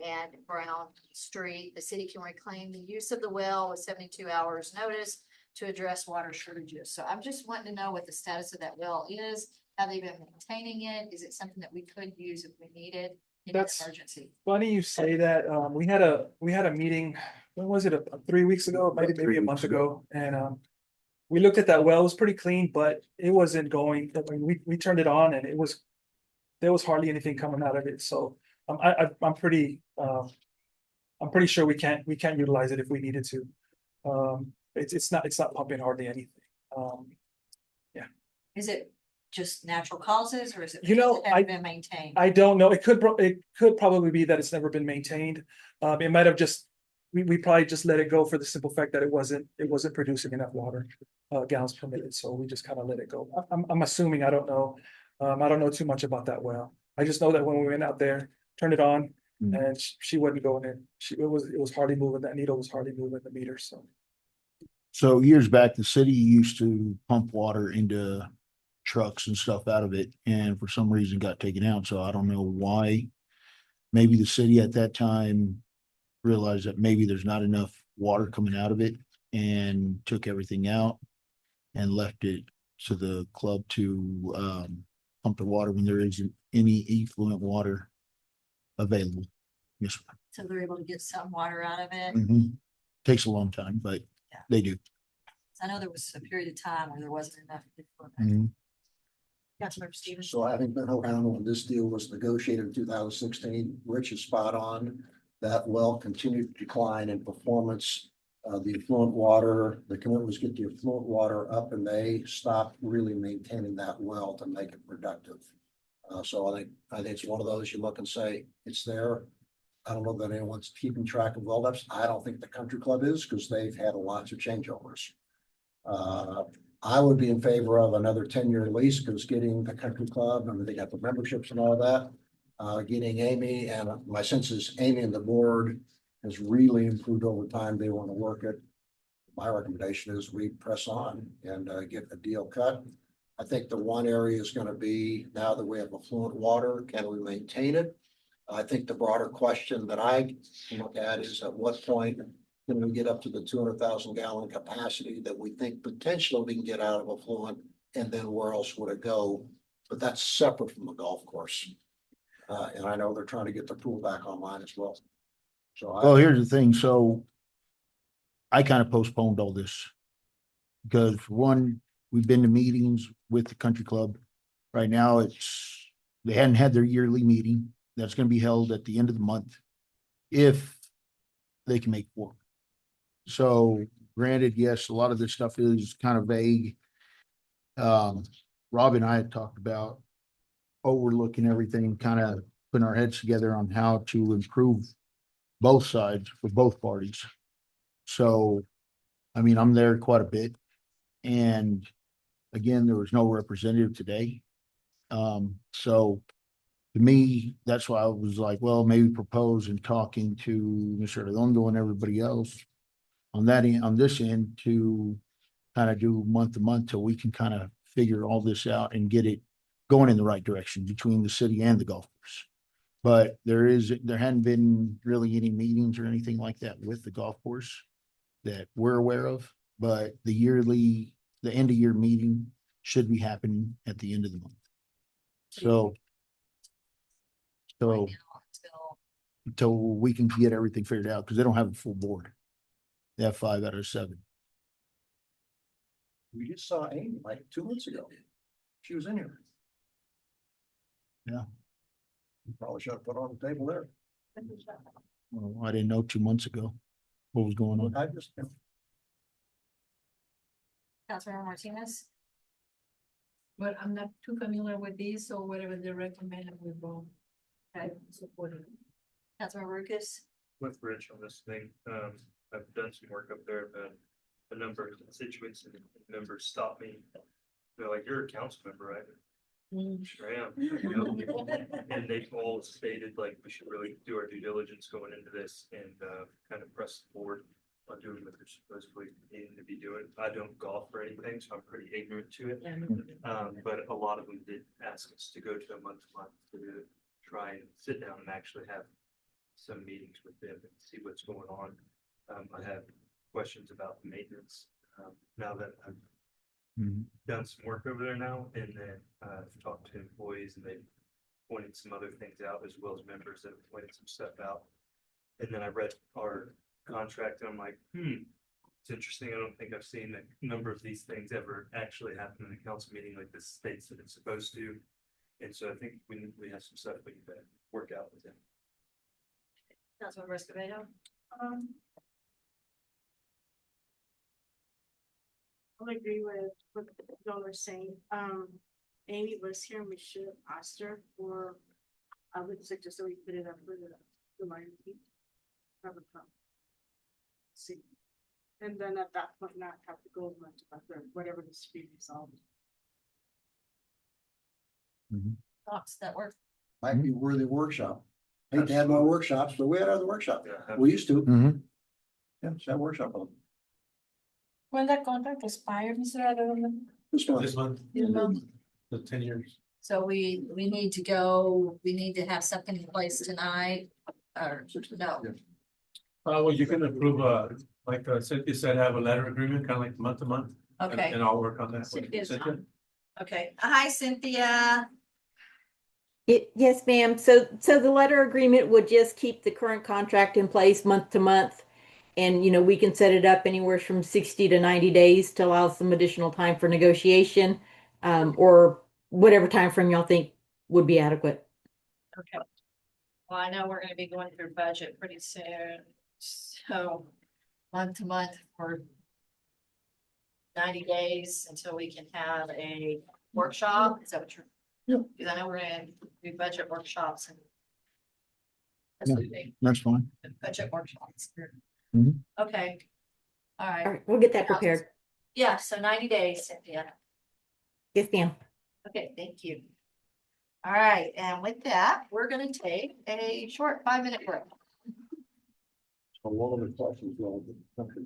and Brown Street. The city can reclaim the use of the well with 72 hours notice to address water shortages. So I'm just wanting to know what the status of that well is. Have they been maintaining it? Is it something that we could use if we needed in an That's- emergency? Funny you say that. We had a meeting, when was it? 3 weeks ago, maybe a month ago, and we looked at that well. It was pretty clean, but it wasn't going. I mean, we turned it on, and there was hardly anything coming out of it. So I'm pretty sure we can't utilize it if we needed to. It's not pumping hardly anything. Is it just natural causes or is it? You know, things that haven't been maintained? I don't know. It could probably be that it's never been maintained. It might have just, we probably just let it go for the simple fact that it wasn't producing enough water, gallons per minute. So we just kind of let it go. I'm assuming, I don't know. I don't know too much about that well. I just know that when we went out there, turned it on, and she wasn't going in. It was hardly moving. That needle was hardly moving the meter. So years back, the city used to pump water into trucks and stuff out of it, and for some reason got taken out. So I don't know why. Maybe the city at that time realized that maybe there's not enough water coming out of it and took everything out and left it to the club to pump the water when there isn't any effluent water available. Yes. So they're able to get some water out of it. Mhm. Takes a long time, but Yeah. they do. I know there was a period of time where there wasn't enough. Mhm. Councilmember Stevens. So having been around when this deal was negotiated in 2016, Rich is spot on. That well continued to decline in performance. The effluent water, the commitment was get the effluent water up and they stopped really maintaining that well to make it productive. So I think it's one of those you look and say, it's there. I don't know that anyone's keeping track of well depths. I don't think the country club is because they've had lots of changeovers. I would be in favor of another 10-year lease because getting the country club, and they got the memberships and all that. Getting Amy, and my sense is Amy and the board has really improved over time. They want to work it. My recommendation is we press on and get a deal cut. I think the one area is going to be, now that we have affluent water, can we maintain it? I think the broader question that I look at is at what point can we get up to the 200,000 gallon capacity that we think potentially we can get out of affluent, and then where else would it go? But that's separate from the golf course. And I know they're trying to get the pool back online as well. So Well, here's the thing. So I kind of postponed all this because for one, we've been to meetings with the country club. Right now, they hadn't had their yearly meeting. That's going to be held at the end of the month if they can make work. So granted, yes, a lot of this stuff is kind of vague. Rob and I had talked about overlooking everything, kind of putting our heads together on how to improve both sides for both parties. So, I mean, I'm there quite a bit. And again, there was no representative today. So to me, that's why I was like, well, maybe propose and talking to Mr. Redondo and everybody else on that end, on this end, to kind of do month to month till we can kind of figure all this out and get it going in the right direction between the city and the golf course. But there hadn't been really any meetings or anything like that with the golf course that we're aware of, but the end of year meeting should be happening at the end of the month. So until we can get everything figured out, because they don't have a full board. They have 5 out of 7. we just saw Amy like 2 months ago. She was in here. Yeah. You probably should have put her on the table there. Well, I didn't know 2 months ago what was going on. I just, Councilmember Martinez. But I'm not too familiar with these, so whatever they recommend, we will. I support it. Councilmember Lucas. With Rich on this thing, I've done some work up there, but a number of constituents and members stop me. They're like, you're a council member, right? Sure am. And they've all stated like we should really do our due diligence going into this and kind of press the board on doing what they're supposedly needing to be doing. I don't golf or anything, so I'm pretty ignorant to it. But a lot of them did ask us to go to a month to try and sit down and actually have some meetings with them and see what's going on. I have questions about the maintenance, now that I've done some work over there now, and then I've talked to employees and they've pointed some other things out as well as members that have pointed some stuff out. And then I read our contract and I'm like, it's interesting. I don't think I've seen a number of these things ever actually happen in a council meeting like this states that it's supposed to. And so I think we have some stuff we need to work out with them. Councilmember Escobedo? I agree with what y'all are saying. Amy was here, and we should have asked her for, I would suggest that we put it up for the line. Have a come. See. And then at that point, not have to go much further, whatever the speed resolved. Thoughts that work? Might be worthy workshop. Hate to have more workshops, but we had other workshop. Yeah. We used to. Mhm. Yeah, just have workshop on. When that contract expired, Mr. Arredondo? This one. This month, You know? the 10 years. So we need to go, we need to have something in place tonight, or no? Well, you can approve, like Cynthia said, have a letter agreement, kind of like month to month. Okay, And I'll work on that. Cynthia's Cynthia? on. Okay, hi Cynthia. Yes, ma'am. So the letter agreement would just keep the current contract in place month to month. And, we can set it up anywhere from 60 to 90 days to allow some additional time for negotiation, or whatever time frame y'all think would be adequate. Okay. Well, I know we're gonna be going through budget pretty soon, so month to month for 90 days until we can have a workshop. Is that what you're? Because I know we're gonna do budget workshops and That's fine. budget workshops. Mhm. Okay. All All right. right, we'll get that prepared. Yeah, so 90 days, Cynthia. Yes, ma'am. Okay, thank you. All right, and with that, we're gonna take a short 5-minute break. So one of the questions, well, the country's.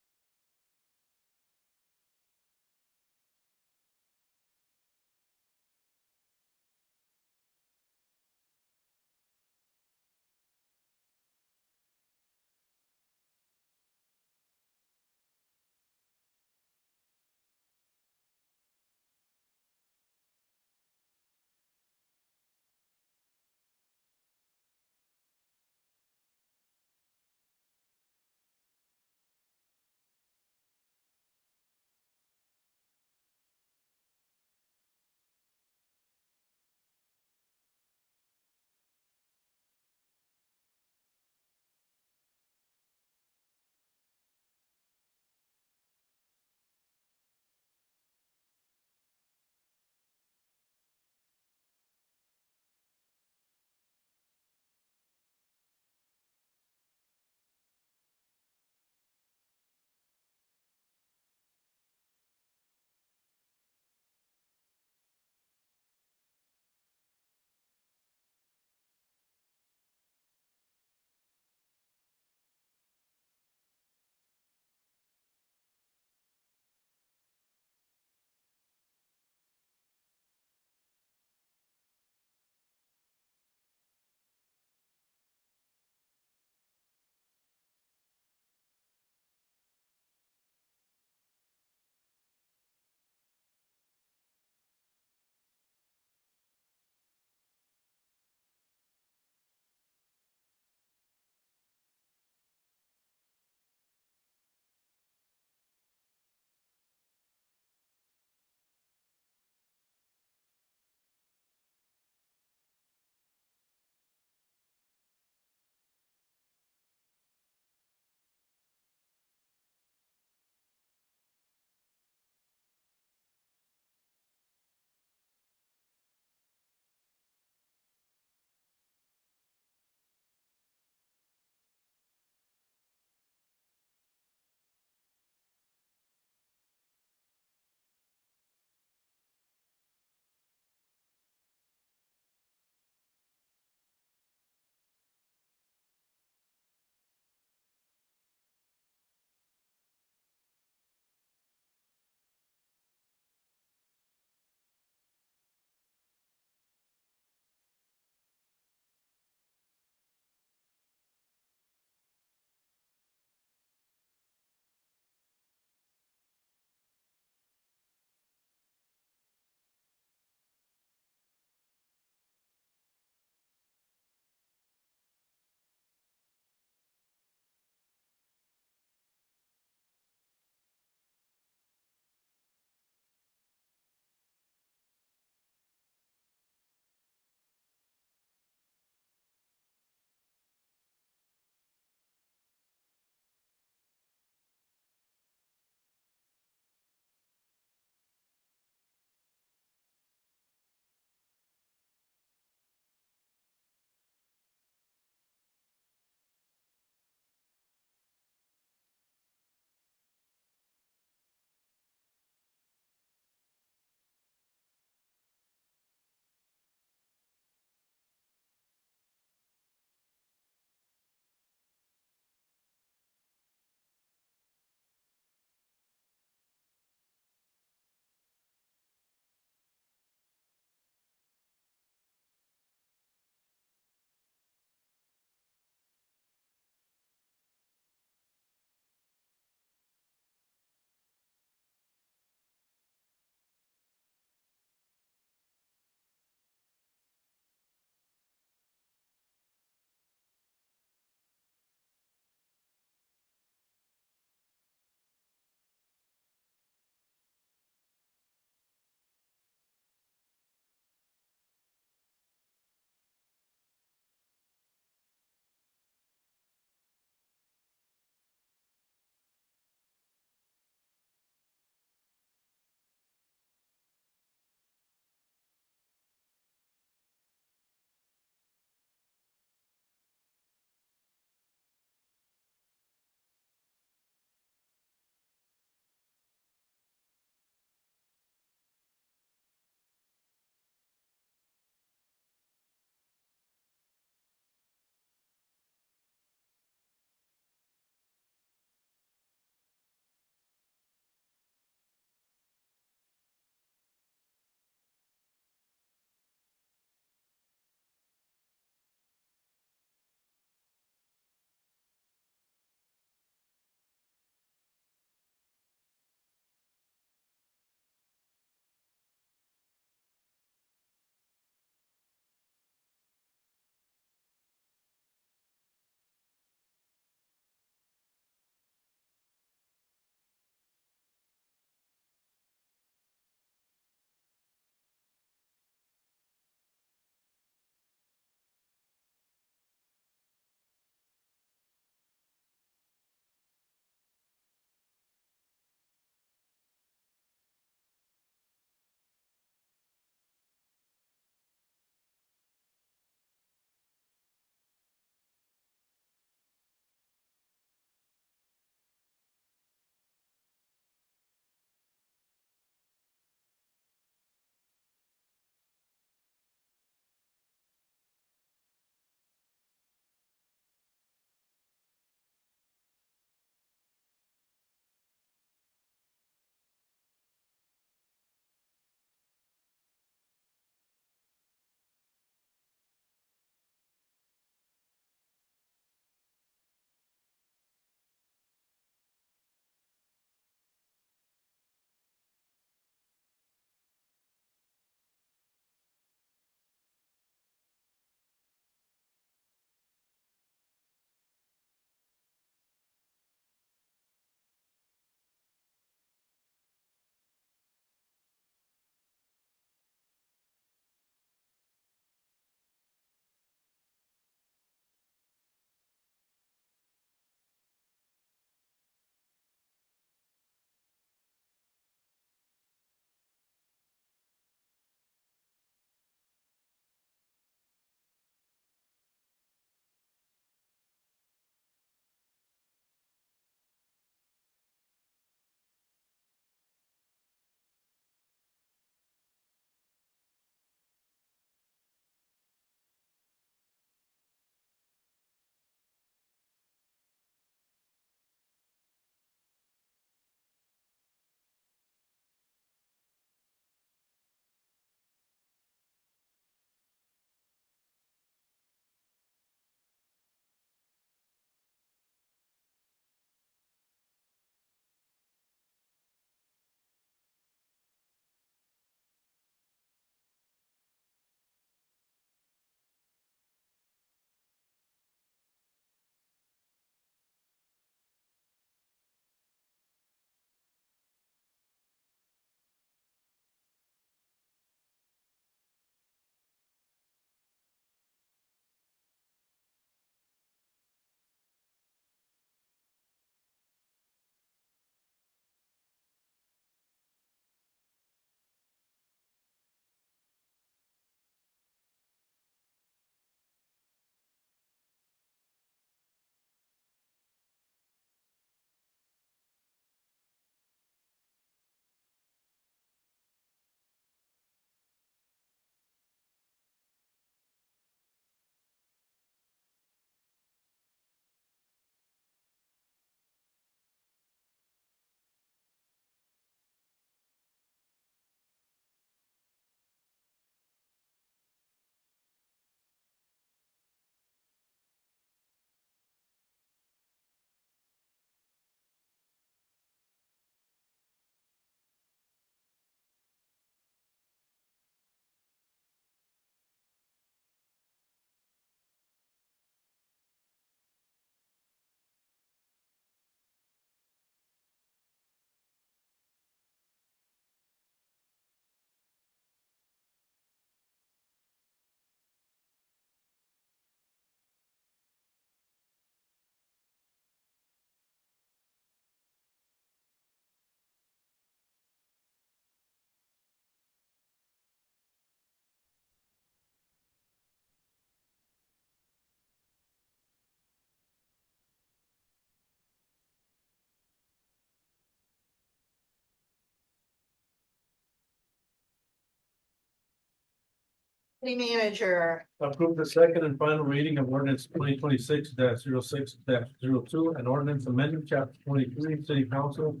City manager, Approve the second and final reading of ordinance 2026-06-02, an ordinance amending chapter 23, City Council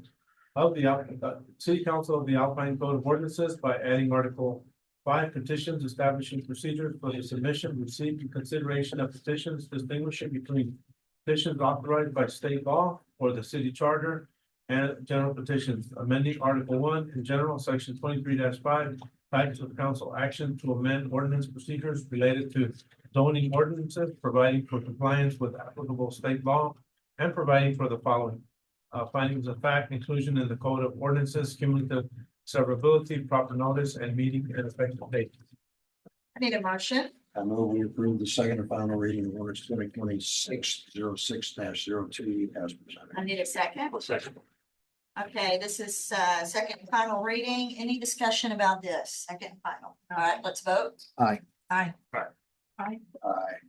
of the City Council of the Alpine Code of Ordinances by adding Article 5, petitions establishing procedures for the submission, receipt, and consideration of petitions, distinguishing between petitions authorized by state law or the city charter and general petitions, amending Article 1 in general, Section 23-5, types of council action to amend ordinance procedures related to zoning ordinances, providing for compliance with applicable state law, and providing for the following. Findings of fact, inclusion in the code of ordinances, cumulative severability, proper notice, and meeting and effective date. I need a motion. I move we approve the second and final reading of ordinance 2026-06-02 as presented. I need a second. Second. Okay, this is second and final reading. Any discussion about this? Second and final. All right, let's vote. Aye. Aye. Aye. Aye. Aye.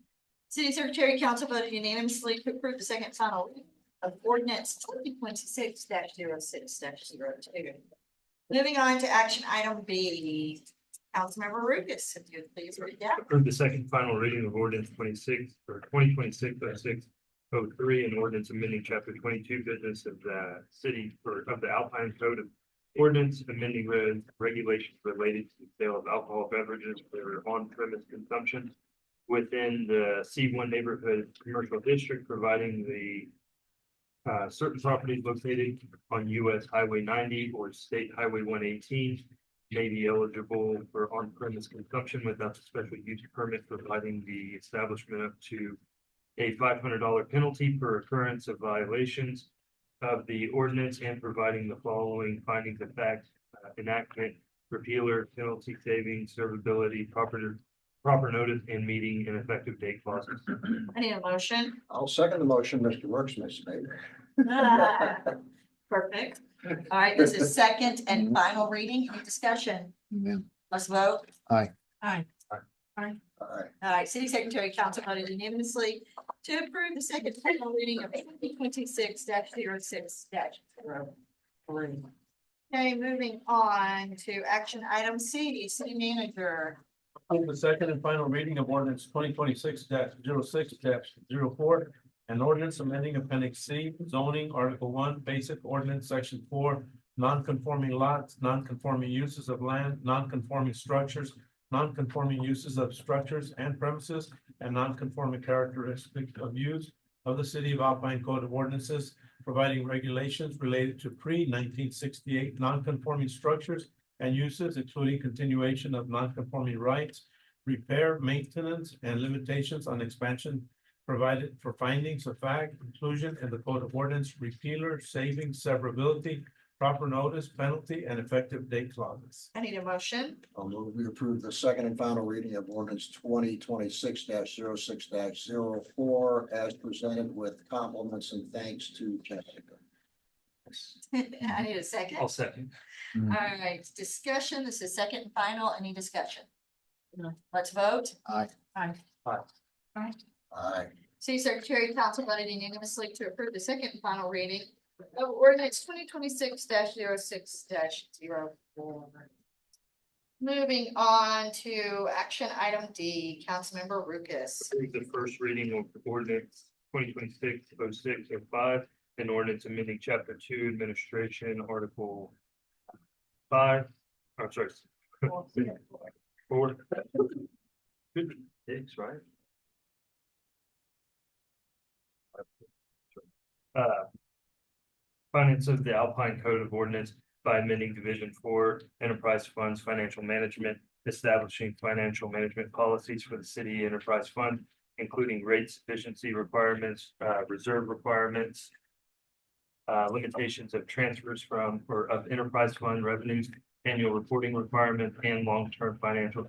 City Secretary, Council voted unanimously to approve the second and final reading of ordinance 2026-06-02. Moving on to action item B. Councilmember Lucas, if you would please read that. Approve the second and final reading of ordinance 2026-06-03, an ordinance amending chapter 22 business of the city of the Alpine Code of Ordinance, amending regulations related to the sale of alcohol beverages for on-premise consumption within the C1 neighborhood commercial district, providing the certain properties located on US Highway 90 or State Highway 118 may be eligible for on-premise consumption without a special use permit, providing the establishment up to a $500 penalty per occurrence of violations of the ordinance, and providing the following findings of fact: enactment, repealer, penalty saving, servability, proper notice, and meeting and effective date clauses. I need a motion. I'll second the motion Mr. Worksmith made. Perfect. All right, this is second and final reading. Any discussion? Amen. Let's vote. Aye. Aye. Aye. All right, City Secretary, Council voted unanimously to approve the second and final reading of 2026-06-03. Okay, moving on to action item C, City Manager. Approve the second and final reading of ordinance 2026-06-04, an ordinance amending appendix C, zoning, article 1, basic ordinance, section 4, non-conforming lots, non-conforming uses of land, non-conforming structures, non-conforming uses of structures and premises, and non-conforming characteristics of use of the City of Alpine Code of Ordinances, providing regulations related to pre-1968 non-conforming structures and uses, including continuation of non-conforming rights, repair, maintenance, and limitations on expansion, provided for findings of fact, inclusion in the Code of Ordinance, repealer, saving, severability, proper notice, penalty, and effective date clauses. I need a motion. I'll move we approve the second and final reading of ordinance 2026-06-04 as presented with compliments and thanks to Jessica. I need a second. I'll second. All right, discussion. This is second and final. Any discussion? Let's vote. Aye. Aye. Aye. Aye. Aye. City Secretary, Council voted unanimously to approve the second and final reading of ordinance 2026-06-04. Moving on to action item D, Councilmember Lucas. Approve the first reading of ordinance 2026-06-05, an ordinance amending chapter 2 administration, article 5. I'm sorry. 4. 6, right? Finance of the Alpine Code of Ordinance by amending Division 4 Enterprise Funds Financial Management, establishing financial management policies for the city enterprise fund, including rate sufficiency requirements, reserve requirements, limitations of transfers from or of enterprise fund revenues, annual reporting requirements, and long-term financial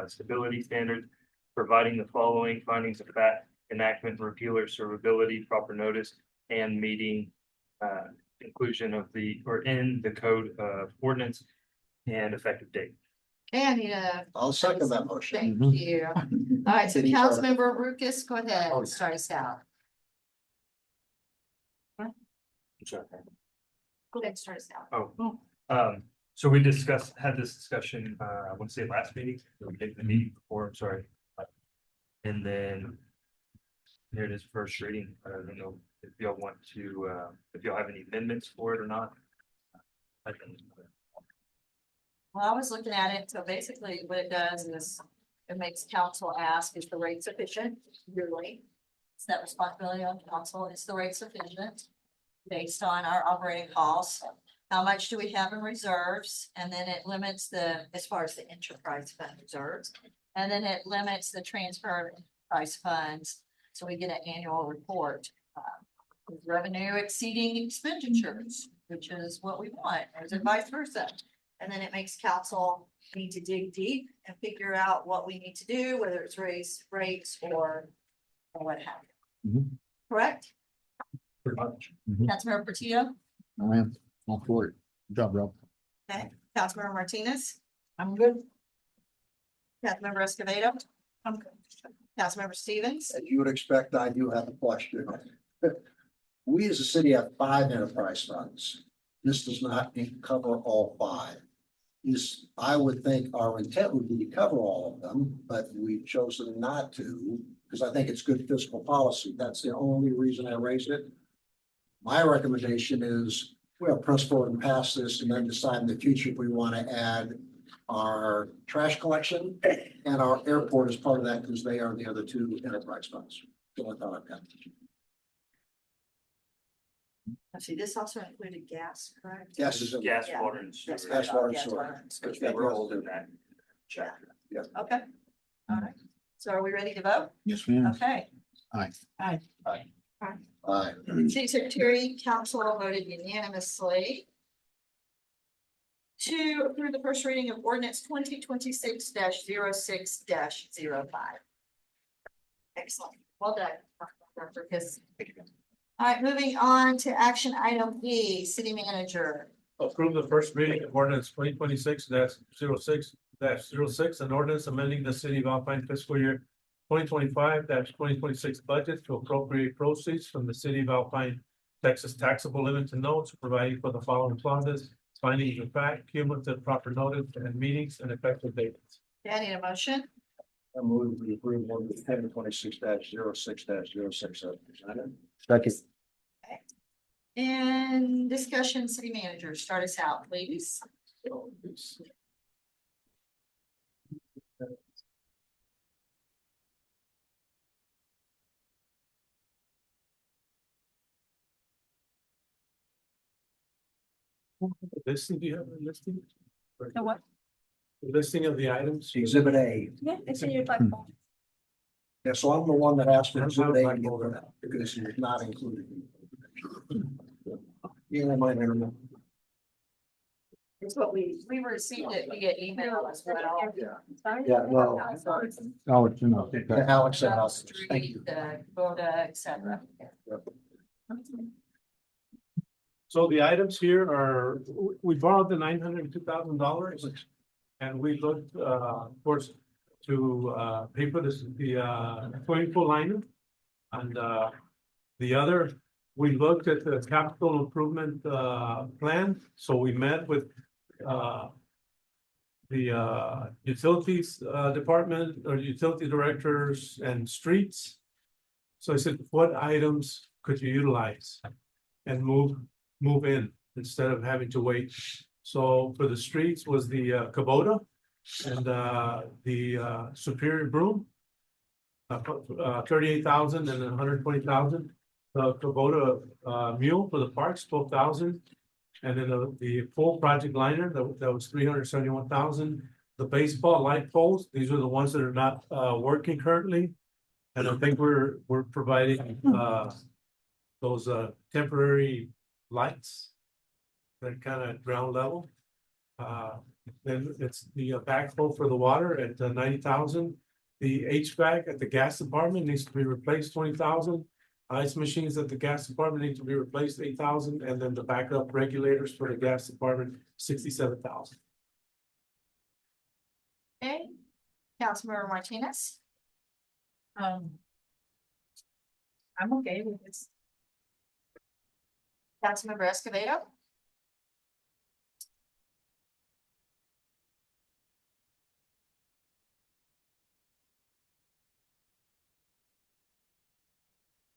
stability standards, providing the following findings of fact: enactment, repealer, servability, proper notice, and meeting inclusion of the or in the code of ordinance and effective date. And I'll second that motion. thank you. All right, so City Charter. Councilmember Lucas, go ahead. Oh, Start us out. Go ahead, start us out. Oh, So we had this discussion, I want to say last meeting, or maybe the meeting before, I'm sorry. And then here it is, first reading. I don't know if y'all want to, if y'all have any amendments for it or not. I think. Well, I was looking at it, so basically what it does is it makes council ask, is the rate sufficient yearly? It's that responsibility on council, is the rate sufficient based on our operating costs? How much do we have in reserves? And then it limits as far as the enterprise fund reserves. And then it limits the transfer of enterprise funds. So we get an annual report. With revenue exceeding expenditures, which is what we want, or is it vice versa? And then it makes council need to dig deep and figure out what we need to do, whether it's raise rates or what have you. Mhm. Correct? Pretty much. Councilmember Portillo? I am all for it. Good job, Rob. Okay. Councilmember Martinez? I'm good. Councilmember Escobedo? I'm good. Councilmember Stevens? As you would expect, I do have a question. We as a city have 5 enterprise funds. This does not cover all 5. I would think our intent would be to cover all of them, but we've chosen not to because I think it's good fiscal policy. That's the only reason I raised it. My recommendation is we'll press forward and pass this and then decide in the future if we want to add our trash collection and our airport as part of that because they are the other 2 enterprise funds. So I thought I'd got. Let's see, this also included gas, correct? Gas is. Gas, Yeah. water and sewer. Gas, water, and Gas, sewer. water, and sewer. Which we're holding that. Yeah. Yeah. Okay, all right. So are we ready to vote? Yes, ma'am. Okay. Aye. Aye. Aye. Aye. City Secretary, council voted unanimously to approve the first reading of ordinance 2026-06-05. Excellent. Well done, Dr. Kiss. All right, moving on to action item E, city manager. Approve the first reading of ordinance 2026-06-06, an ordinance amending the city of Alpine fiscal year 2025-2026 budget to appropriate proceeds from the city of Alpine, Texas taxable limits and notes, providing for the following clauses: findings of fact, cumulative proper notice, and meetings and effective dates. Okay, I need a motion. I move we approve ordinance 1026-06-06 as presented. Second. And discussion, city manager, start us out, please. Listing, do you have a listing? The what? The listing of the items? Exhibit A. Yeah, it's in your platform. Yeah, so I'm the one that asked for I don't exhibit have A my to get folder. rid of because it's not included. Yeah, I might remember. It's what we received it via email as well. Yeah, well. Oh, it's enough. Yeah, Alex said, I'll- Street, thank you. Quota, et cetera. So the items here are, we borrowed the $902,000. And we looked, of course, to, pay for this, the, swimming pool liner. And, the other, we looked at the capital improvement, plan, so we met with, the utilities department or utility directors and streets. So I said, what items could you utilize and move in instead of having to wait? So for the streets was the Kubota and the Superior Broom. 38,000 and 120,000. The Kubota mule for the parks, 12,000. And then the full project liner, that was 371,000. The baseball light poles, these are the ones that are not working currently. And I think we're providing those temporary lights that kind of ground level. Then it's the backflow for the water at 90,000. The HVAC at the gas department needs to be replaced, 20,000. Ice machines at the gas department need to be replaced, 8,000, and then the backup regulators for the gas department, 67,000. Okay, Councilmember Martinez. I'm okay with this. Councilmember Escobedo.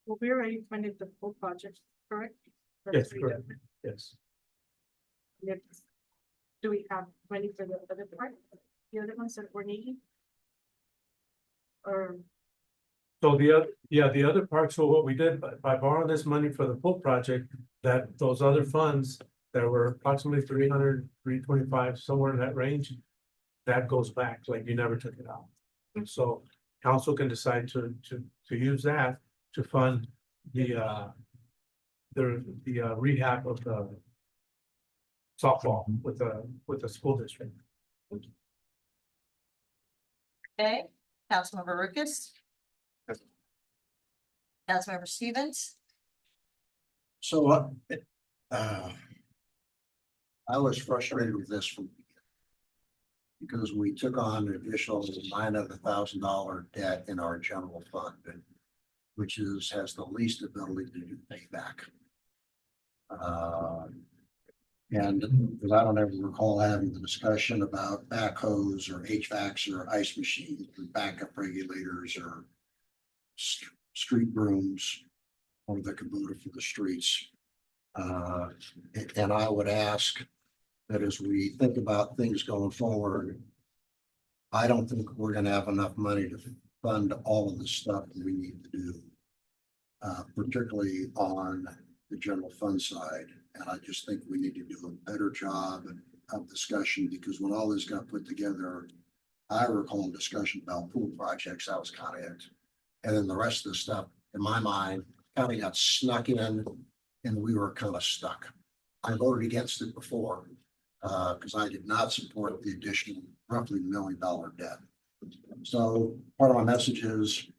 Well, we already funded the full project, correct? For Yes, the correct. redevelopment. Yes. Yes. Do we have money for the other part, the other ones that we're needing? Or, So the other part, so what we did by borrowing this money for the pool project, that those other funds that were approximately 300, 325, somewhere in that range, that goes back, like you never took it out. And so council can decide to use that to fund the rehab of the softball with the school district. Okay, Councilmember Lucas. Councilmember Stevens. So, I was frustrated with this from the beginning, because we took on an additional $900,000 debt in our general fund, which has the least ability to do payback. And because I don't ever recall having the discussion about backhoes or HVACs or ice machines or backup regulators or street brooms or the Kubota for the streets. And I would ask that as we think about things going forward, I don't think we're gonna have enough money to fund all of the stuff that we need to do. Particularly on the general fund side. And I just think we need to do a better job of discussion, because when all this got put together, I recall a discussion about pool projects, that was kind of it. And then the rest of the stuff, in my mind, kind of got snuck in and we were kind of stuck. I voted against it before, because I did not support the additional roughly $1 million debt. So part of my message is,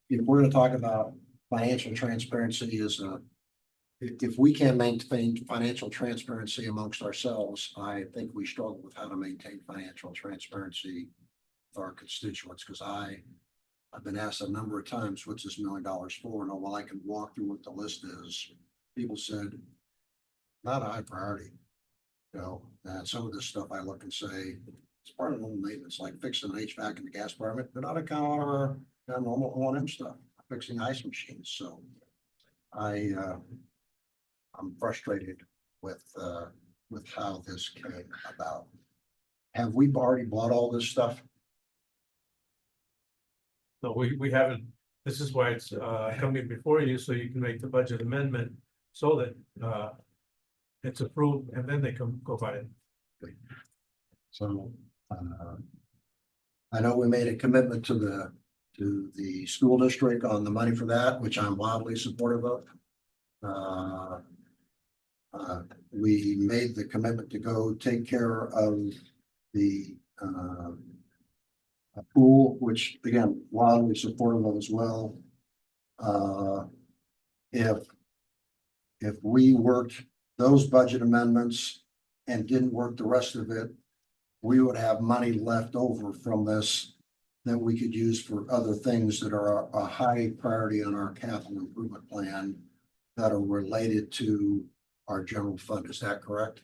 if we're going to talk about financial transparency if we can maintain financial transparency amongst ourselves, I think we struggle with how to maintain financial transparency with our constituents, because I've been asked a number of times, what's this $1 million for? And while I can walk through what the list is, people said, not a high priority. You know, and some of this stuff I look and say, it's part of normal maintenance, like fixing an HVAC in the gas department, they're not a kind of our normal O&M stuff, fixing ice machines. So I'm frustrated with how this came about. Have we already bought all this stuff? No, we haven't. This is why it's coming before you, so you can make the budget amendment so that it's approved and then they can go by it. So I know we made a commitment to the school district on the money for that, which I'm wildly supportive of. We made the commitment to go take care of the pool, which again, wildly supportive of as well. If we worked those budget amendments and didn't work the rest of it, we would have money left over from this that we could use for other things that are a high priority on our capital improvement plan that are related to our general fund. Is that correct?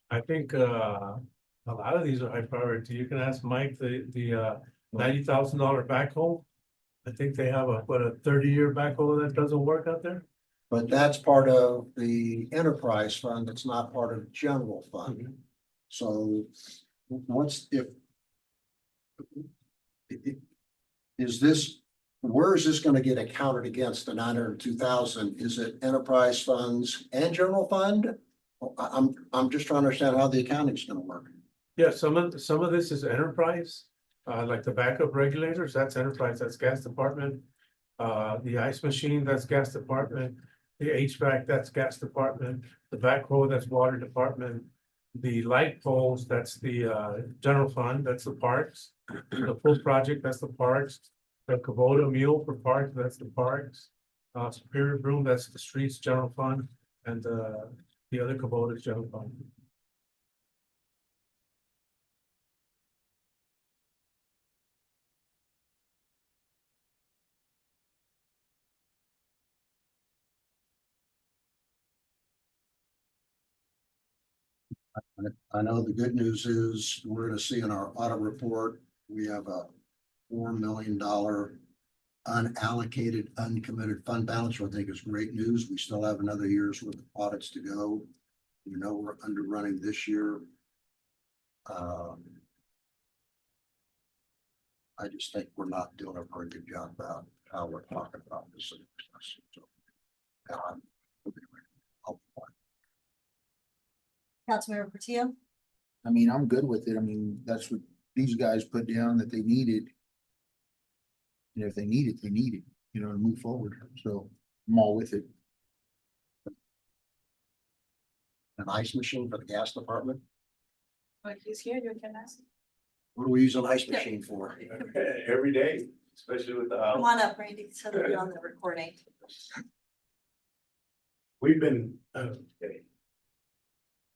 I think a lot of these are high priority. You can ask Mike the $90,000 backhoe. I think they have a 30-year backhoe that doesn't work out there. But that's part of the enterprise fund. It's not part of the general fund. Mm-hmm. So where is this going to get accounted against the 902,000? Is it enterprise funds and general fund? I'm just trying to understand how the accounting is going to work. Yeah, some of this is enterprise, like the backup regulators, that's enterprise, that's gas department. The ice machine, that's gas department. The HVAC, that's gas department. The backhoe, that's water department. The light poles, that's the general fund, that's the parks. The full project, that's the parks. The Kubota mule for parks, that's the parks. Superior broom, that's the streets general fund, and the other Kubota is general fund. I know the good news is we're going to see in our audit report, we have a $4 million unallocated, uncommitted fund balance, which I think is great news. We still have another year's worth of audits to go. You know, we're underrunning this year. I just think we're not doing a very good job about how we're talking about this. So, Councilmember Portillo? I mean, I'm good with it. I mean, that's what these guys put down that they needed. And if they need it, they need it, you know, to move forward. So I'm all with it. An ice machine for the gas department. But he's here, you can ask. What do we use an ice machine for? Every day, especially with the. Come on up, Randy, so that we're on the recording. We've been,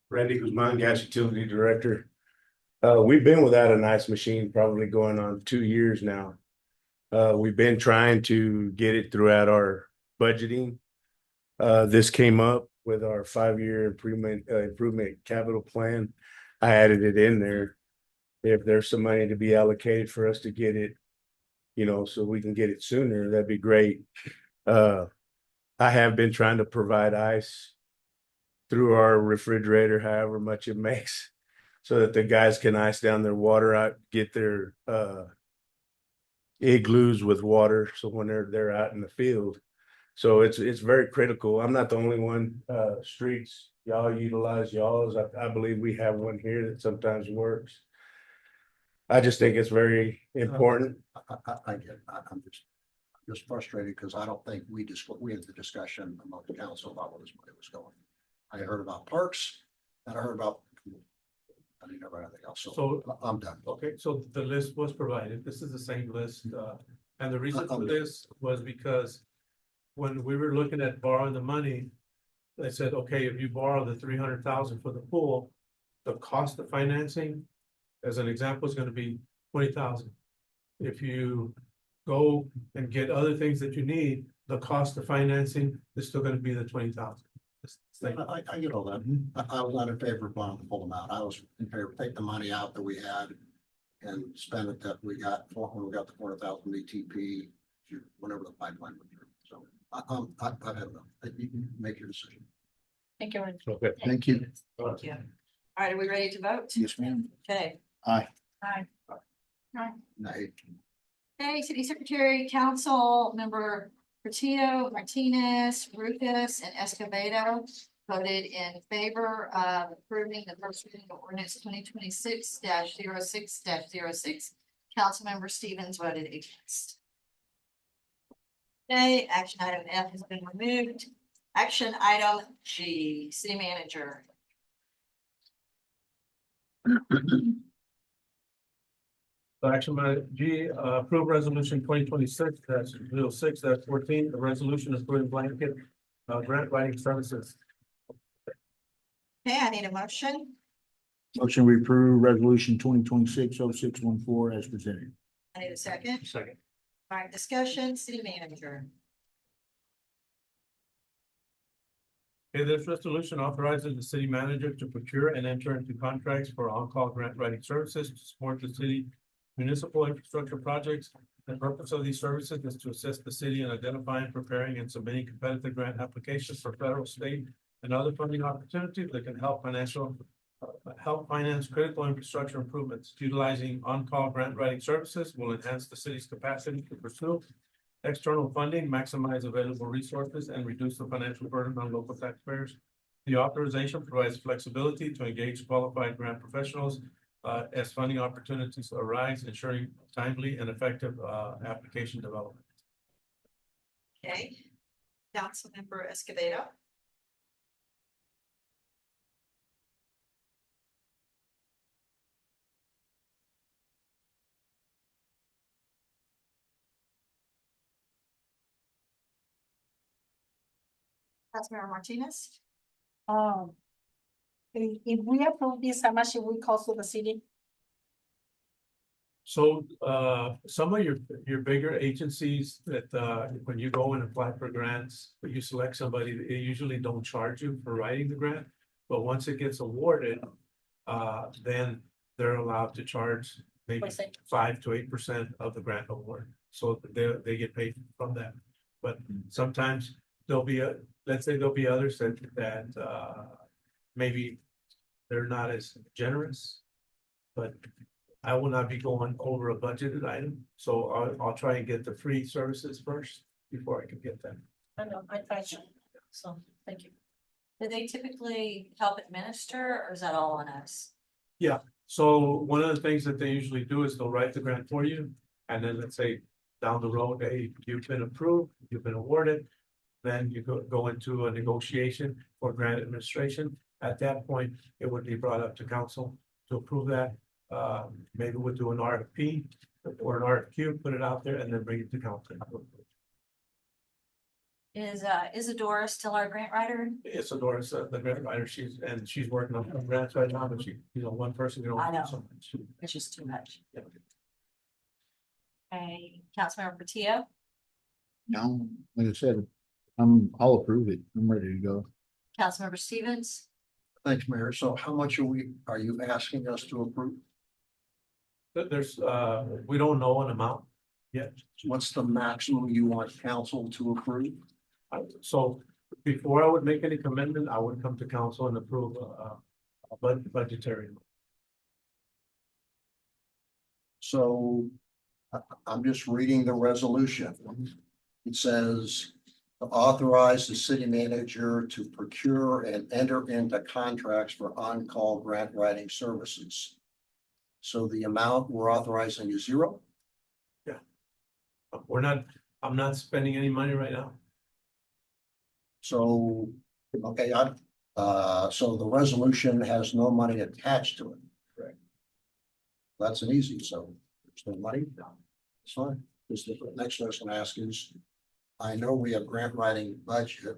Randy Guzman, Gas Utility Director. We've been without an ice machine probably going on 2 years now. We've been trying to get it throughout our budgeting. This came up with our 5-year improvement capital plan. I added it in there. If there's some money to be allocated for us to get it, you know, so we can get it sooner, that'd be great. I have been trying to provide ice through our refrigerator, however much it makes, so that the guys can ice down their water out, get their igloos with water. So when they're out in the field, so it's very critical. I'm not the only one. Streets, y'all utilize y'all's. I believe we have one here that sometimes works. I just think it's very important. I get it. I'm just frustrated because I don't think we had the discussion among the council about where this money was going. I heard about parks and I heard about, I didn't know about anything else. So I'm done. Okay, so the list was provided. This is the same list. And the reason for this was because when we were looking at borrowing the money, they said, okay, if you borrow the 300,000 for the pool, the cost of financing, as an example, is going to be 20,000. If you go and get other things that you need, the cost of financing is still going to be the 20,000. I get all that. I was not in favor of buying the full amount. I was in favor of taking the money out that we had and spend it that we got when we got the 400,000 BTP, whenever the pipeline went through. So I've had enough. You can make your decision. Thank you. Okay. Thank you. Thank you. All right, are we ready to vote? Yes, ma'am. Okay. Aye. Hi. Nay. Okay, City Secretary, Council Member Portillo, Martinez, Rufus, and Escobedo voted in favor of approving the first reading of ordinance 2026-06-06. Councilmember Stevens voted against. Okay, action item F has been removed. Action item G, City Manager. Action item G, approve resolution 2026-06-14, a resolution approving blanket grant writing services. Okay, I need a motion. Motion we approve resolution 2026-0614 as presented. I need a second. Second. All right, discussion, City Manager. Okay, this resolution authorizes the city manager to procure and enter into contracts for on-call grant writing services to support the city municipal infrastructure projects. The purpose of these services is to assist the city in identifying, preparing, and submitting competitive grant applications for federal, state, and other funding opportunities that can help finance critical infrastructure improvements. Utilizing on-call grant writing services will enhance the city's capacity to pursue external funding, maximize available resources, and reduce the financial burden on local taxpayers. The authorization provides flexibility to engage qualified grant professionals as funding opportunities arise, ensuring timely and effective application development. Okay. Councilmember Escobedo. Councilmember Martinez. If we approve this, how much it will cost to the city? So some of your bigger agencies that when you go and apply for grants, but you select somebody, they usually don't charge you for writing the grant. But once it gets awarded, then they're allowed to charge maybe What's that? 5 to 8% of the grant award. So they get paid from that. But sometimes let's say there'll be others that maybe they're not as generous. But I will not be going over a budgeted item, so I'll try and get the free services first before I can get them. I know, I tried to, so, thank you. Do they typically help administer, or is that all on us? Yeah, so one of the things that they usually do is they'll write the grant for you, and then let's say down the road, hey, you've been approved, you've been awarded. Then you go into a negotiation for grant administration. At that point, it would be brought up to council to approve that. Maybe we'll do an RFP or an RFQ, put it out there, and then bring it to council. Is Isadora still our grant writer? Isadora's the grant writer. She's working on some grants right now, but one person can only I know. do so much. It's just too much. Yeah. Okay, Councilmember Patillo, No, like I said, I'll approve it. I'm ready to go. Councilmember Stevens, Thanks, Mayor. So how much are you asking us to approve? There's, we don't know an amount yet. What's the maximum you want council to approve? So before I would make any commitment, I would come to council and approve a budgetary. So I'm just reading the resolution. It says to authorize the city manager to procure and enter into contracts for on-call grant writing services. So the amount we're authorizing is zero? I'm not spending any money right now. So, okay, so the resolution has no money attached to it. Right. That's an easy, so there's no money. It's fine. Just the next question I ask is, I know we have grant writing budget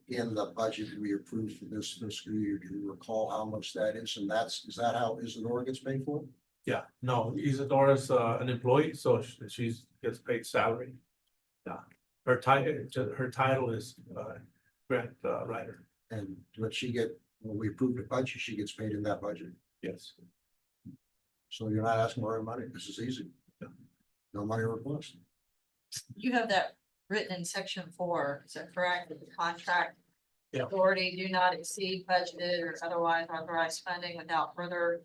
in the budget we approved for this fiscal year. Do you recall how much that is? And is that how Isadora gets paid for? Yeah, no, Isadora's an employee, so she gets paid salary. Yeah, her title is grant writer. And what she get, when we approve the budget, she gets paid in that budget. Yes. So you're not asking for her money. This is easy. No money request. you have that written in section 4, is that correct? That the contract Yeah. authority do not exceed budgeted or otherwise authorized funding without further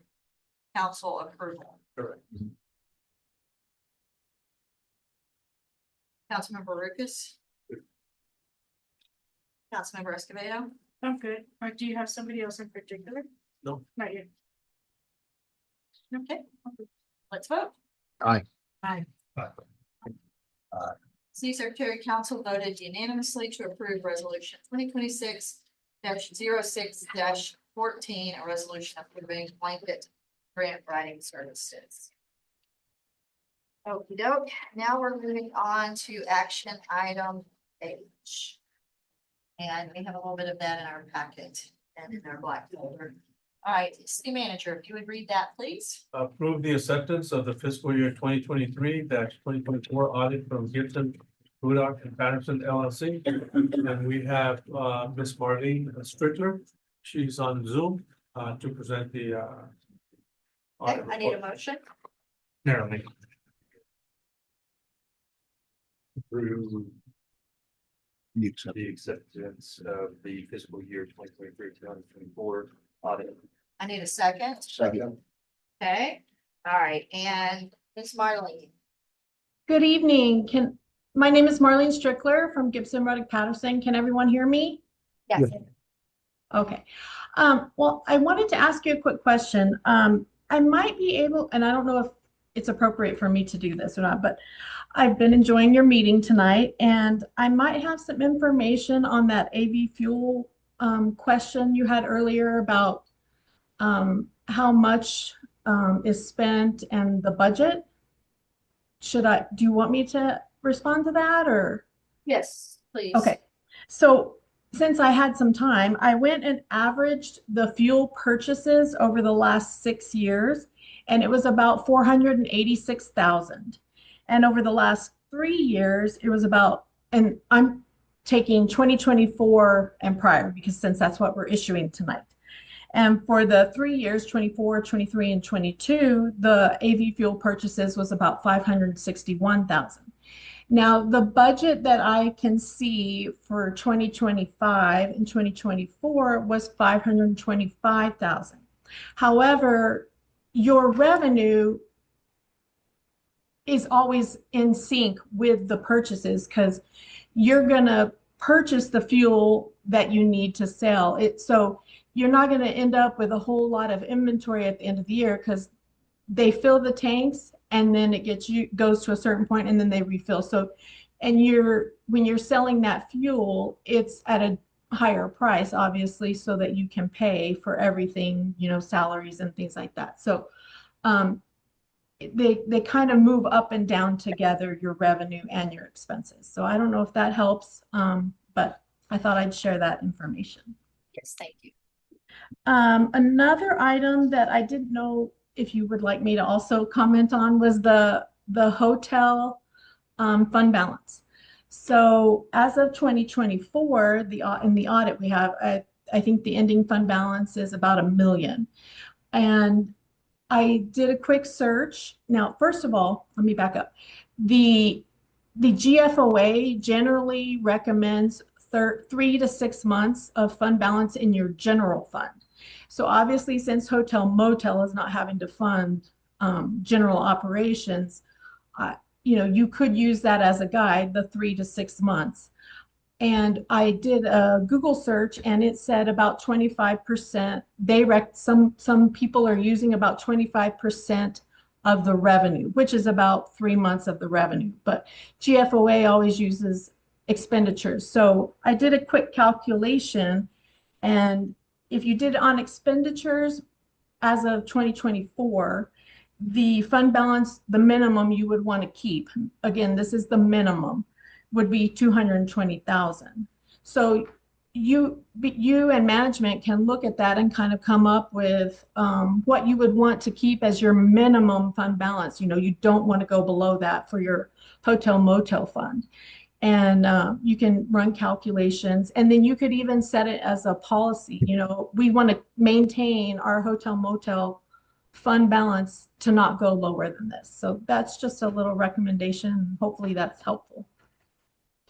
council approval. Correct. Councilmember Lucas. Councilmember Escobedo. I'm good. Or do you have somebody else in particular? No. Not yet. Okay, let's vote. Aye. Aye. City Secretary Council voted unanimously to approve resolution 2026-06-14, a resolution approving blanket grant writing services. Okey doke, now we're moving on to action item H. And we have a little bit of that in our packet and in our black folder. All right, city manager, if you would read that, please. Approve the acceptance of the fiscal year 2023-2024 audit from Gibson, Hudak and Patterson LLC. And we have Ms. Marlene Strickler. She's on Zoom to present the Okay, audit I need a report. motion. Narrowly. Approve You accept. the acceptance of the fiscal year 2023-2024 audit. I need a second. Second. Okay, all right, and Ms. Marlene. Good evening. My name is Marlene Strickler from Gibson, Ruddock, Patterson. Can everyone hear me? Yes. Okay. Well, I wanted to ask you a quick question. I might be able, and I don't know if it's appropriate for me to do this or not, but I've been enjoying your meeting tonight, and I might have some information on that AV fuel question you had earlier about how much is spent and the budget. Do you want me to respond to that, or? Yes, please. Okay, so since I had some time, I went and averaged the fuel purchases over the last 6 years, and it was about 486,000. And over the last 3 years, it was about, and I'm taking 2024 and prior, because since that's what we're issuing tonight. And for the 3 years, 24, 23, and 22, the AV fuel purchases was about 561,000. Now, the budget that I can see for 2025 and 2024 was 525,000. However, your revenue is always in sync with the purchases because you're going to purchase the fuel that you need to sell it. So you're not going to end up with a whole lot of inventory at the end of the year because they fill the tanks and then it goes to a certain point and then they refill. So, and when you're selling that fuel, it's at a higher price, obviously, so that you can pay for everything, salaries and things like that. So, they kind of move up and down together, your revenue and your expenses. So I don't know if that helps, but I thought I'd share that information. Yes, thank you. Another item that I didn't know if you would like me to also comment on was the hotel fund balance. So as of 2024, in the audit we have, I think the ending fund balance is about $1 million. And I did a quick search. Now, first of all, let me back up. The GFOA generally recommends 3 to 6 months of fund balance in your general fund. So obviously, since hotel motel is not having to fund general operations, you could use that as a guide, the 3 to 6 months. And I did a Google search and it said about 25%. Some people are using about 25% of the revenue, which is about 3 months of the revenue. But GFOA always uses expenditures. So I did a quick calculation, and if you did it on expenditures as of 2024, the fund balance, the minimum you would want to keep, again, this is the minimum, would be 220,000. So you and management can look at that and kind of come up with what you would want to keep as your minimum fund balance. You don't want to go below that for your hotel motel fund. And you can run calculations, and then you could even set it as a policy. We want to maintain our hotel motel fund balance to not go lower than this. So that's just a little recommendation. Hopefully that's helpful.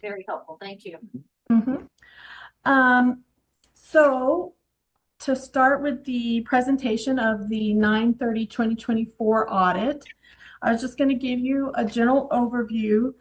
Very helpful. Thank you. So to start with the presentation of the 9/30/2024 audit, I was just going to give you a general overview.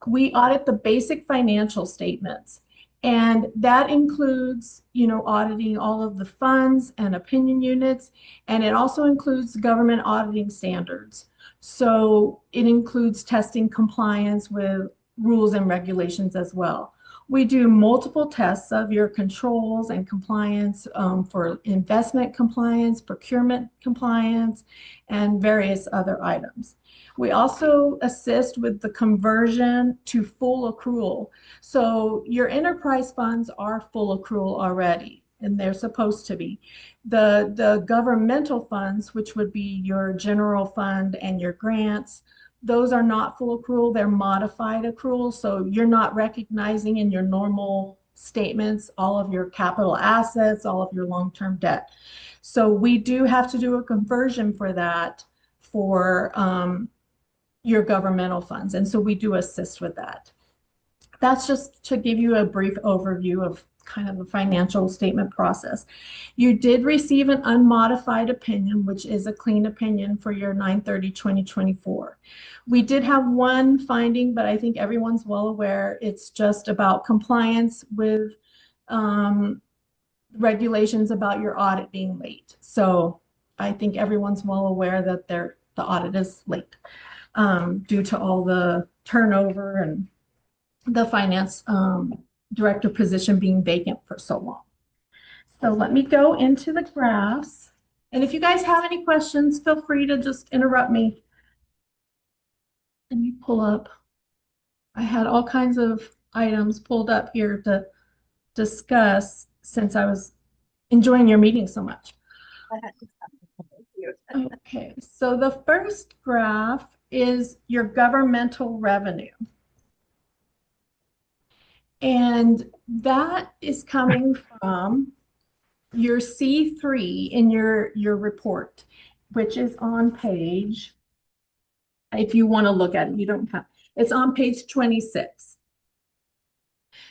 We audit the basic financial statements, and that includes, auditing all of the funds and opinion units, and it also includes government auditing standards. So it includes testing compliance with rules and regulations as well. We do multiple tests of your controls and compliance for investment compliance, procurement compliance, and various other items. We also assist with the conversion to full accrual. So your enterprise funds are full accrual already, and they're supposed to be. The governmental funds, which would be your general fund and your grants, those are not full accrual, they're modified accrual. So you're not recognizing in your normal statements all of your capital assets, all of your long-term debt. So we do have to do a conversion for that for your governmental funds. And so we do assist with that. That's just to give you a brief overview of kind of the financial statement process. You did receive an unmodified opinion, which is a clean opinion for your 9/30/2024. We did have one finding, but I think everyone's well aware. It's just about compliance with regulations about your audit being late. So I think everyone's well aware that the audit is late due to all the turnover and the finance director position being vacant for so long. So let me go into the graphs. And if you guys have any questions, feel free to just interrupt me. Let me pull up. I had all kinds of items pulled up here to discuss since I was enjoying your meeting so much. Okay, so the first graph is your governmental revenue. And that is coming from your C3 in your report, which is on page, if you want to look at it, you don't have, it's on page 26.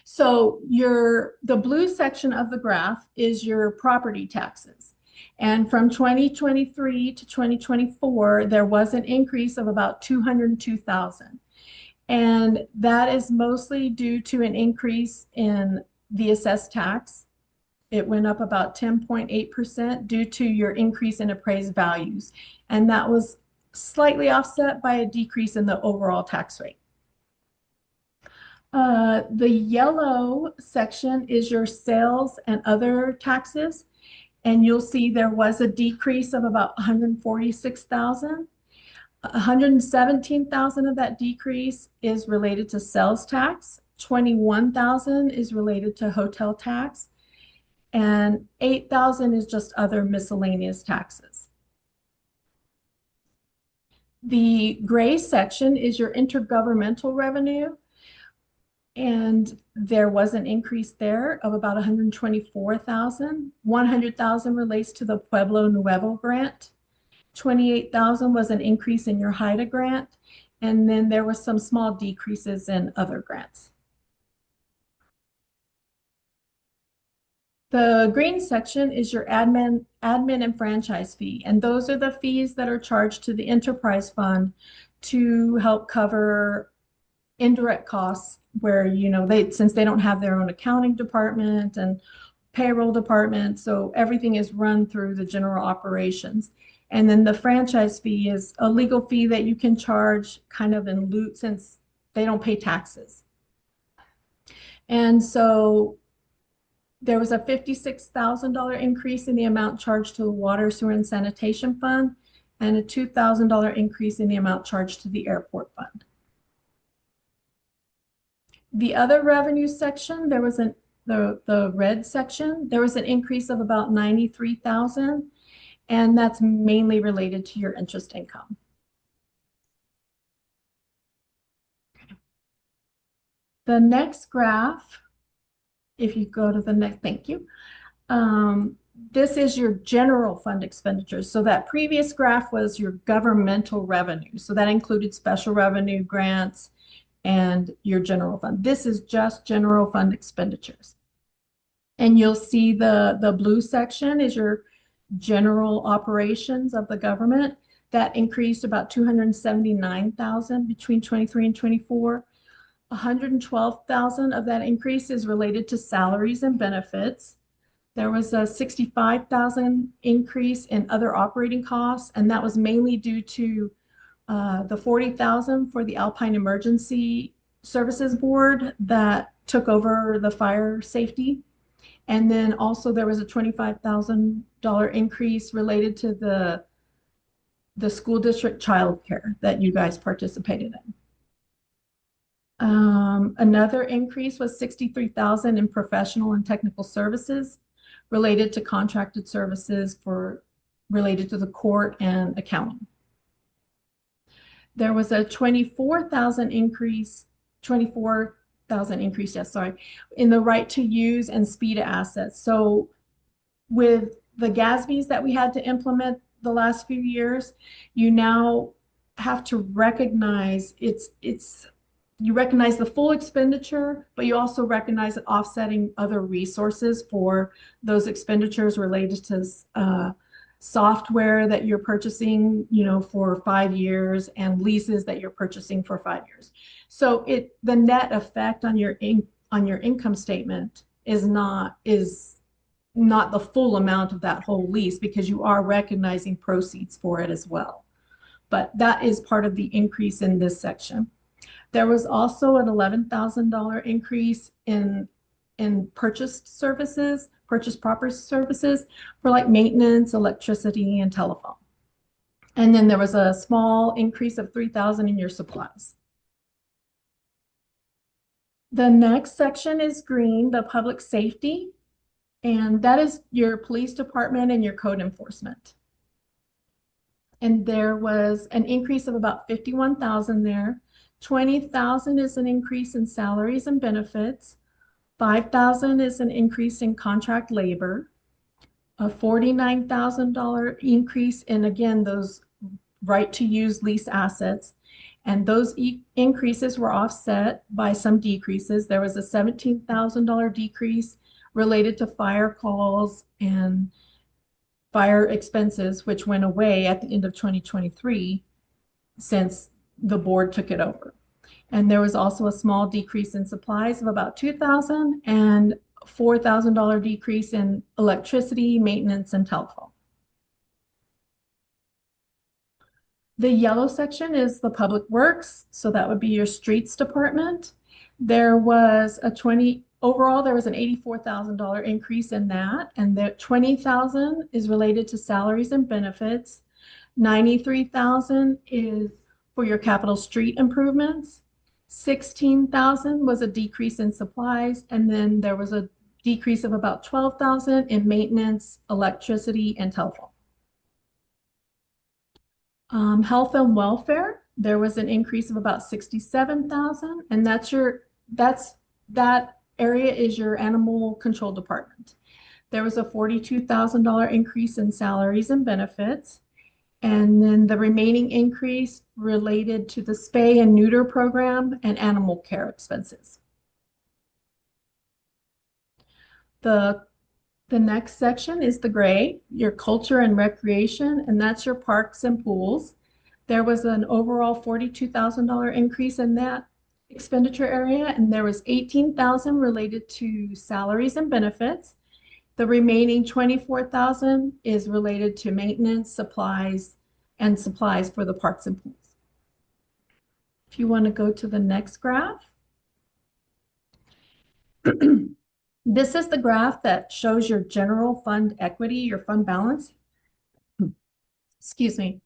So the blue section of the graph is your property taxes. And from 2023 to 2024, there was an increase of about 202,000. And that is mostly due to an increase in the assessed tax. It went up about 10.8% due to your increase in appraised values. And that was slightly offset by a decrease in the overall tax rate. The yellow section is your sales and other taxes. And you'll see there was a decrease of about 146,000. 117,000 of that decrease is related to sales tax. 21,000 is related to hotel tax. And 8,000 is just other miscellaneous taxes. The gray section is your intergovernmental revenue. And there was an increase there of about 124,000. 100,000 relates to the Pueblo Nuevo grant. 28,000 was an increase in your HIDA grant. And then there were some small decreases in other grants. The green section is your admin and franchise fee. And those are the fees that are charged to the enterprise fund to help cover indirect costs where, you know, since they don't have their own accounting department and payroll department, so everything is run through the general operations. And then the franchise fee is a legal fee that you can charge kind of in lieu since they don't pay taxes. And so there was a $56,000 increase in the amount charged to the Water, Sewer, and Sanitation Fund, and a $2,000 increase in the amount charged to the Airport Fund. The other revenue section, there was the red section, there was an increase of about 93,000, and that's mainly related to your interest income. The next graph, if you go to the next, thank you. This is your general fund expenditures. So that previous graph was your governmental revenue. So that included special revenue, grants, and your general fund. This is just general fund expenditures. And you'll see the blue section is your general operations of the government. That increased about 279,000 between 23 and 24. 112,000 of that increase is related to salaries and benefits. There was a 65,000 increase in other operating costs, and that was mainly due to the 40,000 for the Alpine Emergency Services Board that took over the fire safety. And then also there was a $25,000 increase related to the school district childcare that you guys participated in. Another increase was 63,000 in professional and technical services related to contracted services related to the court and accounting. There was a 24,000 increase, yes, sorry, in the right to use and speed of assets. So with the GASBs that we had to implement the last few years, you now have to recognize you recognize the full expenditure, but you also recognize offsetting other resources for those expenditures related to software that you're purchasing, you know, for 5 years and leases that you're purchasing for 5 years. So the net effect on your income statement is not the full amount of that whole lease because you are recognizing proceeds for it as well. But that is part of the increase in this section. There was also an $11,000 increase in purchased services, purchased property services for like maintenance, electricity, and telephone. And then there was a small increase of $3,000 in your supplies. The next section is green, the public safety, and that is your police department and your code enforcement. And there was an increase of about 51,000 there. 20,000 is an increase in salaries and benefits. 5,000 is an increase in contract labor. a $49,000 increase in, again, those right to use lease assets. And those increases were offset by some decreases. There was a $17,000 decrease related to fire calls and fire expenses, which went away at the end of 2023 since the board took it over. And there was also a small decrease in supplies of about $2,000 and $4,000 decrease in electricity, maintenance, and telephone. The yellow section is the public works, so that would be your streets department. There was overall there was an $84,000 increase in that, and the $20,000 is related to salaries and benefits. $93,000 is for your capital street improvements. $16,000 was a decrease in supplies, and then there was a decrease of about $12,000 in maintenance, electricity, and telephone. Health and welfare, there was an increase of about $67,000, and that area is your animal control department. There was a $42,000 increase in salaries and benefits. And then the remaining increase related to the spay and neuter program and animal care expenses. The next section is the gray, your culture and recreation, and that's your parks and pools. There was an overall $42,000 increase in that expenditure area, and there was $18,000 related to salaries and benefits. The remaining $24,000 is related to maintenance, supplies for the parks and pools. If you want to go to the next graph. This is the graph that shows your general fund equity, your fund balance. Excuse me.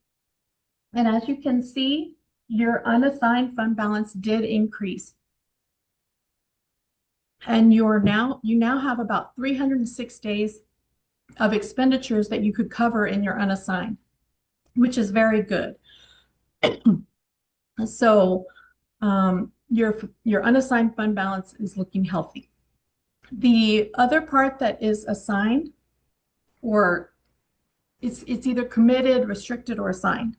And as you can see, your unassigned fund balance did increase. And you now have about 306 days of expenditures that you could cover in your unassigned, which is very good. So your unassigned fund balance is looking healthy. The other part that is assigned, or it's either committed, restricted, or assigned.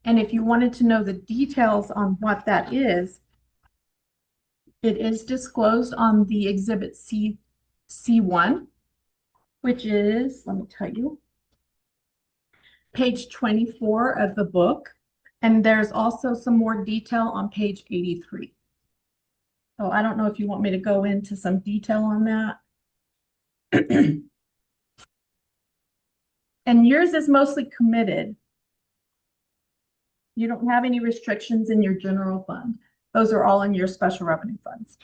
And if you wanted to know the details on what that is, it is disclosed on the exhibit C1, which is, let me tell you, page 24 of the book. And there's also some more detail on page 83. So I don't know if you want me to go into some detail on that. And yours is mostly committed. You don't have any restrictions in your general fund. Those are all in your special revenue funds.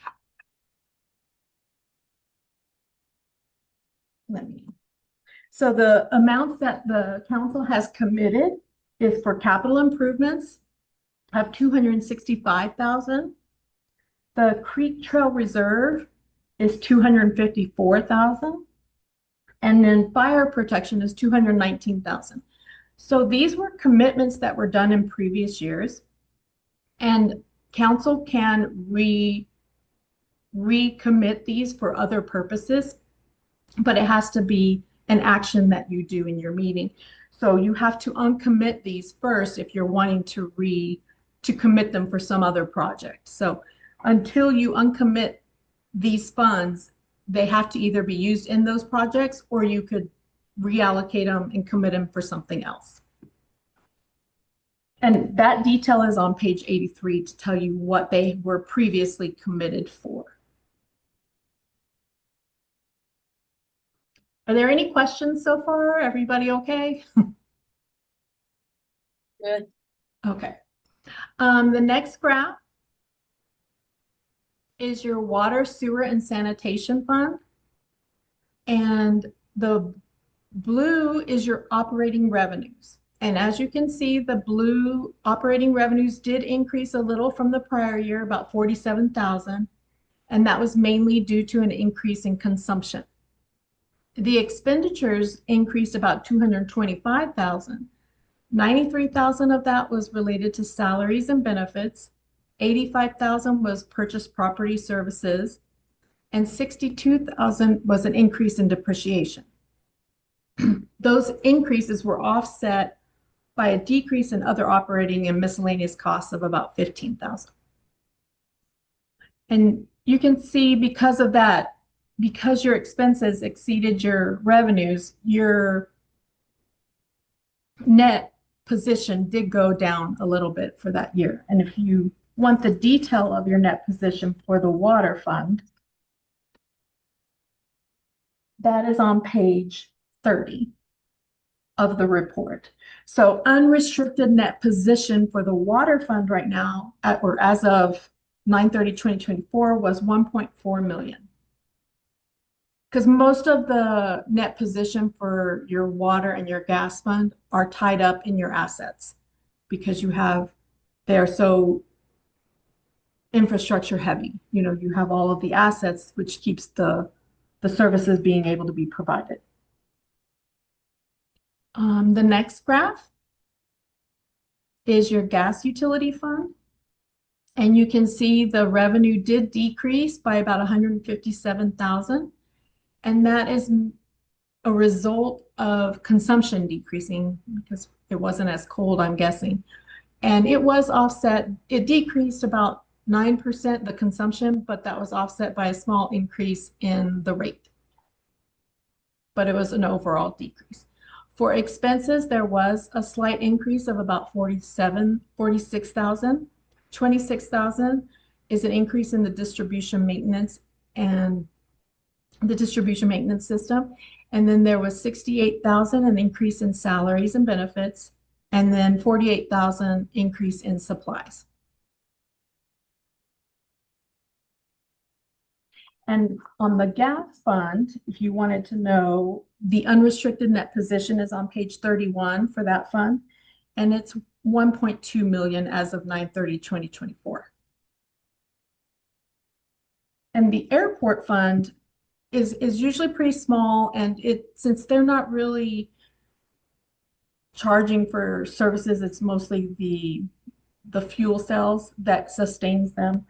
So the amount that the council has committed is for capital improvements of $265,000. The Creek Trail Reserve is $254,000. And then fire protection is $219,000. So these were commitments that were done in previous years. And council can recommit these for other purposes, but it has to be an action that you do in your meeting. So you have to uncommit these first if you're wanting to commit them for some other project. So until you uncommit these funds, they have to either be used in those projects, or you could reallocate them and commit them for something else. And that detail is on page 83 to tell you what they were previously committed for. Are there any questions so far? Everybody okay? Good. Okay. The next graph is your water, sewer, and sanitation fund. And the blue is your operating revenues. And as you can see, the blue operating revenues did increase a little from the prior year, about $47,000. And that was mainly due to an increase in consumption. The expenditures increased about $225,000. $93,000 of that was related to salaries and benefits. $85,000 was purchased property services, and $62,000 was an increase in depreciation. those increases were offset by a decrease in other operating and miscellaneous costs of about 15,000. And you can see because of that, because your expenses exceeded your revenues, your net position did go down a little bit for that year. And if you want the detail of your net position for the water fund, that is on page 30 of the report. So unrestricted net position for the water fund right now, or as of 9/30/2024, was 1.4 million. Because most of the net position for your water and your gas fund are tied up in your assets because they're so infrastructure heavy. You know, you have all of the assets, which keeps the services being able to be provided. The next graph is your gas utility fund. And you can see the revenue did decrease by about 157,000. And that is a result of consumption decreasing because it wasn't as cold, I'm guessing. And it was offset, it decreased about 9% the consumption, but that was offset by a small increase in the rate. But it was an overall decrease. For expenses, there was a slight increase of about 46,000. 26,000 is an increase in the distribution maintenance and the distribution maintenance system. And then there was 68,000, an increase in salaries and benefits, and then 48,000 increase in supplies. And on the gas fund, if you wanted to know, the unrestricted net position is on page 31 for that fund, and it's 1.2 million as of 9/30/2024. And the airport fund is usually pretty small, and since they're not really charging for services, it's mostly the fuel cells that sustains them.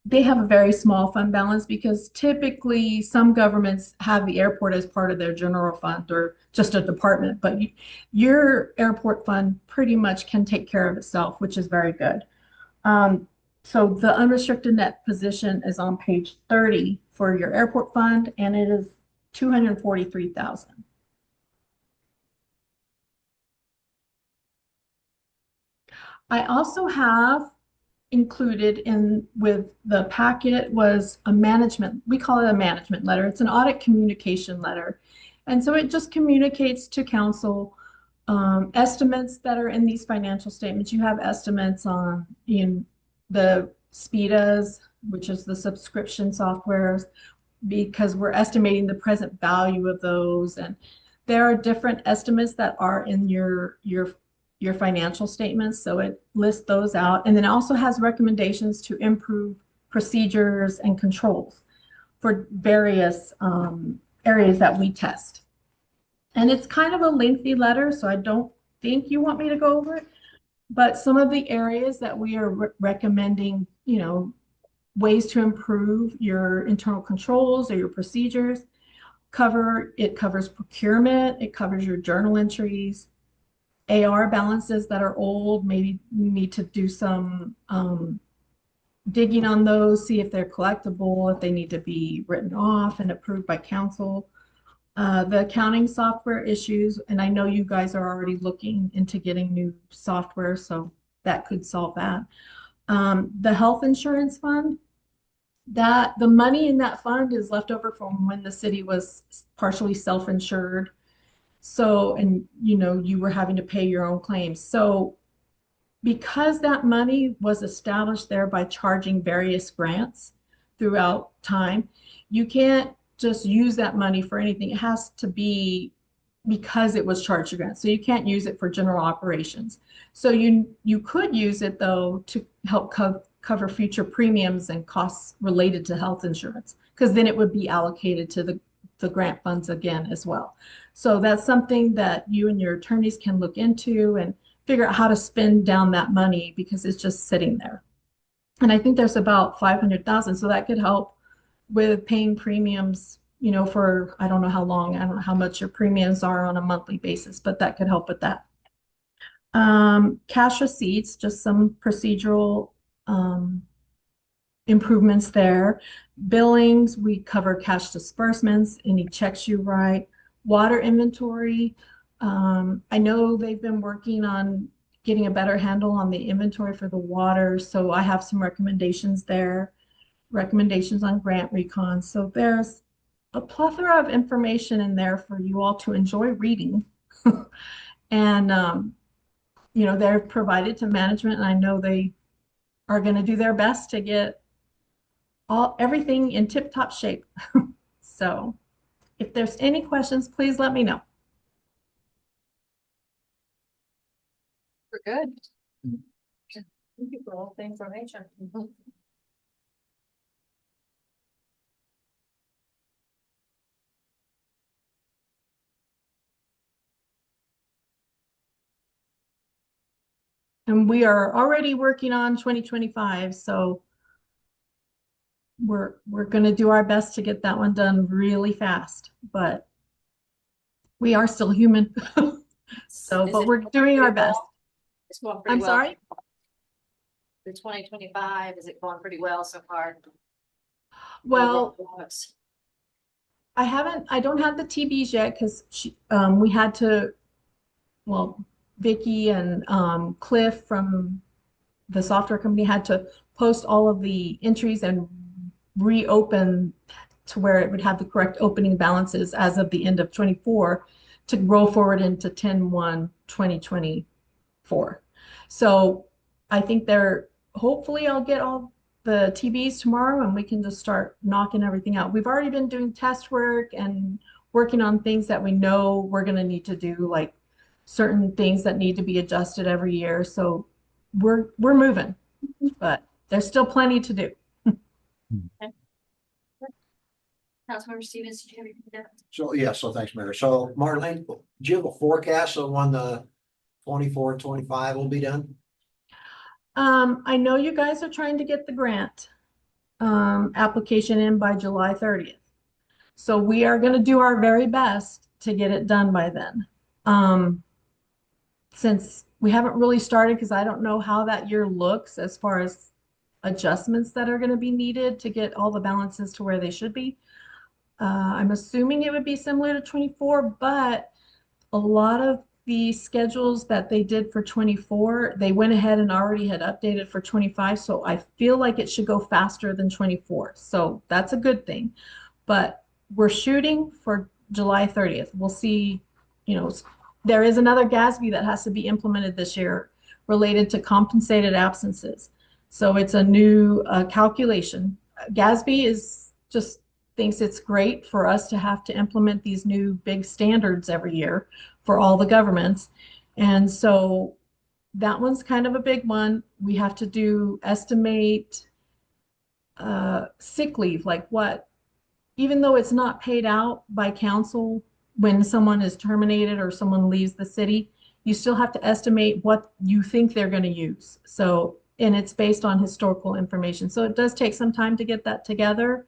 They have a very small fund balance because typically some governments have the airport as part of their general fund or just a department, but your airport fund pretty much can take care of itself, which is very good. So the unrestricted net position is on page 30 for your airport fund, and it is 243,000. I also have included with the packet was a management, we call it a management letter. It's an audit communication letter. And so it just communicates to council estimates that are in these financial statements. You have estimates on the SPIDAs, which is the subscription softwares, because we're estimating the present value of those. And there are different estimates that are in your financial statements. So it lists those out. And then it also has recommendations to improve procedures and controls for various areas that we test. And it's kind of a lengthy letter, so I don't think you want me to go over it. But some of the areas that we are recommending, ways to improve your internal controls or your procedures it covers procurement, it covers your journal entries, AR balances that are old, maybe you need to do some digging on those, see if they're collectible, if they need to be written off and approved by council. The accounting software issues, and I know you guys are already looking into getting new software, so that could solve that. The health insurance fund, the money in that fund is left over from when the city was partially self-insured. So, and you were having to pay your own claims. So because that money was established there by charging various grants throughout time, you can't just use that money for anything. It has to be because it was charged to grants. So you can't use it for general operations. So you could use it though to help cover future premiums and costs related to health insurance, because then it would be allocated to the grant funds again as well. So that's something that you and your attorneys can look into and figure out how to spend down that money, because it's just sitting there. And I think there's about 500,000, so that could help with paying premiums, you know, for, I don't know how long, I don't know how much your premiums are on a monthly basis, but that could help with that. Cash receipts, just some procedural, improvements there. Billings, we cover cash disbursements, any checks you write. Water inventory, I know they've been working on getting a better handle on the inventory for the water, so I have some recommendations there. Recommendations on grant recon. So there's a plethora of information in there for you all to enjoy reading. And, you know, they're provided to management, and I know they are going to do their best to get everything in tip-top shape. So if there's any questions, please let me know. We're good. Thank you for all the information. And we are already working on 2025, so we're going to do our best to get that one done really fast, but we are still human. So, Is but it we're doing our pretty well? best. It's going pretty I'm well. sorry? The 2025, is it going pretty well so far? Well, Overall, I don't have the TVs yet because we had to, well, Vicky and Cliff from the software company had to post all of the entries and reopen to where it would have the correct opening balances as of the end of 24 to roll forward into 10/1/2024. So I think hopefully I'll get all the TVs tomorrow and we can just start knocking everything out. We've already been doing test work and working on things that we know we're going to need to do, like certain things that need to be adjusted every year. So we're moving, but there's still plenty to do. Councilmember Stevens, did you have anything to add? So, yeah, so thanks, Mayor. So Marlene, do you have a forecast of when the 24, 25 will be done? I know you guys are trying to get the grant application in by July 30th. So we are going to do our very best to get it done by then. Since we haven't really started, because I don't know how that year looks as far as adjustments that are going to be needed to get all the balances to where they should be. I'm assuming it would be similar to 24, but a lot of the schedules that they did for 24, they went ahead and already had updated for 25. So I feel like it should go faster than 24. So that's a good thing. But we're shooting for July 30th. We'll see, you know, there is another GASB that has to be implemented this year related to compensated absences. So it's a new calculation. GASB is just thinks it's great for us to have to implement these new big standards every year for all the governments. And so that one's kind of a big one. We have to estimate sick leave, like what, even though it's not paid out by council when someone is terminated or someone leaves the city, you still have to estimate what you think they're going to use. So, and it's based on historical information. So it does take some time to get that together.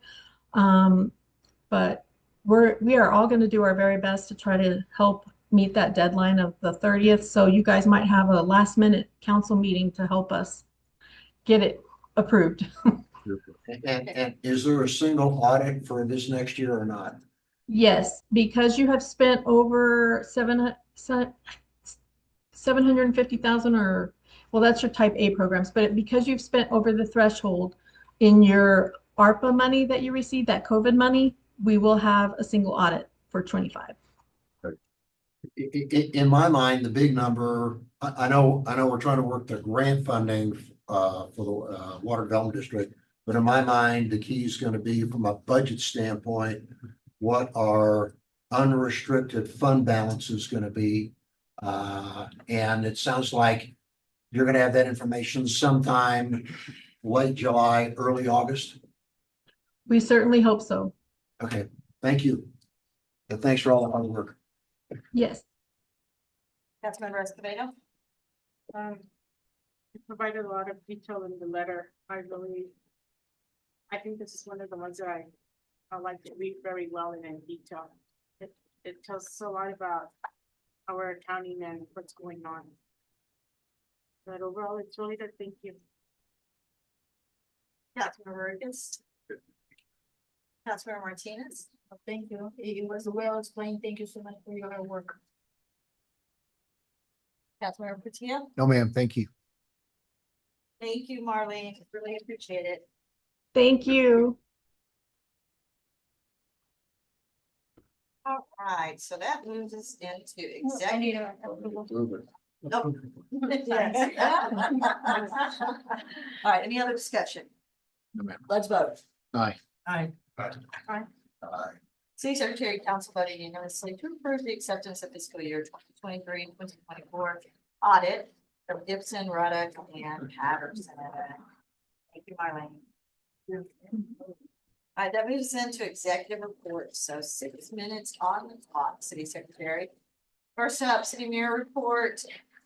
But we are all going to do our very best to try to help meet that deadline of the 30th. So you guys might have a last minute council meeting to help us get it approved. And is there a single audit for this next year or not? Yes, because you have spent over 750,000 or, well, that's your type A programs, but because you've spent over the threshold in your ARPA money that you received, that COVID money, we will have a single audit for 25. In my mind, the big number, I know we're trying to work the grant funding for the Water Development District, but in my mind, the key is going to be from a budget standpoint, what our unrestricted fund balance is going to be. And it sounds like you're going to have that information sometime late July, early August. We certainly hope so. Okay, thank you. And thanks for all the hard work. Yes. Councilmember Escobedo? You provided a lot of detail in the letter, I believe. I think this is one of the ones that I I like to read very well and in detail. It tells us a lot about our accounting and what's going on. But overall, it's really good. Thank you. Councilmember Burgess. Councilmember Martinez. Thank you. It was well explained. Thank you so much for your hard work. Councilmember Patia. No, ma'am, thank you. Thank you, Marlene. Really appreciate it. Thank you. All right, so that moves us into I need executive. a. Nope. All right, any other discussion? No, ma'am. Let's vote. Aye. Aye. Aye. Aye. Aye. City Secretary, Council voted unanimously to approve the acceptance of fiscal year 2023 and 2024 audit of Gibson, Ruddock, and Patterson. Thank you, Marlene. All right, that moves us into executive reports. So 6 minutes on the clock, City Secretary. First up, City Mayor report.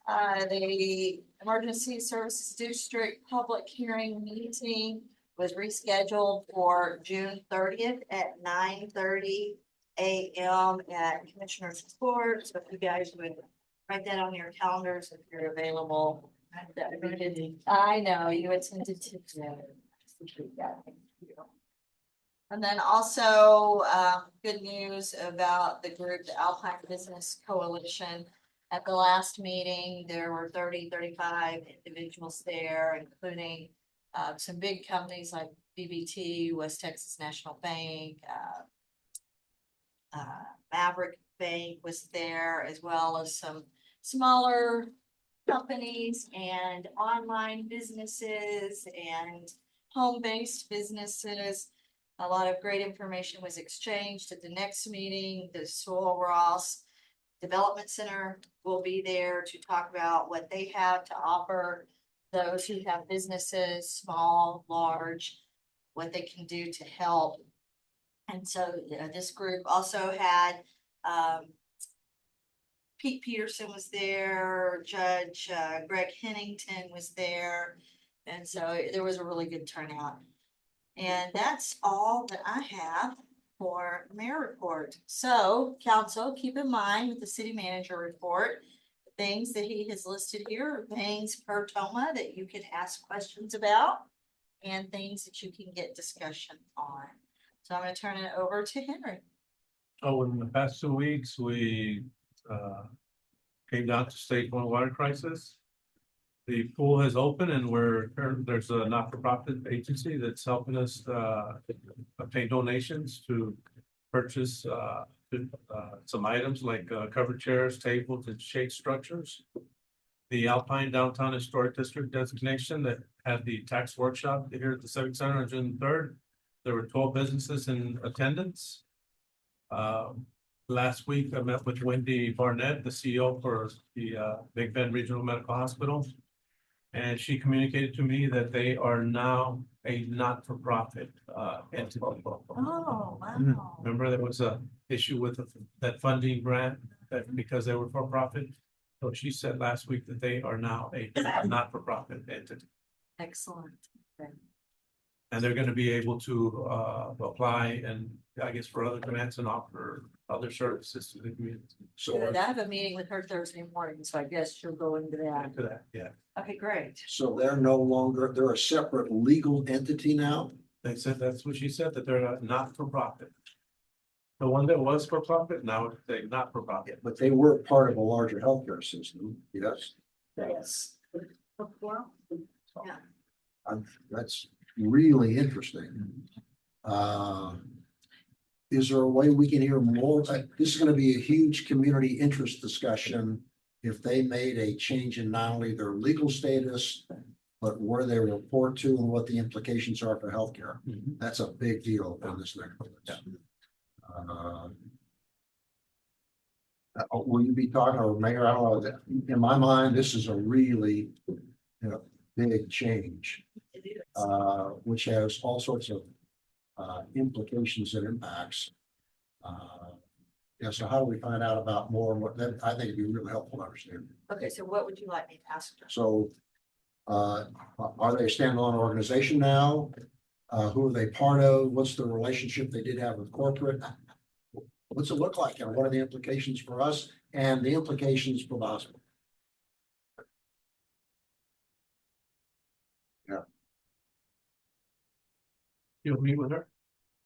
The Emergency Services District public hearing meeting was rescheduled for June 30th at 9:30 a.m. at Commissioner's Court. So if you guys would write that on your calendars if you're available. I know you attended to that. And then also, good news about the group, the Alpine Business Coalition. At the last meeting, there were 35 individuals there, including some big companies like BBT, West Texas National Bank, Maverick Bank was there, as well as some smaller companies and online businesses and home-based businesses. A lot of great information was exchanged at the next meeting. The Sewell Ross Development Center will be there to talk about what they have to offer those who have businesses, small, large, what they can do to help. And so this group also had Pete Peterson was there, Judge Greg Hennington was there. And so there was a really good turnout. And that's all that I have for mayor report. So council, keep in mind with the city manager report, things that he has listed here are things per TOMA that you can ask questions about and things that you can get discussion on. So I'm going to turn it over to Henry. Oh, in the past 2 weeks, we came down to state one water crisis. The pool has opened and there's a not-for-profit agency that's helping us obtain donations to purchase some items like covered chairs, tables, and shade structures. The Alpine Downtown Historic District designation that had the tax workshop here at the Civic Center on June 3rd. There were 12 businesses in attendance. Last week, I met with Wendy Barnett, the CEO for the Big Bend Regional Medical Hospital. And she communicated to me that they are now a not-for-profit entity. Oh, wow. Remember, there was a issue with that funding grant that because they were for profit. So she said last week that they are now a not-for-profit entity. Excellent. Okay. And they're going to be able to apply and I guess for other grants and offer other services to the community. So I have a meeting with her Thursday morning, so I guess she'll go into that. Into that, yeah. Okay, great. So they're no longer, they're a separate legal entity now? They said, that's what she said, that they're not for profit. The one that was for profit, now they're not for profit. But they were part of a larger healthcare system, yes? Yes. Well, yeah. That's really interesting. Is there a way we can hear more? This is going to be a huge community interest discussion. If they made a change in not only their legal status, but where they report to and what the implications are for healthcare. That's a big deal on this next. Will you be talking, or Mayor? I don't know. In my mind, this is a really big change, which has all sorts of implications and impacts. Yeah, so how do we find out about more and what that I think it'd be really helpful to understand. Okay, so what would you like me to ask her? So are they a standalone organization now? Who are they part of? What's the relationship they did have with corporate? What's it look like? And what are the implications for us and the implications for the hospital? Yeah. You'll meet with her?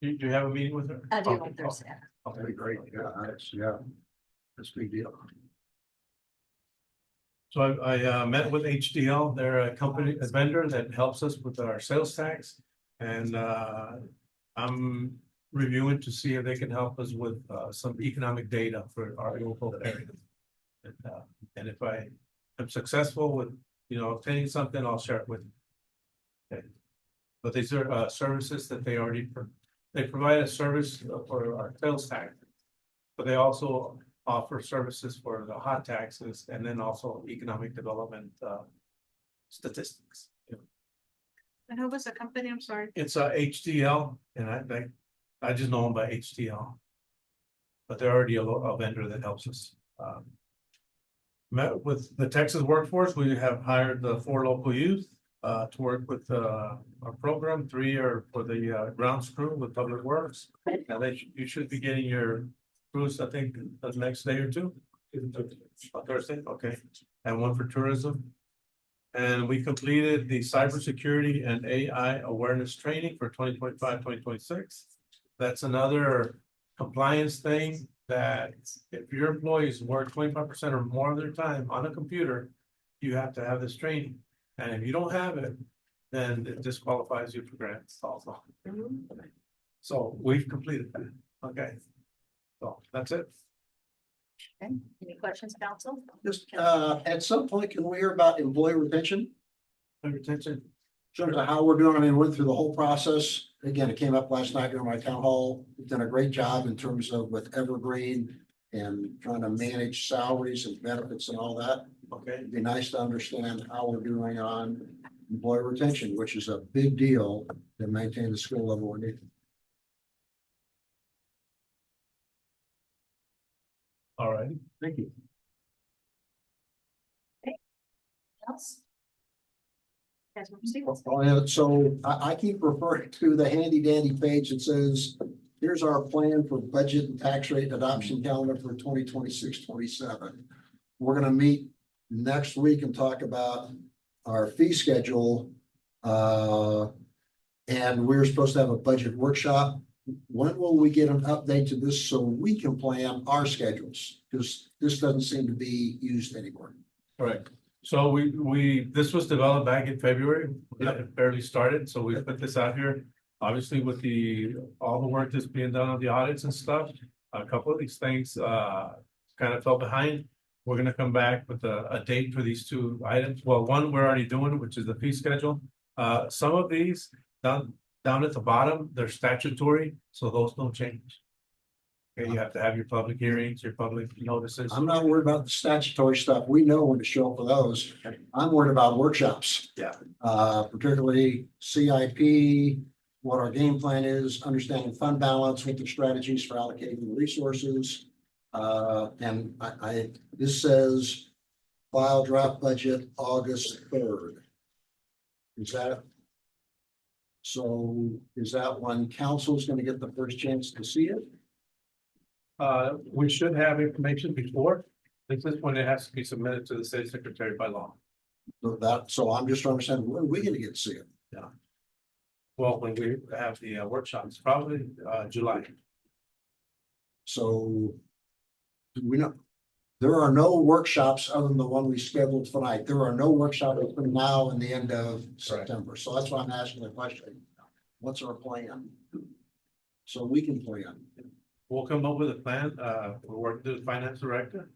Do you have a meeting with her? I do Okay, on Thursday. Okay, great. Yeah, that's a big deal. So I met with HDL, they're a company, a vendor that helps us with our sales tax. And I'm reviewing to see if they can help us with some economic data for our local area. And if I am successful with, obtaining something, I'll share it with you. Okay. But these are services that they already, they provide a service for our sales tax. But they also offer services for the hot taxes and then also economic development statistics. And who was the company? I'm sorry. It's HDL, and I just know them by HDL. But they're already a vendor that helps us. Met with the Texas workforce, we have hired the 4 local youth to work with our program. 3 are for the grounds crew with Public Works. Now you should be getting your crews, I think, the next day or 2. Thursday, okay, and 1 for tourism. And we completed the cybersecurity and AI awareness training for 2025-2026. That's another compliance thing that if your employees work 25% or more of their time on a computer, you have to have this training. And if you don't have it, then it disqualifies you for grants also. So we've completed that. Okay. So that's it. Okay, any questions, council? Just at some point, can we hear about employee retention? Retention. In terms of how we're doing, I mean, went through the whole process. Again, it came up last night during my town hall. We've done a great job in terms of with Evergreen and trying to manage salaries and benefits and all that. Okay. It'd be nice to understand how we're doing on employee retention, which is a big deal to maintain the skill level we need. All right. Thank you. Else? Councilmember Stevens. Oh, yeah, so I keep referring to the handy dandy page that says, here's our plan for budget and tax rate adoption calendar for 2026-27. We're gonna meet next week and talk about our fee schedule. And we're supposed to have a budget workshop. When will we get an update to this so we can plan our schedules? Because this doesn't seem to be used anymore. All right. So this was developed back in February. It barely started, so we put this out here. Obviously, with all the work that's being done on the audits and stuff, a couple of these things kind of fell behind. We're gonna come back with a date for these 2 items. Well, one we're already doing, which is the fee schedule. Some of these down at the bottom, they're statutory, so those don't change. Okay, you have to have your public hearings, your public notices. I'm not worried about the statutory stuff. We know when to show up for those. I'm worried about workshops. Yeah. Particularly CIP, what our game plan is, understanding fund balance, what the strategies for allocating the resources. And this says file draft budget August 3rd. Is that? So is that when council's gonna get the first chance to see it? We should have information before. This is when it has to be submitted to the city secretary by law. So I'm just trying to understand, when are we gonna get to see it? Yeah. Well, when we have the workshops, probably July. So do we know? There are no workshops other than the one we scheduled tonight. There are no workshops between now and the end of September. So that's why I'm asking the question. What's our plan? So we can plan. We'll come up with a plan. We're working with the finance director.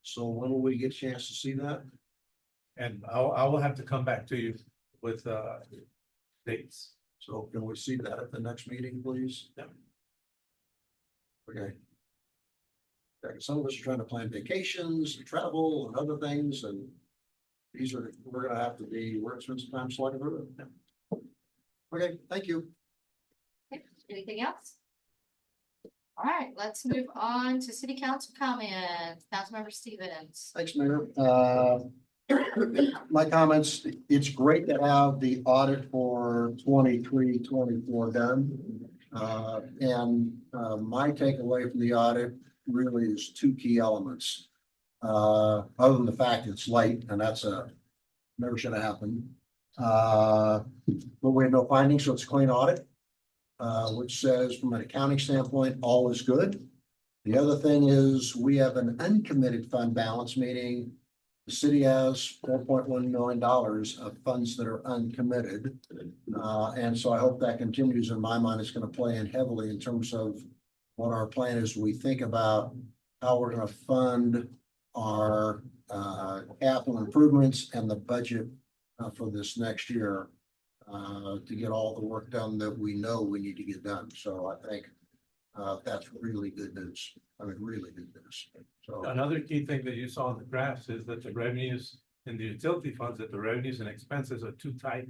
So when will we get a chance to see that? And I will have to come back to you with dates. So can we see that at the next meeting, please? Yeah. Okay. Yeah, 'cause some of us are trying to plan vacations and travel and other things, and we're gonna have to spend some time slugging through it. Okay, thank you. Okay, anything else? All right, let's move on to city council comments. Councilmember Stevens. Thanks, Mayor. My comments, it's great to have the audit for 23-24 done. My takeaway from the audit really is two key elements. Other than the fact it's late, and that's never should have happened. But we had no findings, so it's a clean audit. Which says from an accounting standpoint, all is good. The other thing is we have an uncommitted fund balance, meaning the city has $4.1 million of funds that are uncommitted. And so I hope that continues. In my mind, it's going to play in heavily in terms of what our plan is. We think about how we're going to fund our capital improvements and the budget for this next year to get all the work done that we know we need to get done. So I think that's really good news. I mean, really good news. So Another key thing that you saw in the graphs is that the revenues in the utility funds, that the revenues and expenses are too tight.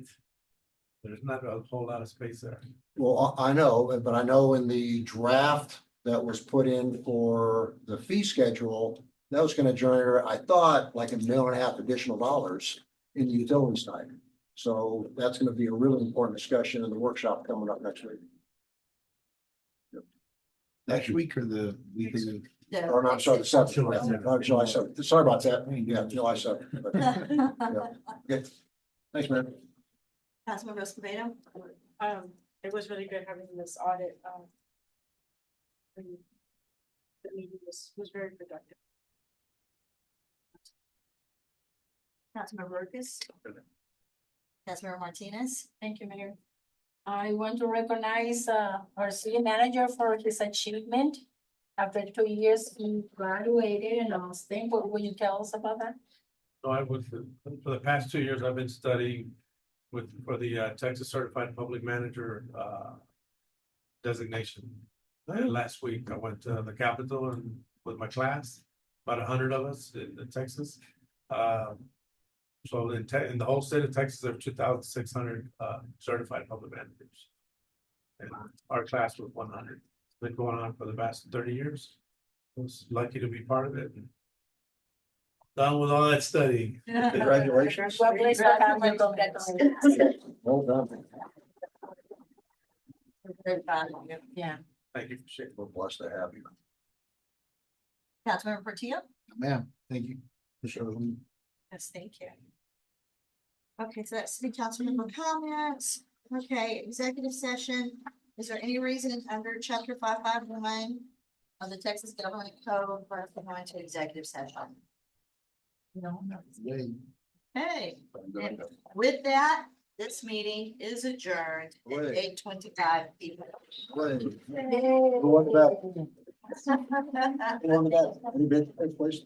There's not a whole lot of space there. well, I know, but I know in the draft that was put in for the fee schedule, that was going to generate, I thought, like $1.5 million additional dollars in the utility side. So that's going to be a really important discussion in the workshop coming up next week. Next week or the week of the? Or not, sorry, the 7th. July 7th. Sorry about that. Yeah, July 7th. But, yeah. Good. Thanks, man. Councilmember Escobedo? It was really good having this audit. The meeting was very productive. Councilmember Burgess? Councilmember Martinez? Thank you, Mayor. I want to recognize our city manager for his achievement. After 2 years, he graduated and I was thankful. Will you tell us about that? So for the past 2 years, I've been studying for the Texas Certified Public Manager designation. Last week, I went to the Capitol and with my class, about 100 of us in Texas. So in the whole state of Texas, there are 2,600 certified public managers. And our class was 100. It's been going on for the past 30 years. I was lucky to be part of it. And done with all that studying. Congratulations. Well done. Yeah. Thank you for sharing. We're blessed to have you. Councilmember Portillo? Ma'am, thank you. Yes, thank you. Okay, so that's city council member comments. Okay, executive session. Is there any reason under chapter 551 of the Texas Government Code for us to go into executive session? No. Okay, and with that, this meeting is adjourned at 8:25 p.m. Go on to bed. Go on to bed. Any bed, please?